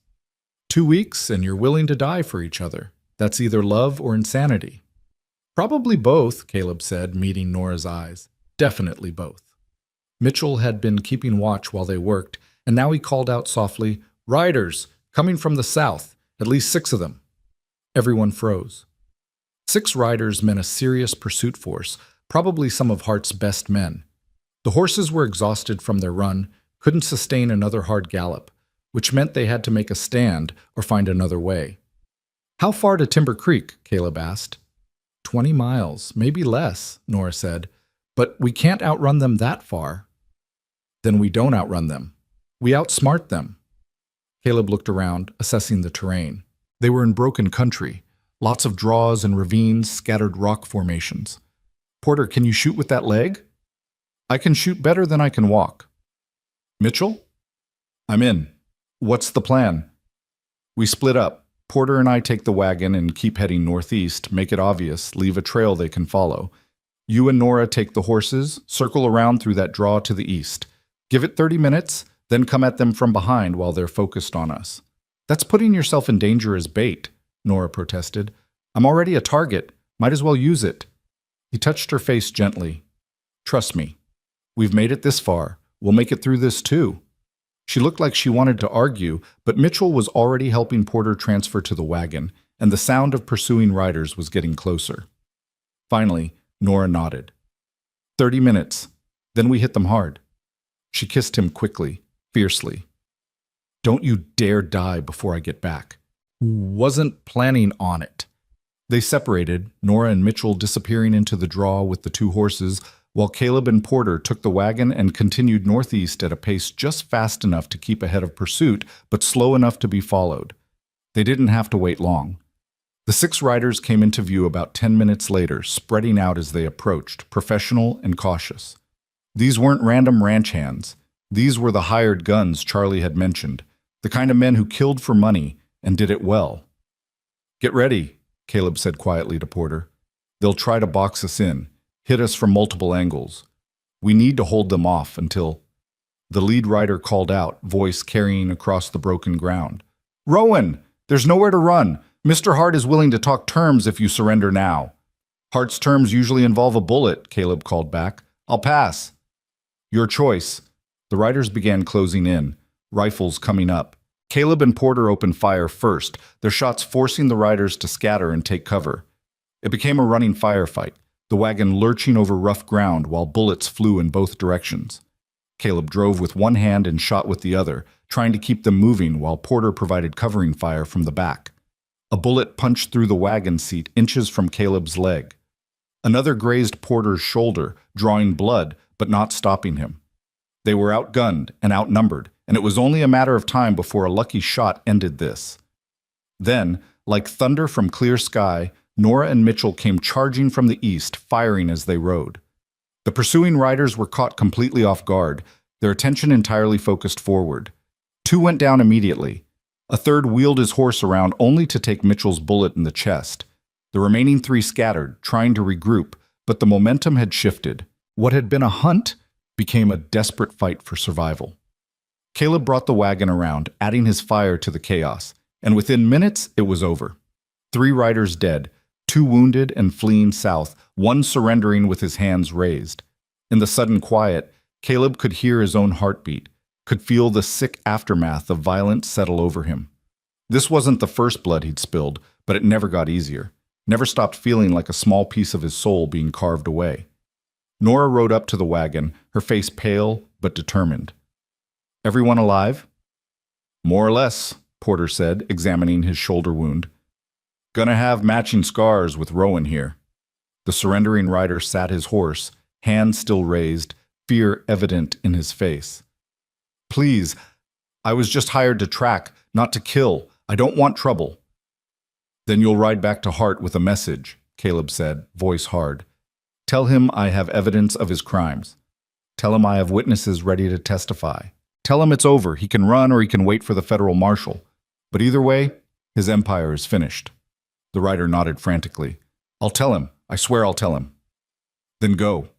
2 weeks, and you're willing to die for each other. That's either love or insanity. Probably both, Caleb said, meeting Nora's eyes. Definitely both. Mitchell had been keeping watch while they worked, and now he called out softly, "Riders, coming from the south, at least 6 of them." Everyone froze. 6 riders meant a serious pursuit force, probably some of Hart's best men. The horses were exhausted from their run, couldn't sustain another hard gallop, which meant they had to make a stand or find another way. "How far to Timber Creek?" Caleb asked. 20 miles, maybe less, Nora said, "but we can't outrun them that far." "Then we don't outrun them. We outsmart them." Caleb looked around, assessing the terrain. They were in broken country, lots of draws and ravines, scattered rock formations. "Porter, can you shoot with that leg?" "I can shoot better than I can walk." "Mitchell?" "I'm in. What's the plan?" "We split up. Porter and I take the wagon and keep heading northeast, make it obvious, leave a trail they can follow. You and Nora take the horses, circle around through that draw to the east. Give it 30 minutes, then come at them from behind while they're focused on us." "That's putting yourself in danger as bait," Nora protested. "I'm already a target. Might as well use it." He touched her face gently. "Trust me. We've made it this far. We'll make it through this too." She looked like she wanted to argue, but Mitchell was already helping Porter transfer to the wagon, and the sound of pursuing riders was getting closer. Finally, Nora nodded. 30 minutes. Then we hit them hard." She kissed him quickly, fiercely. "Don't you dare die before I get back." "Wasn't planning on it." They separated, Nora and Mitchell disappearing into the draw with the 2 horses, while Caleb and Porter took the wagon and continued northeast at a pace just fast enough to keep ahead of pursuit, but slow enough to be followed. They didn't have to wait long. The 6 riders came into view about 10 minutes later, spreading out as they approached, professional and cautious. These weren't random ranch hands. These were the hired guns Charlie had mentioned, the kind of men who killed for money and did it well. "Get ready," Caleb said quietly to Porter. "They'll try to box us in, hit us from multiple angles. We need to hold them off until—" The lead rider called out, voice carrying across the broken ground. "Rowan, there's nowhere to run. Mr. Hart is willing to talk terms if you surrender now." "Hart's terms usually involve a bullet," Caleb called back. "I'll pass." "Your choice." The riders began closing in, rifles coming up. Caleb and Porter opened fire first, their shots forcing the riders to scatter and take cover. It became a running firefight, the wagon lurching over rough ground while bullets flew in both directions. Caleb drove with one hand and shot with the other, trying to keep them moving while Porter provided covering fire from the back. A bullet punched through the wagon seat inches from Caleb's leg. Another grazed Porter's shoulder, drawing blood, but not stopping him. They were outgunned and outnumbered, and it was only a matter of time before a lucky shot ended this. Then, like thunder from clear sky, Nora and Mitchell came charging from the east, firing as they rode. The pursuing riders were caught completely off guard, their attention entirely focused forward. 2 went down immediately. A third wheeled his horse around only to take Mitchell's bullet in the chest. The remaining 3 scattered, trying to regroup, but the momentum had shifted. What had been a hunt became a desperate fight for survival. Caleb brought the wagon around, adding his fire to the chaos, and within minutes it was over. 3 riders dead, 2 wounded and fleeing south, 1 surrendering with his hands raised. In the sudden quiet, Caleb could hear his own heartbeat, could feel the sick aftermath of violence settle over him. This wasn't the first blood he'd spilled, but it never got easier, never stopped feeling like a small piece of his soul being carved away. Nora rode up to the wagon, her face pale but determined. "Everyone alive?" "More or less," Porter said, examining his shoulder wound. "Gonna have matching scars with Rowan here." The surrendering rider sat his horse, hands still raised, fear evident in his face. "Please, I was just hired to track, not to kill. I don't want trouble." "Then you'll ride back to Hart with a message," Caleb said, voice hard. "Tell him I have evidence of his crimes. Tell him I have witnesses ready to testify. Tell him it's over. He can run or he can wait for the federal marshal. But either way, his empire is finished." The rider nodded frantically. "I'll tell him. I swear I'll tell him." "Then go."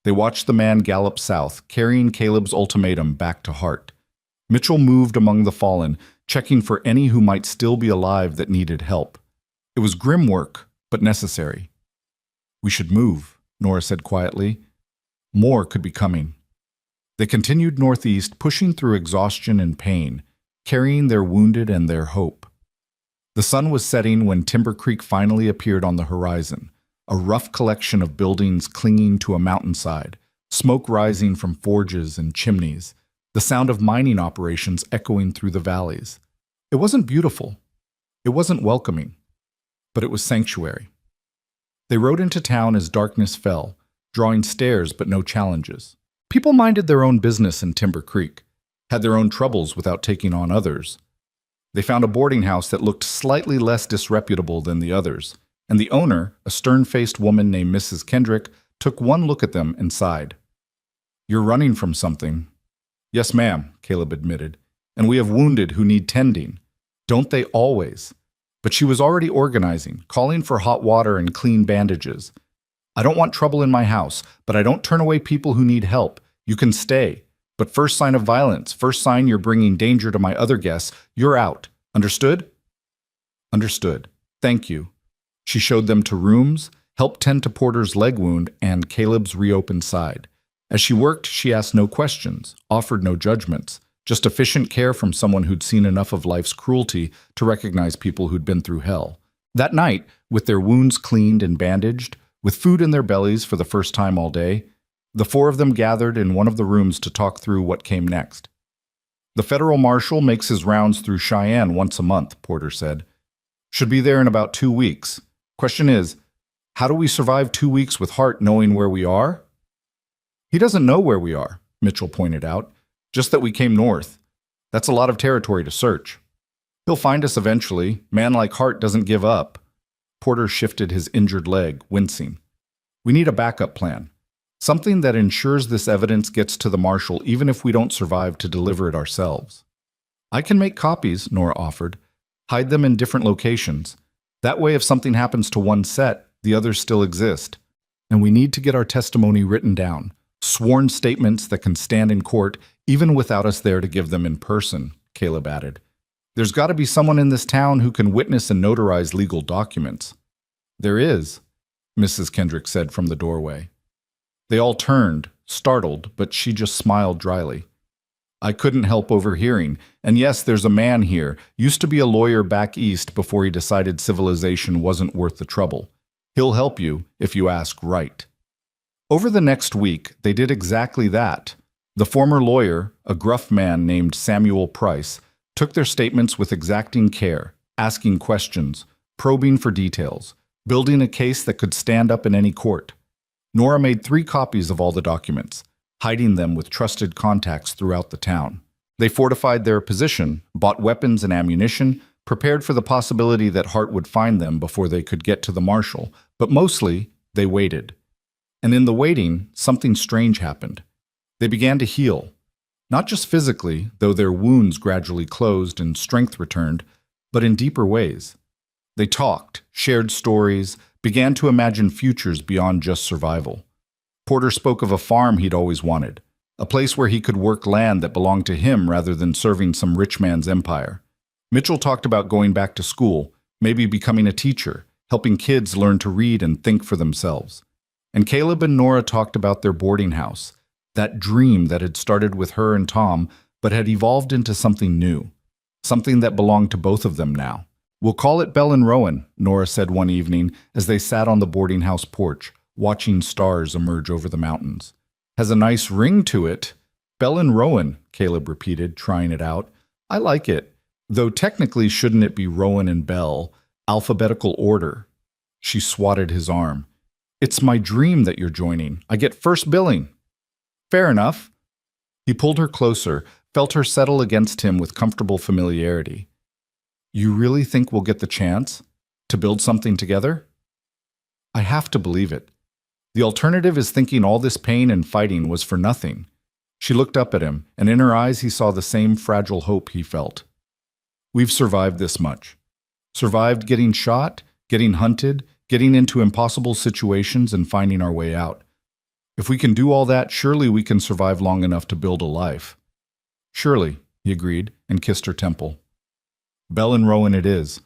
They watched the man gallop south, carrying Caleb's ultimatum back to Hart. Mitchell moved among the fallen, checking for any who might still be alive that needed help. It was grim work, but necessary. "We should move," Nora said quietly. More could be coming. They continued northeast, pushing through exhaustion and pain, carrying their wounded and their hope. The sun was setting when Timber Creek finally appeared on the horizon, a rough collection of buildings clinging to a mountainside, smoke rising from forges and chimneys, the sound of mining operations echoing through the valleys. It wasn't beautiful. It wasn't welcoming. But it was sanctuary. They rode into town as darkness fell, drawing stares but no challenges. People minded their own business in Timber Creek, had their own troubles without taking on others. They found a boarding house that looked slightly less disreputable than the others, and the owner, a stern-faced woman named Mrs. Kendrick, took one look at them and sighed. "You're running from something." "Yes, ma'am," Caleb admitted, "and we have wounded who need tending. Don't they always?" But she was already organizing, calling for hot water and clean bandages. "I don't want trouble in my house, but I don't turn away people who need help. You can stay. But first sign of violence, first sign you're bringing danger to my other guests, you're out. Understood?" "Understood. Thank you." She showed them to rooms, helped tend to Porter's leg wound and Caleb's reopened side. As she worked, she asked no questions, offered no judgments, just efficient care from someone who'd seen enough of life's cruelty to recognize people who'd been through hell. That night, with their wounds cleaned and bandaged, with food in their bellies for the first time all day, the four of them gathered in one of the rooms to talk through what came next. "The federal marshal makes his rounds through Cheyenne once a month," Porter said. "Should be there in about 2 weeks. Question is, how do we survive 2 weeks with Hart knowing where we are?" "He doesn't know where we are," Mitchell pointed out, "just that we came north. That's a lot of territory to search. He'll find us eventually. Man like Hart doesn't give up." Porter shifted his injured leg, wincing. "We need a backup plan. Something that ensures this evidence gets to the marshal even if we don't survive to deliver it ourselves." "I can make copies," Nora offered. "Hide them in different locations. That way if something happens to one set, the others still exist. And we need to get our testimony written down. Sworn statements that can stand in court even without us there to give them in person," Caleb added. "There's got to be someone in this town who can witness and notarize legal documents." "There is," Mrs. Kendrick said from the doorway. They all turned, startled, but she just smiled dryly. "I couldn't help overhearing. And yes, there's a man here. Used to be a lawyer back east before he decided civilization wasn't worth the trouble. He'll help you if you ask right." Over the next week, they did exactly that. The former lawyer, a gruff man named Samuel Price, took their statements with exacting care, asking questions, probing for details, building a case that could stand up in any court. Nora made 3 copies of all the documents, hiding them with trusted contacts throughout the town. They fortified their position, bought weapons and ammunition, prepared for the possibility that Hart would find them before they could get to the marshal, but mostly, they waited. And in the waiting, something strange happened. They began to heal. Not just physically, though their wounds gradually closed and strength returned, but in deeper ways. They talked, shared stories, began to imagine futures beyond just survival. Porter spoke of a farm he'd always wanted, a place where he could work land that belonged to him rather than serving some rich man's empire. Mitchell talked about going back to school, maybe becoming a teacher, helping kids learn to read and think for themselves. And Caleb and Nora talked about their boarding house, that dream that had started with her and Tom, but had evolved into something new, something that belonged to both of them now. "We'll call it Bell and Rowan," Nora said one evening as they sat on the boarding house porch, watching stars emerge over the mountains. "Has a nice ring to it." "Bell and Rowan," Caleb repeated, trying it out. "I like it. Though technically shouldn't it be Rowan and Bell? Alphabetical order." She swatted his arm. "It's my dream that you're joining. I get first billing." "Fair enough." He pulled her closer, felt her settle against him with comfortable familiarity. "You really think we'll get the chance to build something together?" "I have to believe it. The alternative is thinking all this pain and fighting was for nothing." She looked up at him, and in her eyes he saw the same fragile hope he felt. "We've survived this much. Survived getting shot, getting hunted, getting into impossible situations and finding our way out. If we can do all that, surely we can survive long enough to build a life." "Surely," he agreed, and kissed her temple. Bell and Rowan it is.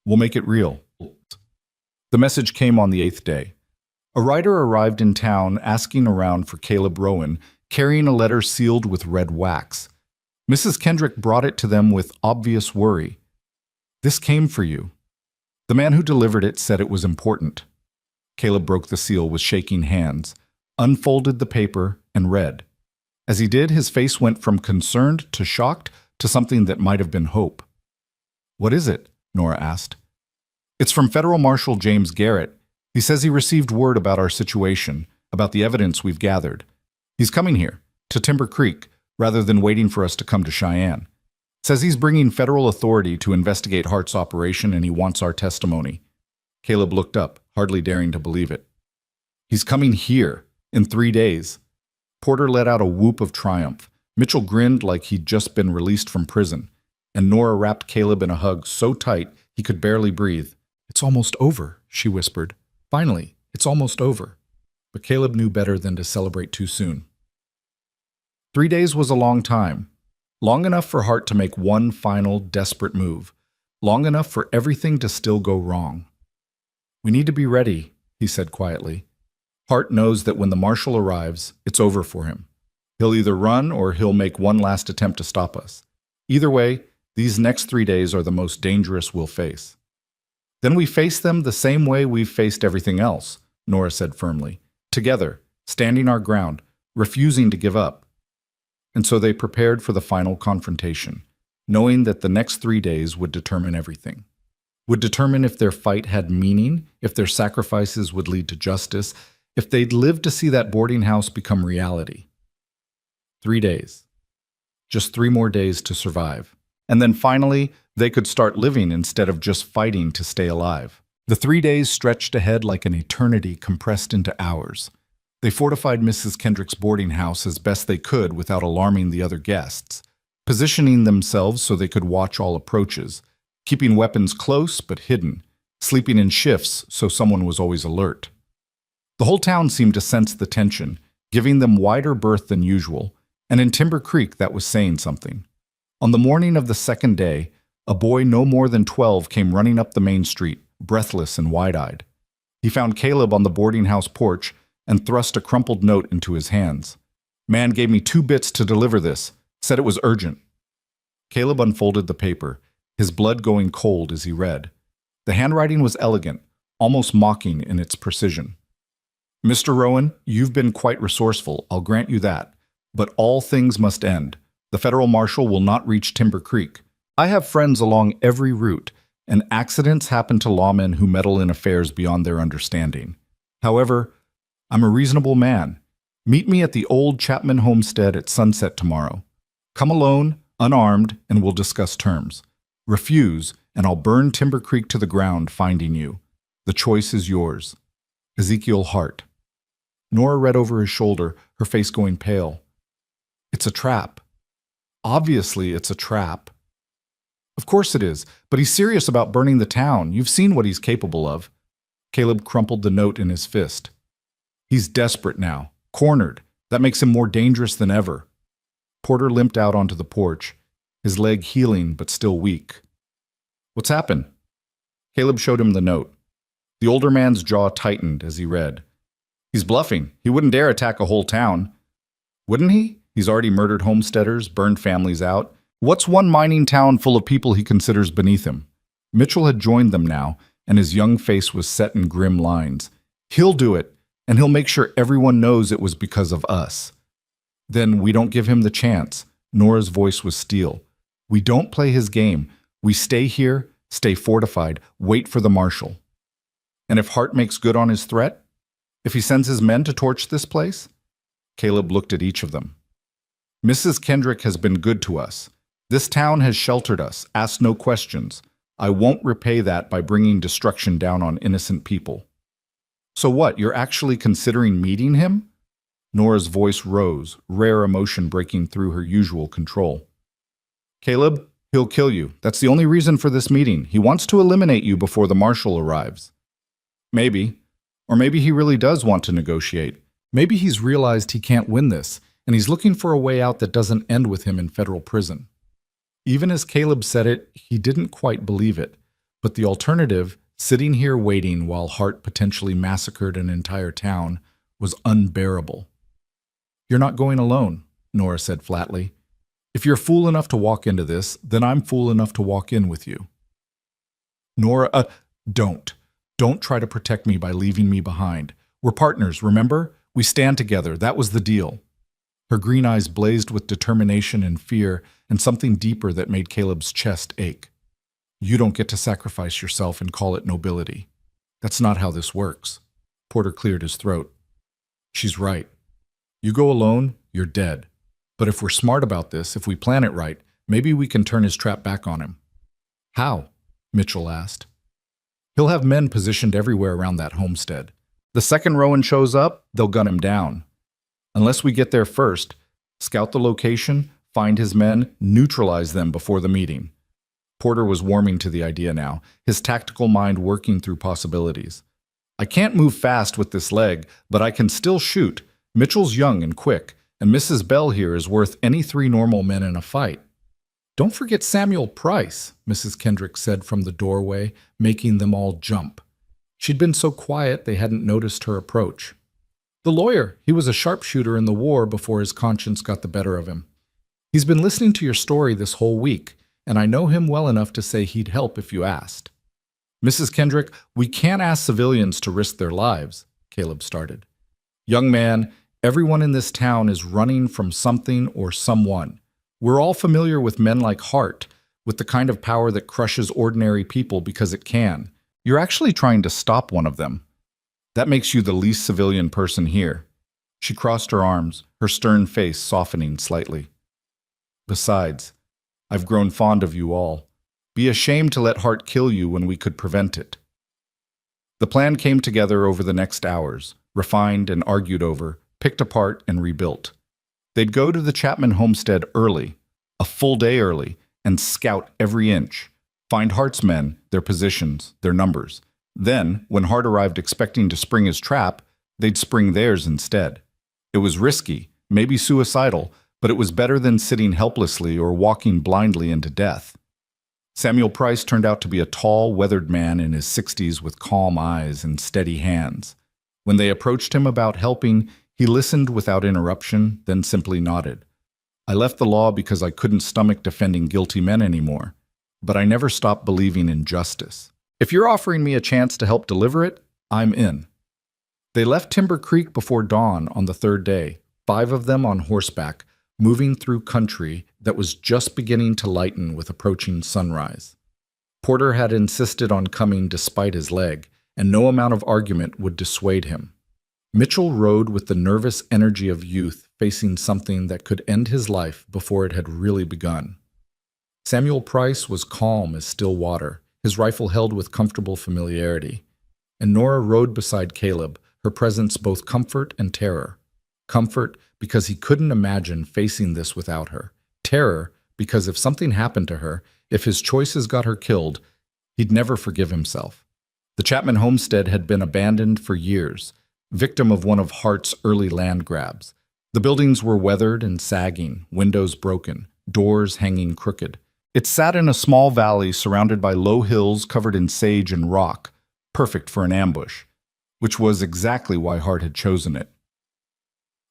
We'll make it real. The message came on the 8th day. A writer arrived in town asking around for Caleb Rowan, carrying a letter sealed with red wax. Mrs. Kendrick brought it to them with obvious worry. This came for you. The man who delivered it said it was important. Caleb broke the seal with shaking hands, unfolded the paper, and read. As he did, his face went from concerned to shocked to something that might have been hope. What is it? Nora asked. It's from Federal Marshal James Garrett. He says he received word about our situation, about the evidence we've gathered. He's coming here, to Timber Creek, rather than waiting for us to come to Cheyenne. Says he's bringing federal authority to investigate Hart's operation and he wants our testimony. Caleb looked up, hardly daring to believe it. He's coming here, in 3 days. Porter let out a whoop of triumph. Mitchell grinned like he'd just been released from prison, and Nora wrapped Caleb in a hug so tight he could barely breathe. It's almost over, she whispered. Finally, it's almost over. But Caleb knew better than to celebrate too soon. 3 days was a long time. Long enough for Hart to make one final, desperate move. Long enough for everything to still go wrong. We need to be ready, he said quietly. Hart knows that when the marshal arrives, it's over for him. He'll either run or he'll make one last attempt to stop us. Either way, these next 3 days are the most dangerous we'll face. Then we face them the same way we've faced everything else, Nora said firmly. Together, standing our ground, refusing to give up. And so they prepared for the final confrontation, knowing that the next 3 days would determine everything. Would determine if their fight had meaning, if their sacrifices would lead to justice, if they'd live to see that boarding house become reality. 3 days. Just 3 more days to survive. And then finally, they could start living instead of just fighting to stay alive. The 3 days stretched ahead like an eternity compressed into hours. They fortified Mrs. Kendrick's boarding house as best they could without alarming the other guests, positioning themselves so they could watch all approaches, keeping weapons close but hidden, sleeping in shifts so someone was always alert. The whole town seemed to sense the tension, giving them wider berth than usual, and in Timber Creek that was saying something. On the morning of the 2nd day, a boy no more than 12 came running up the main street, breathless and wide-eyed. He found Caleb on the boarding house porch and thrust a crumpled note into his hands. Man gave me 2 bits to deliver this, said it was urgent. Caleb unfolded the paper, his blood going cold as he read. The handwriting was elegant, almost mocking in its precision. Mr. Rowan, you've been quite resourceful, I'll grant you that. But all things must end. The federal marshal will not reach Timber Creek. I have friends along every route, and accidents happen to lawmen who meddle in affairs beyond their understanding. However, I'm a reasonable man. Meet me at the old Chapman homestead at sunset tomorrow. Come alone, unarmed, and we'll discuss terms. Refuse, and I'll burn Timber Creek to the ground finding you. The choice is yours. Ezekiel Hart. Nora read over his shoulder, her face going pale. It's a trap. Obviously, it's a trap. Of course it is, but he's serious about burning the town. You've seen what he's capable of. Caleb crumpled the note in his fist. He's desperate now, cornered. That makes him more dangerous than ever. Porter limped out onto the porch, his leg healing but still weak. What's happened? Caleb showed him the note. The older man's jaw tightened as he read. He's bluffing. He wouldn't dare attack a whole town. Wouldn't he? He's already murdered homesteaders, burned families out. What's one mining town full of people he considers beneath him? Mitchell had joined them now, and his young face was set in grim lines. He'll do it, and he'll make sure everyone knows it was because of us. Then we don't give him the chance. Nora's voice was steel. We don't play his game. We stay here, stay fortified, wait for the marshal. And if Hart makes good on his threat? If he sends his men to torch this place? Caleb looked at each of them. Mrs. Kendrick has been good to us. This town has sheltered us, asked no questions. I won't repay that by bringing destruction down on innocent people. So what, you're actually considering meeting him? Nora's voice rose, rare emotion breaking through her usual control. Caleb, he'll kill you. That's the only reason for this meeting. He wants to eliminate you before the marshal arrives. Maybe. Or maybe he really does want to negotiate. Maybe he's realized he can't win this, and he's looking for a way out that doesn't end with him in federal prison. Even as Caleb said it, he didn't quite believe it. But the alternative, sitting here waiting while Hart potentially massacred an entire town, was unbearable. "You're not going alone," Nora said flatly. "If you're fool enough to walk into this, then I'm fool enough to walk in with you." Nora, don't. Don't try to protect me by leaving me behind. We're partners, remember? We stand together. That was the deal. Her green eyes blazed with determination and fear, and something deeper that made Caleb's chest ache. "You don't get to sacrifice yourself and call it nobility. That's not how this works." Porter cleared his throat. "She's right. You go alone, you're dead. But if we're smart about this, if we plan it right, maybe we can turn his trap back on him." "How?" Mitchell asked. "He'll have men positioned everywhere around that homestead. The second Rowan shows up, they'll gun him down. Unless we get there first, scout the location, find his men, neutralize them before the meeting." Porter was warming to the idea now, his tactical mind working through possibilities. "I can't move fast with this leg, but I can still shoot. Mitchell's young and quick, and Mrs. Bell here is worth any 3 normal men in a fight." "Don't forget Samuel Price," Mrs. Kendrick said from the doorway, making them all jump. She'd been so quiet they hadn't noticed her approach. "The lawyer. He was a sharpshooter in the war before his conscience got the better of him. He's been listening to your story this whole week, and I know him well enough to say he'd help if you asked." "Mrs. Kendrick, we can't ask civilians to risk their lives," Caleb started. "Young man, everyone in this town is running from something or someone. We're all familiar with men like Hart, with the kind of power that crushes ordinary people because it can. You're actually trying to stop one of them. That makes you the least civilian person here." She crossed her arms, her stern face softening slightly. "Besides, I've grown fond of you all. Be ashamed to let Hart kill you when we could prevent it." The plan came together over the next hours, refined and argued over, picked apart and rebuilt. They'd go to the Chapman homestead early, a full day early, and scout every inch, find Hart's men, their positions, their numbers. Then, when Hart arrived expecting to spring his trap, they'd spring theirs instead. It was risky, maybe suicidal, but it was better than sitting helplessly or walking blindly into death. Samuel Price turned out to be a tall, weathered man in his 60s with calm eyes and steady hands. When they approached him about helping, he listened without interruption, then simply nodded. "I left the law because I couldn't stomach defending guilty men anymore, but I never stopped believing in justice. If you're offering me a chance to help deliver it, I'm in." They left Timber Creek before dawn on the 3rd day, 5 of them on horseback, moving through country that was just beginning to lighten with approaching sunrise. Porter had insisted on coming despite his leg, and no amount of argument would dissuade him. Mitchell rode with the nervous energy of youth facing something that could end his life before it had really begun. Samuel Price was calm as still water, his rifle held with comfortable familiarity. And Nora rode beside Caleb, her presence both comfort and terror. Comfort because he couldn't imagine facing this without her. Terror because if something happened to her, if his choices got her killed, he'd never forgive himself. The Chapman homestead had been abandoned for years, victim of one of Hart's early land grabs. The buildings were weathered and sagging, windows broken, doors hanging crooked. It sat in a small valley surrounded by low hills covered in sage and rock, perfect for an ambush, which was exactly why Hart had chosen it.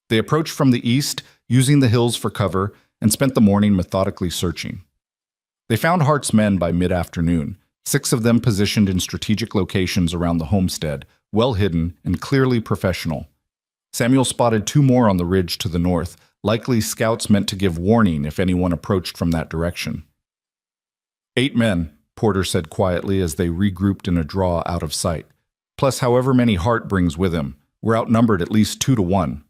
They approached from the east, using the hills for cover, and spent the morning methodically searching. They found Hart's men by mid-afternoon, 6 of them positioned in strategic locations around the homestead, well hidden and clearly professional. Samuel spotted 2 more on the ridge to the north, likely scouts meant to give warning if anyone approached from that direction. 8 men, Porter said quietly as they regrouped in a draw out of sight, plus however many Hart brings with him. We're outnumbered at least 2 to 1.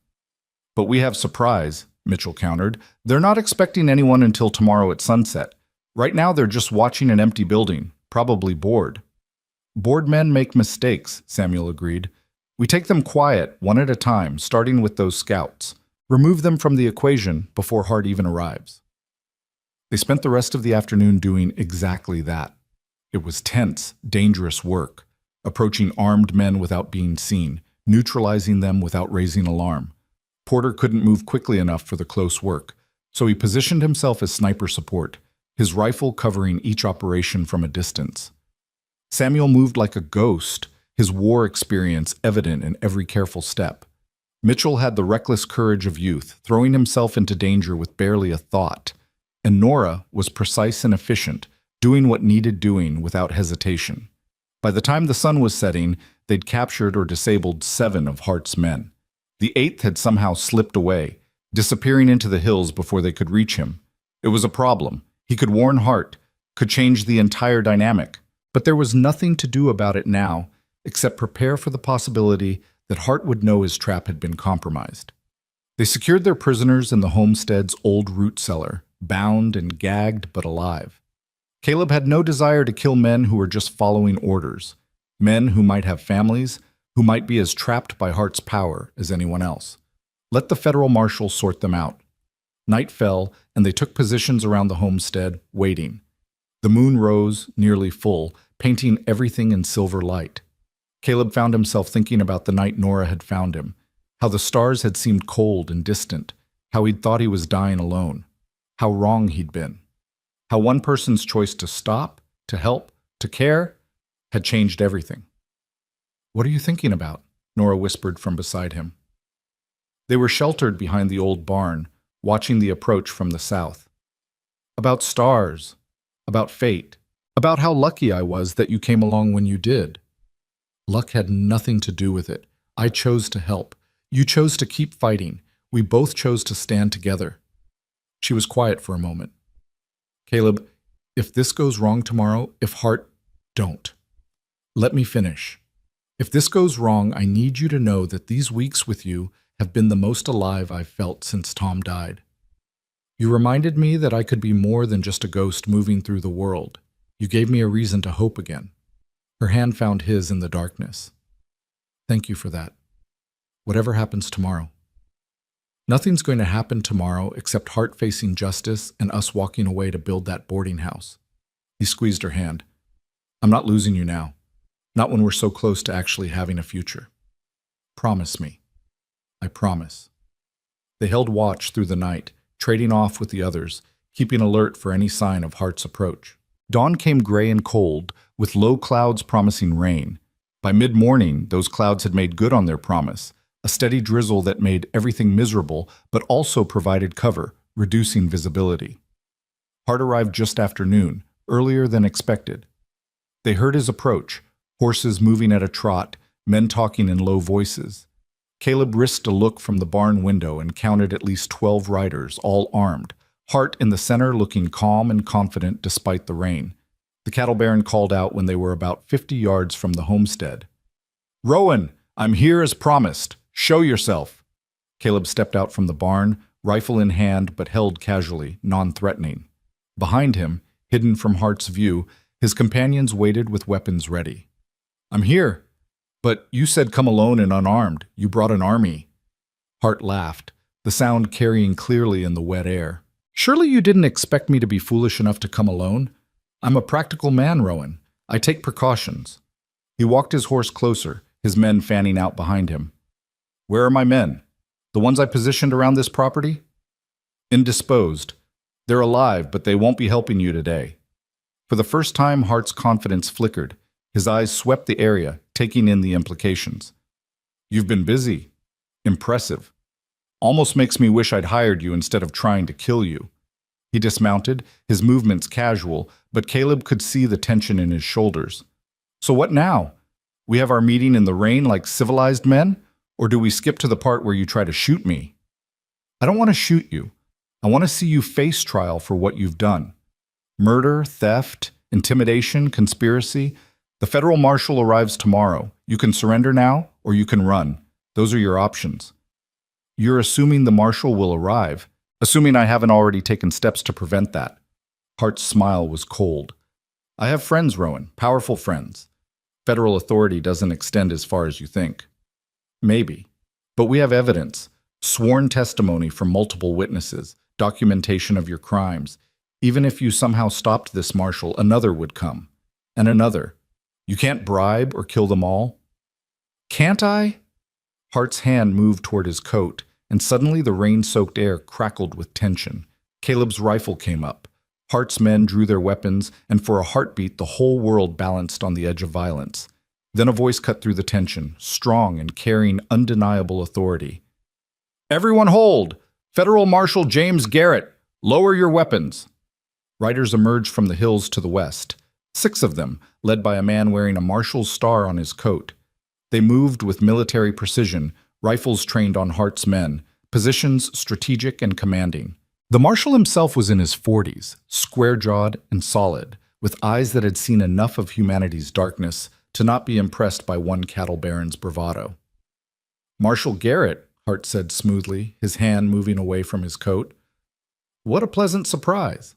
"But we have surprise," Mitchell countered. "They're not expecting anyone until tomorrow at sunset. Right now they're just watching an empty building, probably bored." "Bored men make mistakes," Samuel agreed. "We take them quiet, one at a time, starting with those scouts. Remove them from the equation before Hart even arrives." They spent the rest of the afternoon doing exactly that. It was tense, dangerous work, approaching armed men without being seen, neutralizing them without raising alarm. Porter couldn't move quickly enough for the close work, so he positioned himself as sniper support, his rifle covering each operation from a distance. Samuel moved like a ghost, his war experience evident in every careful step. Mitchell had the reckless courage of youth, throwing himself into danger with barely a thought. And Nora was precise and efficient, doing what needed doing without hesitation. By the time the sun was setting, they'd captured or disabled 7 of Hart's men. The 8th had somehow slipped away, disappearing into the hills before they could reach him. It was a problem. He could warn Hart, could change the entire dynamic. But there was nothing to do about it now, except prepare for the possibility that Hart would know his trap had been compromised. They secured their prisoners in the homestead's old root cellar, bound and gagged but alive. Caleb had no desire to kill men who were just following orders, men who might have families, who might be as trapped by Hart's power as anyone else. Let the federal marshal sort them out. Night fell, and they took positions around the homestead, waiting. The moon rose, nearly full, painting everything in silver light. Caleb found himself thinking about the night Nora had found him, how the stars had seemed cold and distant, how he'd thought he was dying alone, how wrong he'd been, how one person's choice to stop, to help, to care, had changed everything. "What are you thinking about?" Nora whispered from beside him. They were sheltered behind the old barn, watching the approach from the south. "About stars, about fate, about how lucky I was that you came along when you did." "Luck had nothing to do with it. I chose to help. You chose to keep fighting. We both chose to stand together." She was quiet for a moment. "Caleb, if this goes wrong tomorrow, if Hart, don't. Let me finish. If this goes wrong, I need you to know that these weeks with you have been the most alive I've felt since Tom died. You reminded me that I could be more than just a ghost moving through the world. You gave me a reason to hope again." Her hand found his in the darkness. "Thank you for that. Whatever happens tomorrow." "Nothing's going to happen tomorrow except Hart facing justice and us walking away to build that boarding house." He squeezed her hand. "I'm not losing you now. Not when we're so close to actually having a future. Promise me." "I promise." They held watch through the night, trading off with the others, keeping alert for any sign of Hart's approach. Dawn came gray and cold, with low clouds promising rain. By mid-morning, those clouds had made good on their promise, a steady drizzle that made everything miserable but also provided cover, reducing visibility. Hart arrived just after noon, earlier than expected. They heard his approach, horses moving at a trot, men talking in low voices. Caleb risked a look from the barn window and counted at least 12 riders, all armed, Hart in the center looking calm and confident despite the rain. The cattle baron called out when they were about 50 yards from the homestead. "Rowan, I'm here as promised. Show yourself." Caleb stepped out from the barn, rifle in hand but held casually, non-threatening. Behind him, hidden from Hart's view, his companions waited with weapons ready. "I'm here. But you said come alone and unarmed. You brought an army." Hart laughed, the sound carrying clearly in the wet air. "Surely you didn't expect me to be foolish enough to come alone? I'm a practical man, Rowan. I take precautions." He walked his horse closer, his men fanning out behind him. "Where are my men? The ones I positioned around this property?" "Indisposed. They're alive, but they won't be helping you today." For the first time, Hart's confidence flickered. His eyes swept the area, taking in the implications. "You've been busy. Impressive. Almost makes me wish I'd hired you instead of trying to kill you." He dismounted, his movements casual, but Caleb could see the tension in his shoulders. "So what now? We have our meeting in the rain like civilized men? Or do we skip to the part where you try to shoot me?" "I don't want to shoot you. I want to see you face trial for what you've done. Murder, theft, intimidation, conspiracy. The federal marshal arrives tomorrow. You can surrender now, or you can run. Those are your options." "You're assuming the marshal will arrive, assuming I haven't already taken steps to prevent that." Hart's smile was cold. "I have friends, Rowan, powerful friends. Federal authority doesn't extend as far as you think." "Maybe. But we have evidence, sworn testimony from multiple witnesses, documentation of your crimes. Even if you somehow stopped this marshal, another would come. And another. You can't bribe or kill them all." "Can't I?" Hart's hand moved toward his coat, and suddenly the rain-soaked air crackled with tension. Caleb's rifle came up. Hart's men drew their weapons, and for a heartbeat the whole world balanced on the edge of violence. Then a voice cut through the tension, strong and carrying undeniable authority. "Everyone hold! Federal Marshal James Garrett, lower your weapons!" Riders emerged from the hills to the west, 6 of them, led by a man wearing a marshal's star on his coat. They moved with military precision, rifles trained on Hart's men, positions strategic and commanding. The marshal himself was in his 40s, square-jawed and solid, with eyes that had seen enough of humanity's darkness to not be impressed by one cattle baron's bravado. "Marshal Garrett," Hart said smoothly, his hand moving away from his coat. "What a pleasant surprise.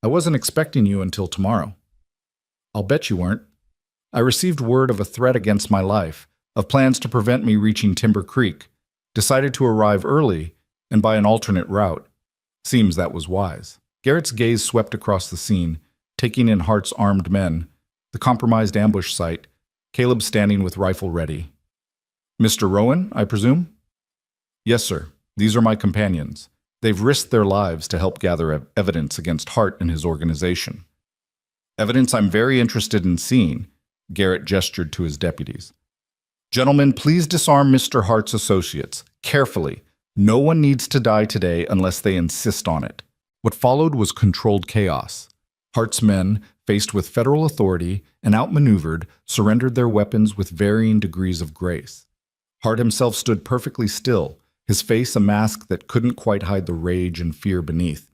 I wasn't expecting you until tomorrow." "I'll bet you weren't. I received word of a threat against my life, of plans to prevent me reaching Timber Creek, decided to arrive early and by an alternate route. Seems that was wise." Garrett's gaze swept across the scene, taking in Hart's armed men, the compromised ambush site, Caleb standing with rifle ready. "Mr. Rowan, I presume?" "Yes, sir. These are my companions. They've risked their lives to help gather evidence against Hart and his organization." "Evidence I'm very interested in seeing," Garrett gestured to his deputies. "Gentlemen, please disarm Mr. Hart's associates, carefully. No one needs to die today unless they insist on it." What followed was controlled chaos. Hart's men, faced with federal authority and outmaneuvered, surrendered their weapons with varying degrees of grace. Hart himself stood perfectly still, his face a mask that couldn't quite hide the rage and fear beneath.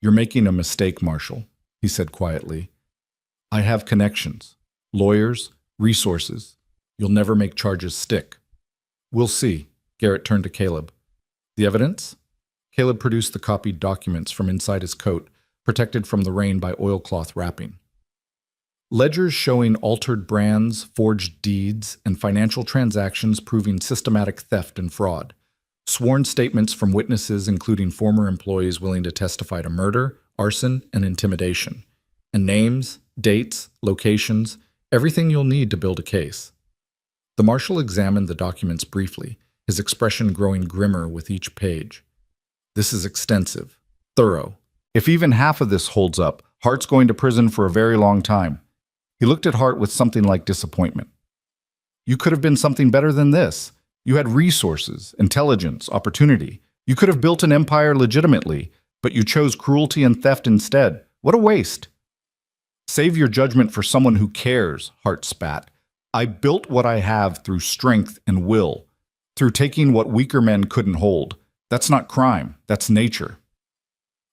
"You're making a mistake, Marshal," he said quietly. "I have connections, lawyers, resources. You'll never make charges stick." "We'll see." Garrett turned to Caleb. "The evidence?" Caleb produced the copied documents from inside his coat, protected from the rain by oilcloth wrapping. Ledgers showing altered brands, forged deeds, and financial transactions proving systematic theft and fraud. Sworn statements from witnesses including former employees willing to testify to murder, arson, and intimidation. And names, dates, locations, everything you'll need to build a case. The marshal examined the documents briefly, his expression growing grimmer with each page. "This is extensive, thorough. If even half of this holds up, Hart's going to prison for a very long time." He looked at Hart with something like disappointment. "You could have been something better than this. You had resources, intelligence, opportunity. You could have built an empire legitimately, but you chose cruelty and theft instead. What a waste." "Save your judgment for someone who cares," Hart spat. "I built what I have through strength and will, through taking what weaker men couldn't hold. That's not crime, that's nature."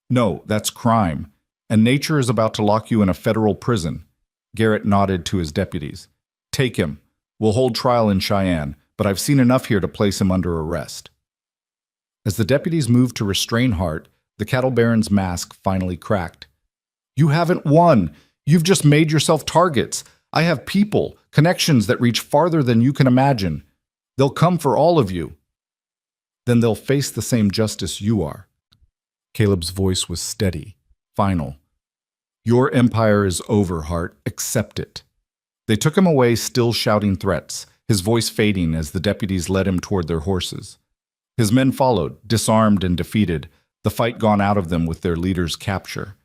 "No, that's crime, and nature is about to lock you in a federal prison." Garrett nodded to his deputies. "Take him. We'll hold trial in Cheyenne, but I've seen enough here to place him under arrest." As the deputies moved to restrain Hart, the cattle baron's mask finally cracked. "You haven't won. You've just made yourself targets. I have people, connections that reach farther than you can imagine. They'll come for all of you. Then they'll face the same justice you are." Caleb's voice was steady, final. "Your empire is over, Hart. Accept it." They took him away, still shouting threats, his voice fading as the deputies led him toward their horses. His men followed, disarmed and defeated, the fight gone out of them with their leader's capture.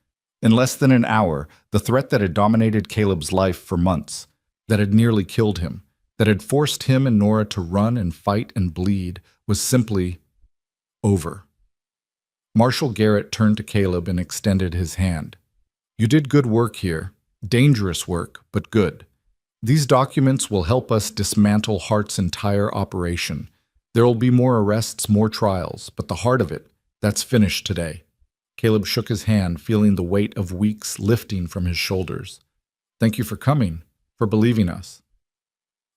In less than an hour, the threat that had dominated Caleb's life for months, that had nearly killed him, that had forced him and Nora to run and fight and bleed, was simply over. Marshal Garrett turned to Caleb and extended his hand. "You did good work here. Dangerous work, but good. These documents will help us dismantle Hart's entire operation. There will be more arrests, more trials, but the heart of it, that's finished today." Caleb shook his hand, feeling the weight of weeks lifting from his shoulders. "Thank you for coming, for believing us.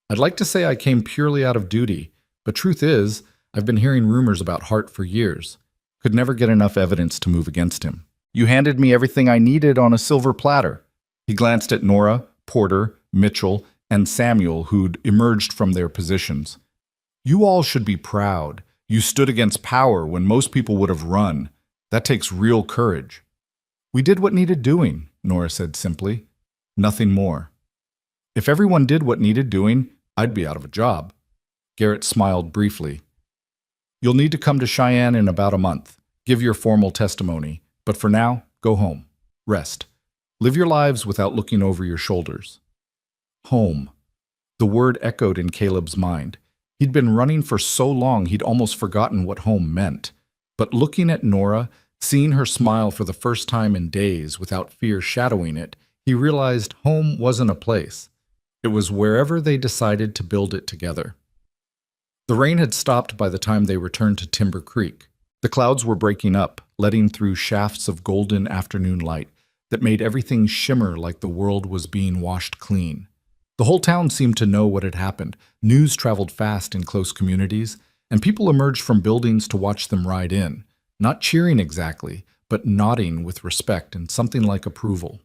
I'd like to say I came purely out of duty, but truth is, I've been hearing rumors about Hart for years. Could never get enough evidence to move against him. You handed me everything I needed on a silver platter." He glanced at Nora, Porter, Mitchell, and Samuel, who'd emerged from their positions. "You all should be proud. You stood against power when most people would have run. That takes real courage." "We did what needed doing," Nora said simply. "Nothing more. If everyone did what needed doing, I'd be out of a job." Garrett smiled briefly. "You'll need to come to Cheyenne in about a month. Give your formal testimony. But for now, go home." Rest. Live your lives without looking over your shoulders. Home. The word echoed in Caleb's mind. He'd been running for so long he'd almost forgotten what home meant. But looking at Nora, seeing her smile for the first time in days without fear shadowing it, he realized home wasn't a place. It was wherever they decided to build it together. The rain had stopped by the time they returned to Timber Creek. The clouds were breaking up, letting through shafts of golden afternoon light that made everything shimmer like the world was being washed clean. The whole town seemed to know what had happened. News traveled fast in close communities, and people emerged from buildings to watch them ride in, not cheering exactly, but nodding with respect and something like approval.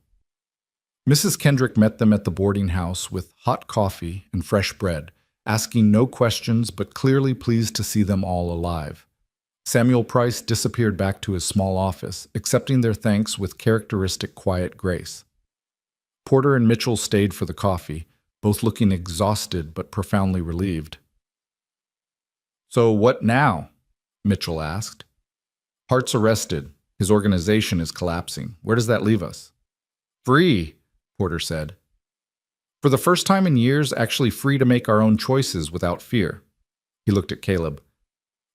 Mrs. Kendrick met them at the boarding house with hot coffee and fresh bread, asking no questions but clearly pleased to see them all alive. Samuel Price disappeared back to his small office, accepting their thanks with characteristic quiet grace. Porter and Mitchell stayed for the coffee, both looking exhausted but profoundly relieved. "So what now?" Mitchell asked. "Hart's arrested. His organization is collapsing. Where does that leave us?" "Free," Porter said. "For the first time in years, actually free to make our own choices without fear." He looked at Caleb.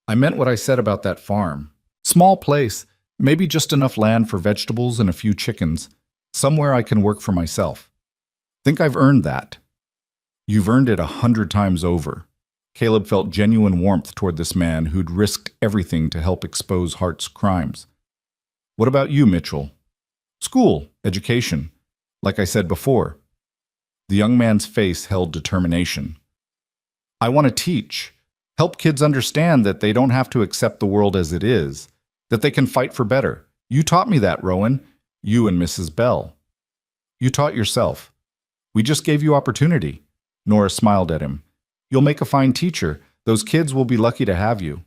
"I meant what I said about that farm. Small place, maybe just enough land for vegetables and a few chickens. Somewhere I can work for myself. Think I've earned that." "You've earned it 100 times over." Caleb felt genuine warmth toward this man who'd risked everything to help expose Hart's crimes. "What about you, Mitchell?" "School, education. Like I said before." The young man's face held determination. "I want to teach. Help kids understand that they don't have to accept the world as it is, that they can fight for better. You taught me that, Rowan. You and Mrs. Bell. You taught yourself. We just gave you opportunity." Nora smiled at him. "You'll make a fine teacher. Those kids will be lucky to have you."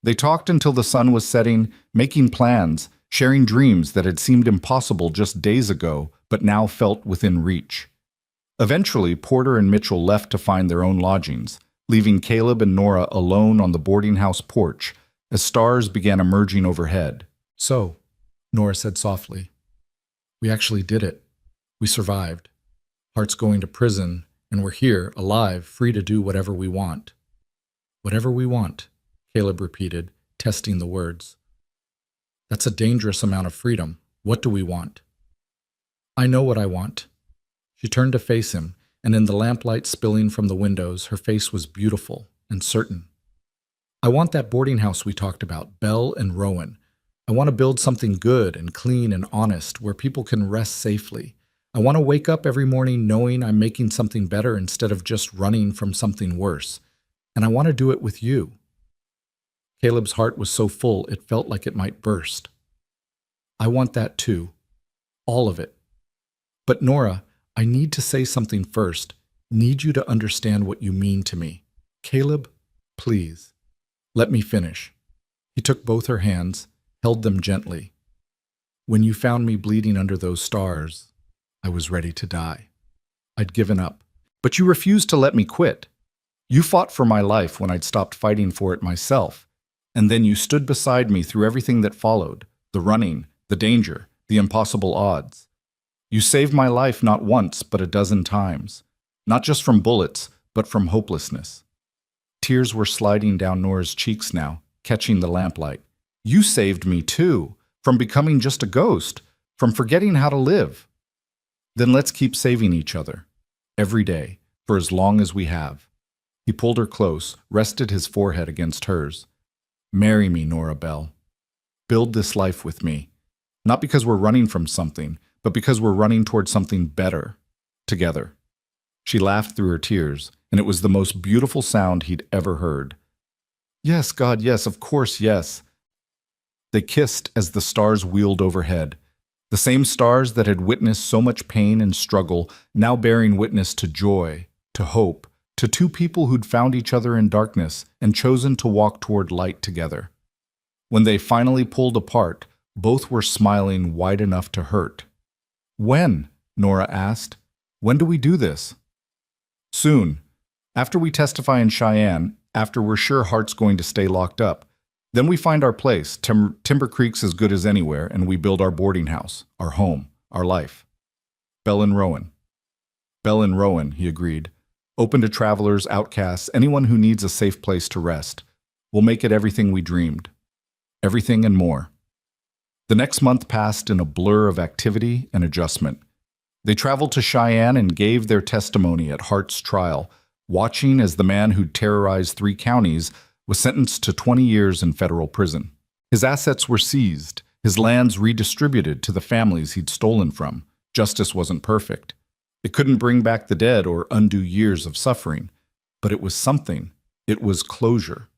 They talked until the sun was setting, making plans, sharing dreams that had seemed impossible just days ago, but now felt within reach. Eventually, Porter and Mitchell left to find their own lodgings, leaving Caleb and Nora alone on the boarding house porch as stars began emerging overhead. "So," Nora said softly, "we actually did it. We survived. Hart's going to prison, and we're here, alive, free to do whatever we want." "Whatever we want," Caleb repeated, testing the words. "That's a dangerous amount of freedom. What do we want?" "I know what I want." She turned to face him, and in the lamplight spilling from the windows, her face was beautiful and certain. "I want that boarding house we talked about, Belle and Rowan. I want to build something good and clean and honest where people can rest safely. I want to wake up every morning knowing I'm making something better instead of just running from something worse. And I want to do it with you." Caleb's heart was so full it felt like it might burst. "I want that too. All of it. But Nora, I need to say something first. Need you to understand what you mean to me. Caleb, please. Let me finish." He took both her hands, held them gently. "When you found me bleeding under those stars, I was ready to die. I'd given up. But you refused to let me quit. You fought for my life when I'd stopped fighting for it myself. And then you stood beside me through everything that followed, the running, the danger, the impossible odds. You saved my life not once, but a dozen times. Not just from bullets, but from hopelessness." Tears were sliding down Nora's cheeks now, catching the lamplight. "You saved me too, from becoming just a ghost, from forgetting how to live. Then let's keep saving each other, every day, for as long as we have." He pulled her close, rested his forehead against hers. "Marry me, Nora Bell. Build this life with me. Not because we're running from something, but because we're running towards something better, together." She laughed through her tears, and it was the most beautiful sound he'd ever heard. "Yes, God, yes, of course, yes." They kissed as the stars wheeled overhead, the same stars that had witnessed so much pain and struggle, now bearing witness to joy, to hope, to two people who'd found each other in darkness and chosen to walk toward light together. When they finally pulled apart, both were smiling wide enough to hurt. "When?" Nora asked. "When do we do this?" "Soon. After we testify in Cheyenne, after we're sure Hart's going to stay locked up. Then we find our place. Timber Creek's as good as anywhere, and we build our boarding house, our home, our life. Bell and Rowan. Bell and Rowan, he agreed. Open to travelers, outcasts, anyone who needs a safe place to rest. We'll make it everything we dreamed. Everything and more. The next month passed in a blur of activity and adjustment. They traveled to Cheyenne and gave their testimony at Hart's trial, watching as the man who'd terrorized 3 counties was sentenced to 20 years in federal prison. His assets were seized, his lands redistributed to the families he'd stolen from. Justice wasn't perfect. It couldn't bring back the dead or undo years of suffering, but it was something. It was closure.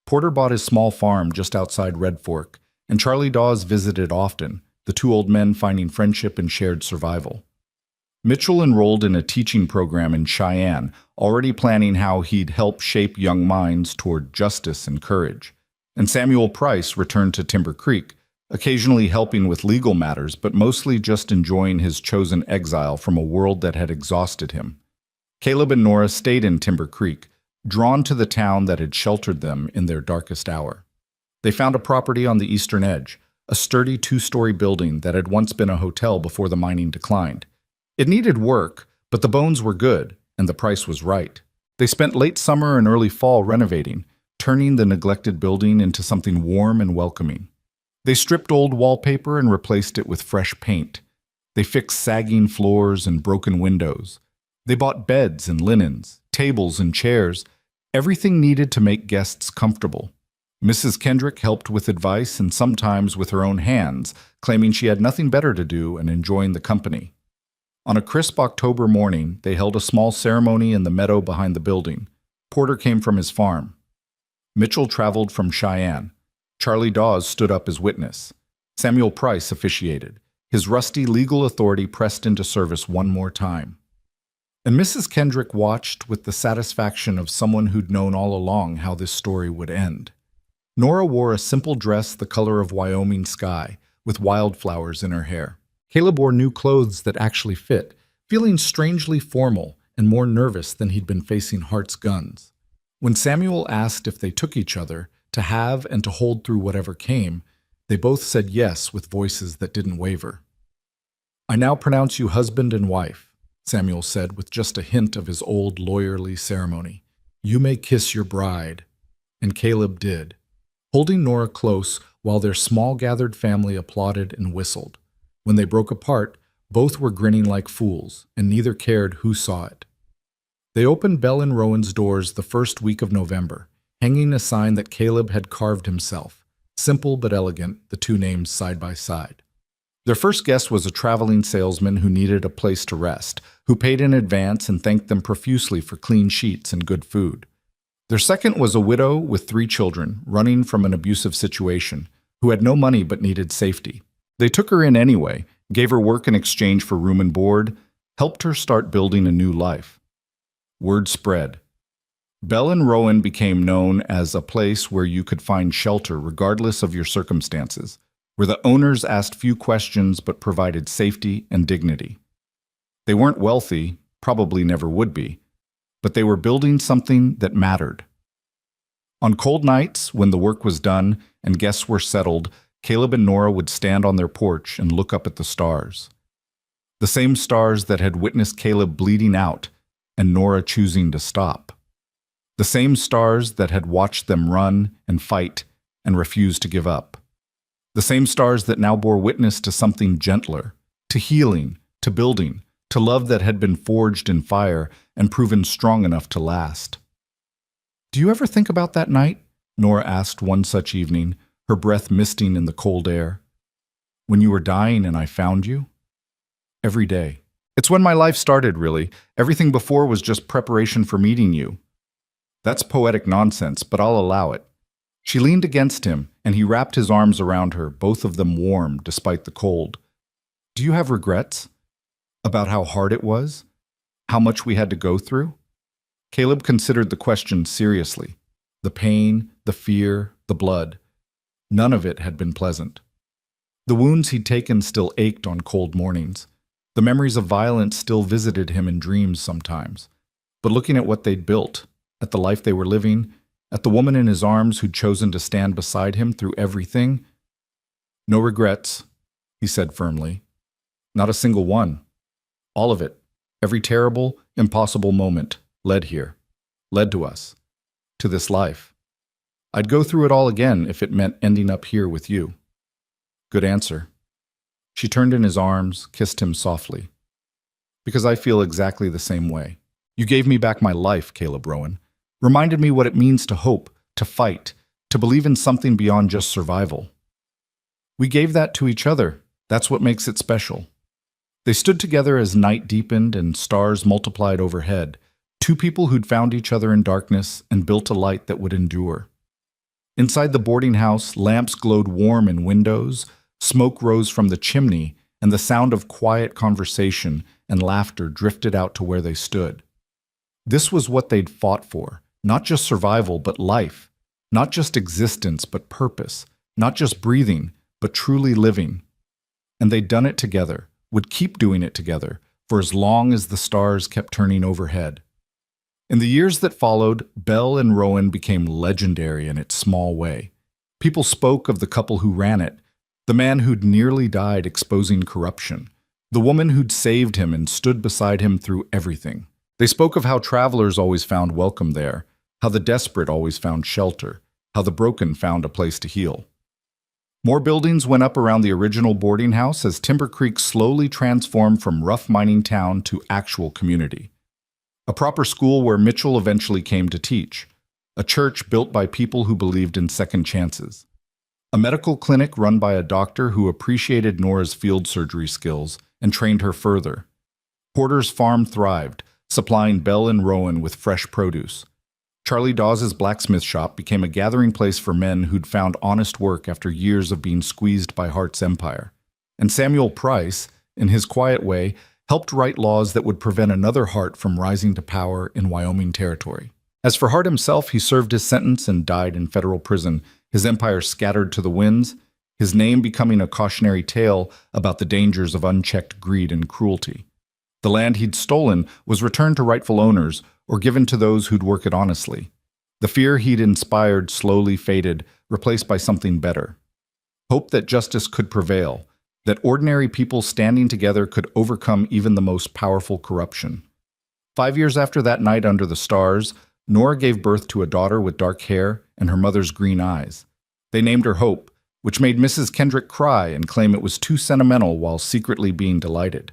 Porter bought his small farm just outside Red Fork, and Charlie Dawes visited often, the 2 old men finding friendship and shared survival. Mitchell enrolled in a teaching program in Cheyenne, already planning how he'd help shape young minds toward justice and courage. And Samuel Price returned to Timber Creek, occasionally helping with legal matters, but mostly just enjoying his chosen exile from a world that had exhausted him. Caleb and Nora stayed in Timber Creek, drawn to the town that had sheltered them in their darkest hour. They found a property on the eastern edge, a sturdy 2-story building that had once been a hotel before the mining declined. It needed work, but the bones were good, and the price was right. They spent late summer and early fall renovating, turning the neglected building into something warm and welcoming. They stripped old wallpaper and replaced it with fresh paint. They fixed sagging floors and broken windows. They bought beds and linens, tables and chairs, everything needed to make guests comfortable. Mrs. Kendrick helped with advice and sometimes with her own hands, claiming she had nothing better to do and enjoying the company. On a crisp October morning, they held a small ceremony in the meadow behind the building. Porter came from his farm. Mitchell traveled from Cheyenne. Charlie Dawes stood up as witness. Samuel Price officiated. His rusty legal authority pressed into service one more time. And Mrs. Kendrick watched with the satisfaction of someone who'd known all along how this story would end. Nora wore a simple dress the color of Wyoming sky, with wildflowers in her hair. Caleb wore new clothes that actually fit, feeling strangely formal and more nervous than he'd been facing Hart's guns. When Samuel asked if they took each other, to have and to hold through whatever came, they both said yes with voices that didn't waver. "I now pronounce you husband and wife," Samuel said with just a hint of his old lawyerly ceremony. "You may kiss your bride." And Caleb did, holding Nora close while their small gathered family applauded and whistled. When they broke apart, both were grinning like fools, and neither cared who saw it. They opened Bell and Rowan's doors the first week of November, hanging a sign that Caleb had carved himself. Simple but elegant, the 2 names side by side. Their first guest was a traveling salesman who needed a place to rest, who paid in advance and thanked them profusely for clean sheets and good food. Their second was a widow with 3 children, running from an abusive situation, who had no money but needed safety. They took her in anyway, gave her work in exchange for room and board, helped her start building a new life. Word spread. Bell and Rowan became known as a place where you could find shelter regardless of your circumstances, where the owners asked few questions but provided safety and dignity. They weren't wealthy, probably never would be, but they were building something that mattered. On cold nights, when the work was done and guests were settled, Caleb and Nora would stand on their porch and look up at the stars. The same stars that had witnessed Caleb bleeding out and Nora choosing to stop. The same stars that had watched them run and fight and refuse to give up. The same stars that now bore witness to something gentler, to healing, to building, to love that had been forged in fire and proven strong enough to last. "Do you ever think about that night?" Nora asked one such evening, her breath misting in the cold air. "When you were dying and I found you?" "Every day. It's when my life started, really. Everything before was just preparation for meeting you." "That's poetic nonsense, but I'll allow it." She leaned against him, and he wrapped his arms around her, both of them warm despite the cold. "Do you have regrets? About how hard it was? How much we had to go through?" Caleb considered the question seriously. The pain, the fear, the blood. None of it had been pleasant. The wounds he'd taken still ached on cold mornings. The memories of violence still visited him in dreams sometimes. But looking at what they'd built, at the life they were living, At the woman in his arms who'd chosen to stand beside him through everything. "No regrets," he said firmly. "Not a single one. All of it, every terrible, impossible moment, led here, led to us, to this life. I'd go through it all again if it meant ending up here with you." "Good answer." She turned in his arms, kissed him softly. "Because I feel exactly the same way. You gave me back my life, Caleb Rowan. Reminded me what it means to hope, to fight, to believe in something beyond just survival. We gave that to each other. That's what makes it special." They stood together as night deepened and stars multiplied overhead, two people who'd found each other in darkness and built a light that would endure. Inside the boarding house, lamps glowed warm in windows, smoke rose from the chimney, and the sound of quiet conversation and laughter drifted out to where they stood. This was what they'd fought for, not just survival, but life, not just existence, but purpose, not just breathing, but truly living. And they'd done it together, would keep doing it together, for as long as the stars kept turning overhead. In the years that followed, Bell and Rowan became legendary in its small way. People spoke of the couple who ran it, the man who'd nearly died exposing corruption, the woman who'd saved him and stood beside him through everything. They spoke of how travelers always found welcome there, how the desperate always found shelter, how the broken found a place to heal. More buildings went up around the original boarding house as Timber Creek slowly transformed from rough mining town to actual community. A proper school where Mitchell eventually came to teach. A church built by people who believed in second chances. A medical clinic run by a doctor who appreciated Nora's field surgery skills and trained her further. Porter's farm thrived, supplying Bell and Rowan with fresh produce. Charlie Dawes' blacksmith shop became a gathering place for men who'd found honest work after years of being squeezed by Hart's empire. And Samuel Price, in his quiet way, helped write laws that would prevent another Hart from rising to power in Wyoming territory. As for Hart himself, he served his sentence and died in federal prison, his empire scattered to the winds, his name becoming a cautionary tale about the dangers of unchecked greed and cruelty. The land he'd stolen was returned to rightful owners or given to those who'd work it honestly. The fear he'd inspired slowly faded, replaced by something better. Hope that justice could prevail, that ordinary people standing together could overcome even the most powerful corruption. 5 years after that night under the stars, Nora gave birth to a daughter with dark hair and her mother's green eyes. They named her Hope, which made Mrs. Kendrick cry and claim it was too sentimental while secretly being delighted.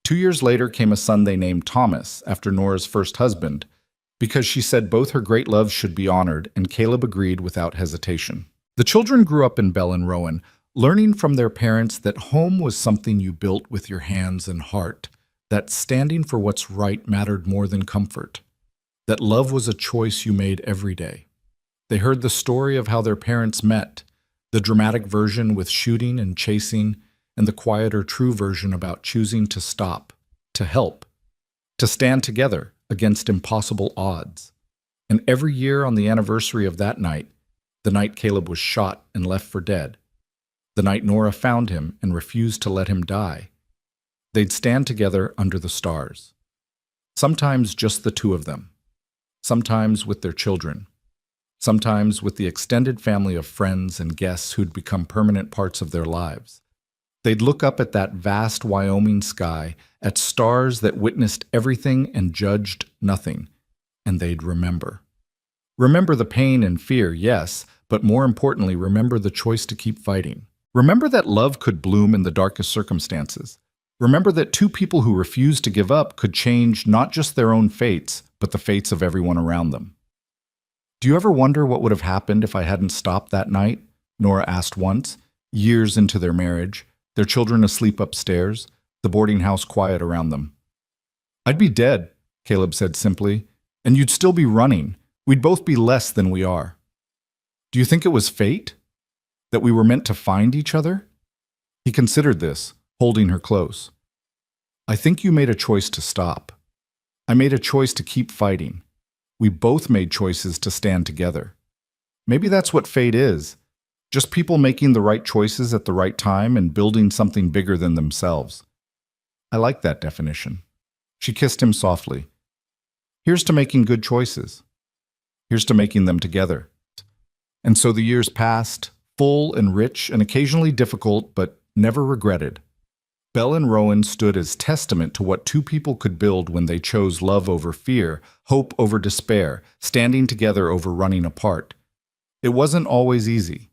2 years later came a son they named Thomas, after Nora's first husband, because she said both her great loves should be honored, and Caleb agreed without hesitation. The children grew up in Bell and Rowan, learning from their parents that home was something you built with your hands and heart, that standing for what's right mattered more than comfort, that love was a choice you made every day. They heard the story of how their parents met, the dramatic version with shooting and chasing, and the quieter, true version about choosing to stop, to help, to stand together against impossible odds. And every year on the anniversary of that night, the night Caleb was shot and left for dead, the night Nora found him and refused to let him die, they'd stand together under the stars. Sometimes just the two of them, sometimes with their children, sometimes with the extended family of friends and guests who'd become permanent parts of their lives. They'd look up at that vast Wyoming sky, at stars that witnessed everything and judged nothing, and they'd remember. Remember the pain and fear, yes, but more importantly, remember the choice to keep fighting. Remember that love could bloom in the darkest circumstances. Remember that two people who refused to give up could change not just their own fates, but the fates of everyone around them. "Do you ever wonder what would have happened if I hadn't stopped that night?" Nora asked once, years into their marriage, their children asleep upstairs, the boarding house quiet around them. "I'd be dead," Caleb said simply, "and you'd still be running. We'd both be less than we are." "Do you think it was fate? That we were meant to find each other?" He considered this, holding her close. "I think you made a choice to stop. I made a choice to keep fighting. We both made choices to stand together. Maybe that's what fate is. Just people making the right choices at the right time and building something bigger than themselves." I like that definition. She kissed him softly. "Here's to making good choices." Here's to making them together. And so the years passed, full and rich and occasionally difficult, but never regretted. Belle and Rowan stood as testament to what two people could build when they chose love over fear, hope over despair, standing together over running apart. It wasn't always easy.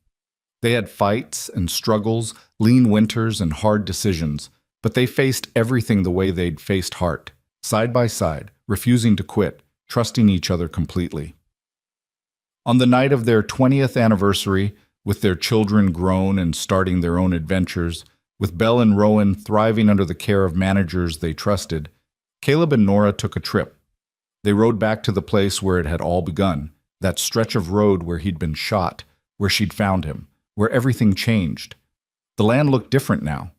They had fights and struggles, lean winters and hard decisions, but they faced everything the way they'd faced heart, side by side, refusing to quit, trusting each other completely. On the night of their 20th anniversary, with their children grown and starting their own adventures, with Belle and Rowan thriving under the care of managers they trusted, Caleb and Nora took a trip. They rode back to the place where it had all begun, that stretch of road where he'd been shot, where she'd found him, where everything changed. The land looked different now.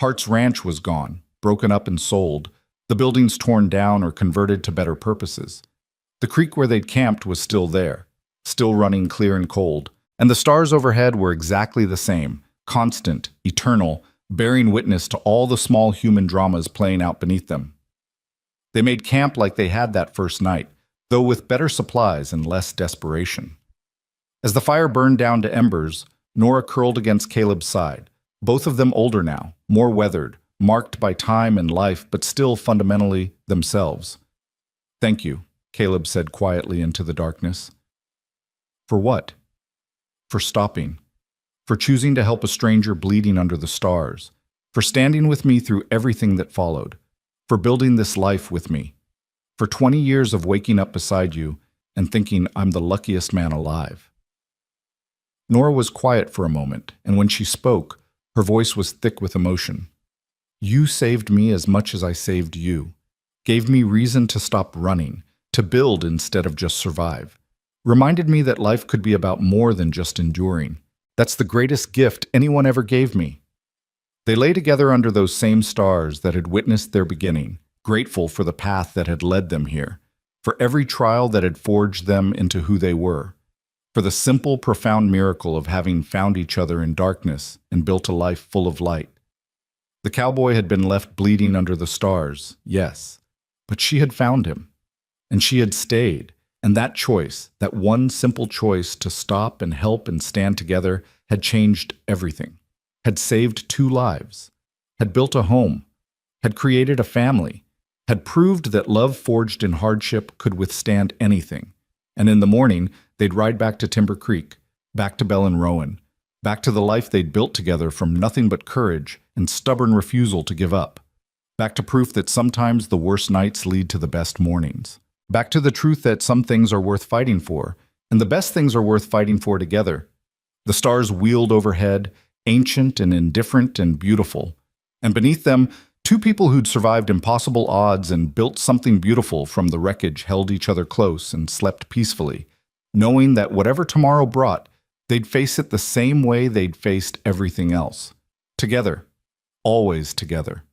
Hart's ranch was gone, broken up and sold, the buildings torn down or converted to better purposes. The creek where they'd camped was still there, still running clear and cold, and the stars overhead were exactly the same, constant, eternal, bearing witness to all the small human dramas playing out beneath them. They made camp like they had that first night, though with better supplies and less desperation. As the fire burned down to embers, Nora curled against Caleb's side, both of them older now, more weathered, marked by time and life, but still fundamentally themselves. "Thank you," Caleb said quietly into the darkness. "For what?" "For stopping. For choosing to help a stranger bleeding under the stars. For standing with me through everything that followed. For building this life with me. For 20 years of waking up beside you and thinking I'm the luckiest man alive." Nora was quiet for a moment, and when she spoke, her voice was thick with emotion. "You saved me as much as I saved you. Gave me reason to stop running, to build instead of just survive. Reminded me that life could be about more than just enduring. That's the greatest gift anyone ever gave me." They lay together under those same stars that had witnessed their beginning, grateful for the path that had led them here, for every trial that had forged them into who they were, for the simple, profound miracle of having found each other in darkness and built a life full of light. The cowboy had been left bleeding under the stars, yes, but she had found him, and she had stayed. And that choice, that one simple choice to stop and help and stand together, had changed everything, had saved 2 lives, had built a home, had created a family, had proved that love forged in hardship could withstand anything. And in the morning, they'd ride back to Timber Creek, back to Belle and Rowan, back to the life they'd built together from nothing but courage and stubborn refusal to give up, back to proof that sometimes the worst nights lead to the best mornings. Back to the truth that some things are worth fighting for, and the best things are worth fighting for together. The stars wheeled overhead, ancient and indifferent and beautiful, and beneath them, 2 people who'd survived impossible odds and built something beautiful from the wreckage held each other close and slept peacefully, knowing that whatever tomorrow brought, they'd face it the same way they'd faced everything else. Together. Always together.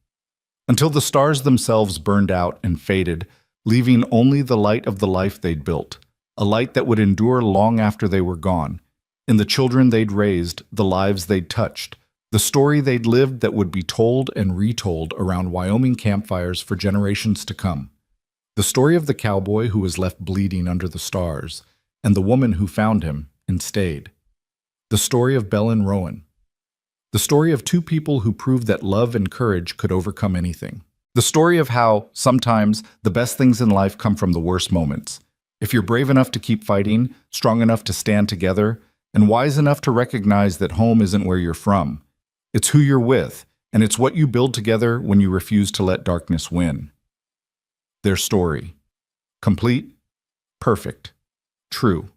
Until the stars themselves burned out and faded, leaving only the light of the life they'd built, a light that would endure long after they were gone, in the children they'd raised, the lives they'd touched, the story they'd lived that would be told and retold around Wyoming campfires for generations to come. The story of the cowboy who was left bleeding under the stars, and the woman who found him and stayed. The story of Belle and Rowan. The story of 2 people who proved that love and courage could overcome anything. The story of how, sometimes, the best things in life come from the worst moments. If you're brave enough to keep fighting, strong enough to stand together, and wise enough to recognize that home isn't where you're from. It's who you're with, and it's what you build together when you refuse to let darkness win. Their story. Complete, perfect, true.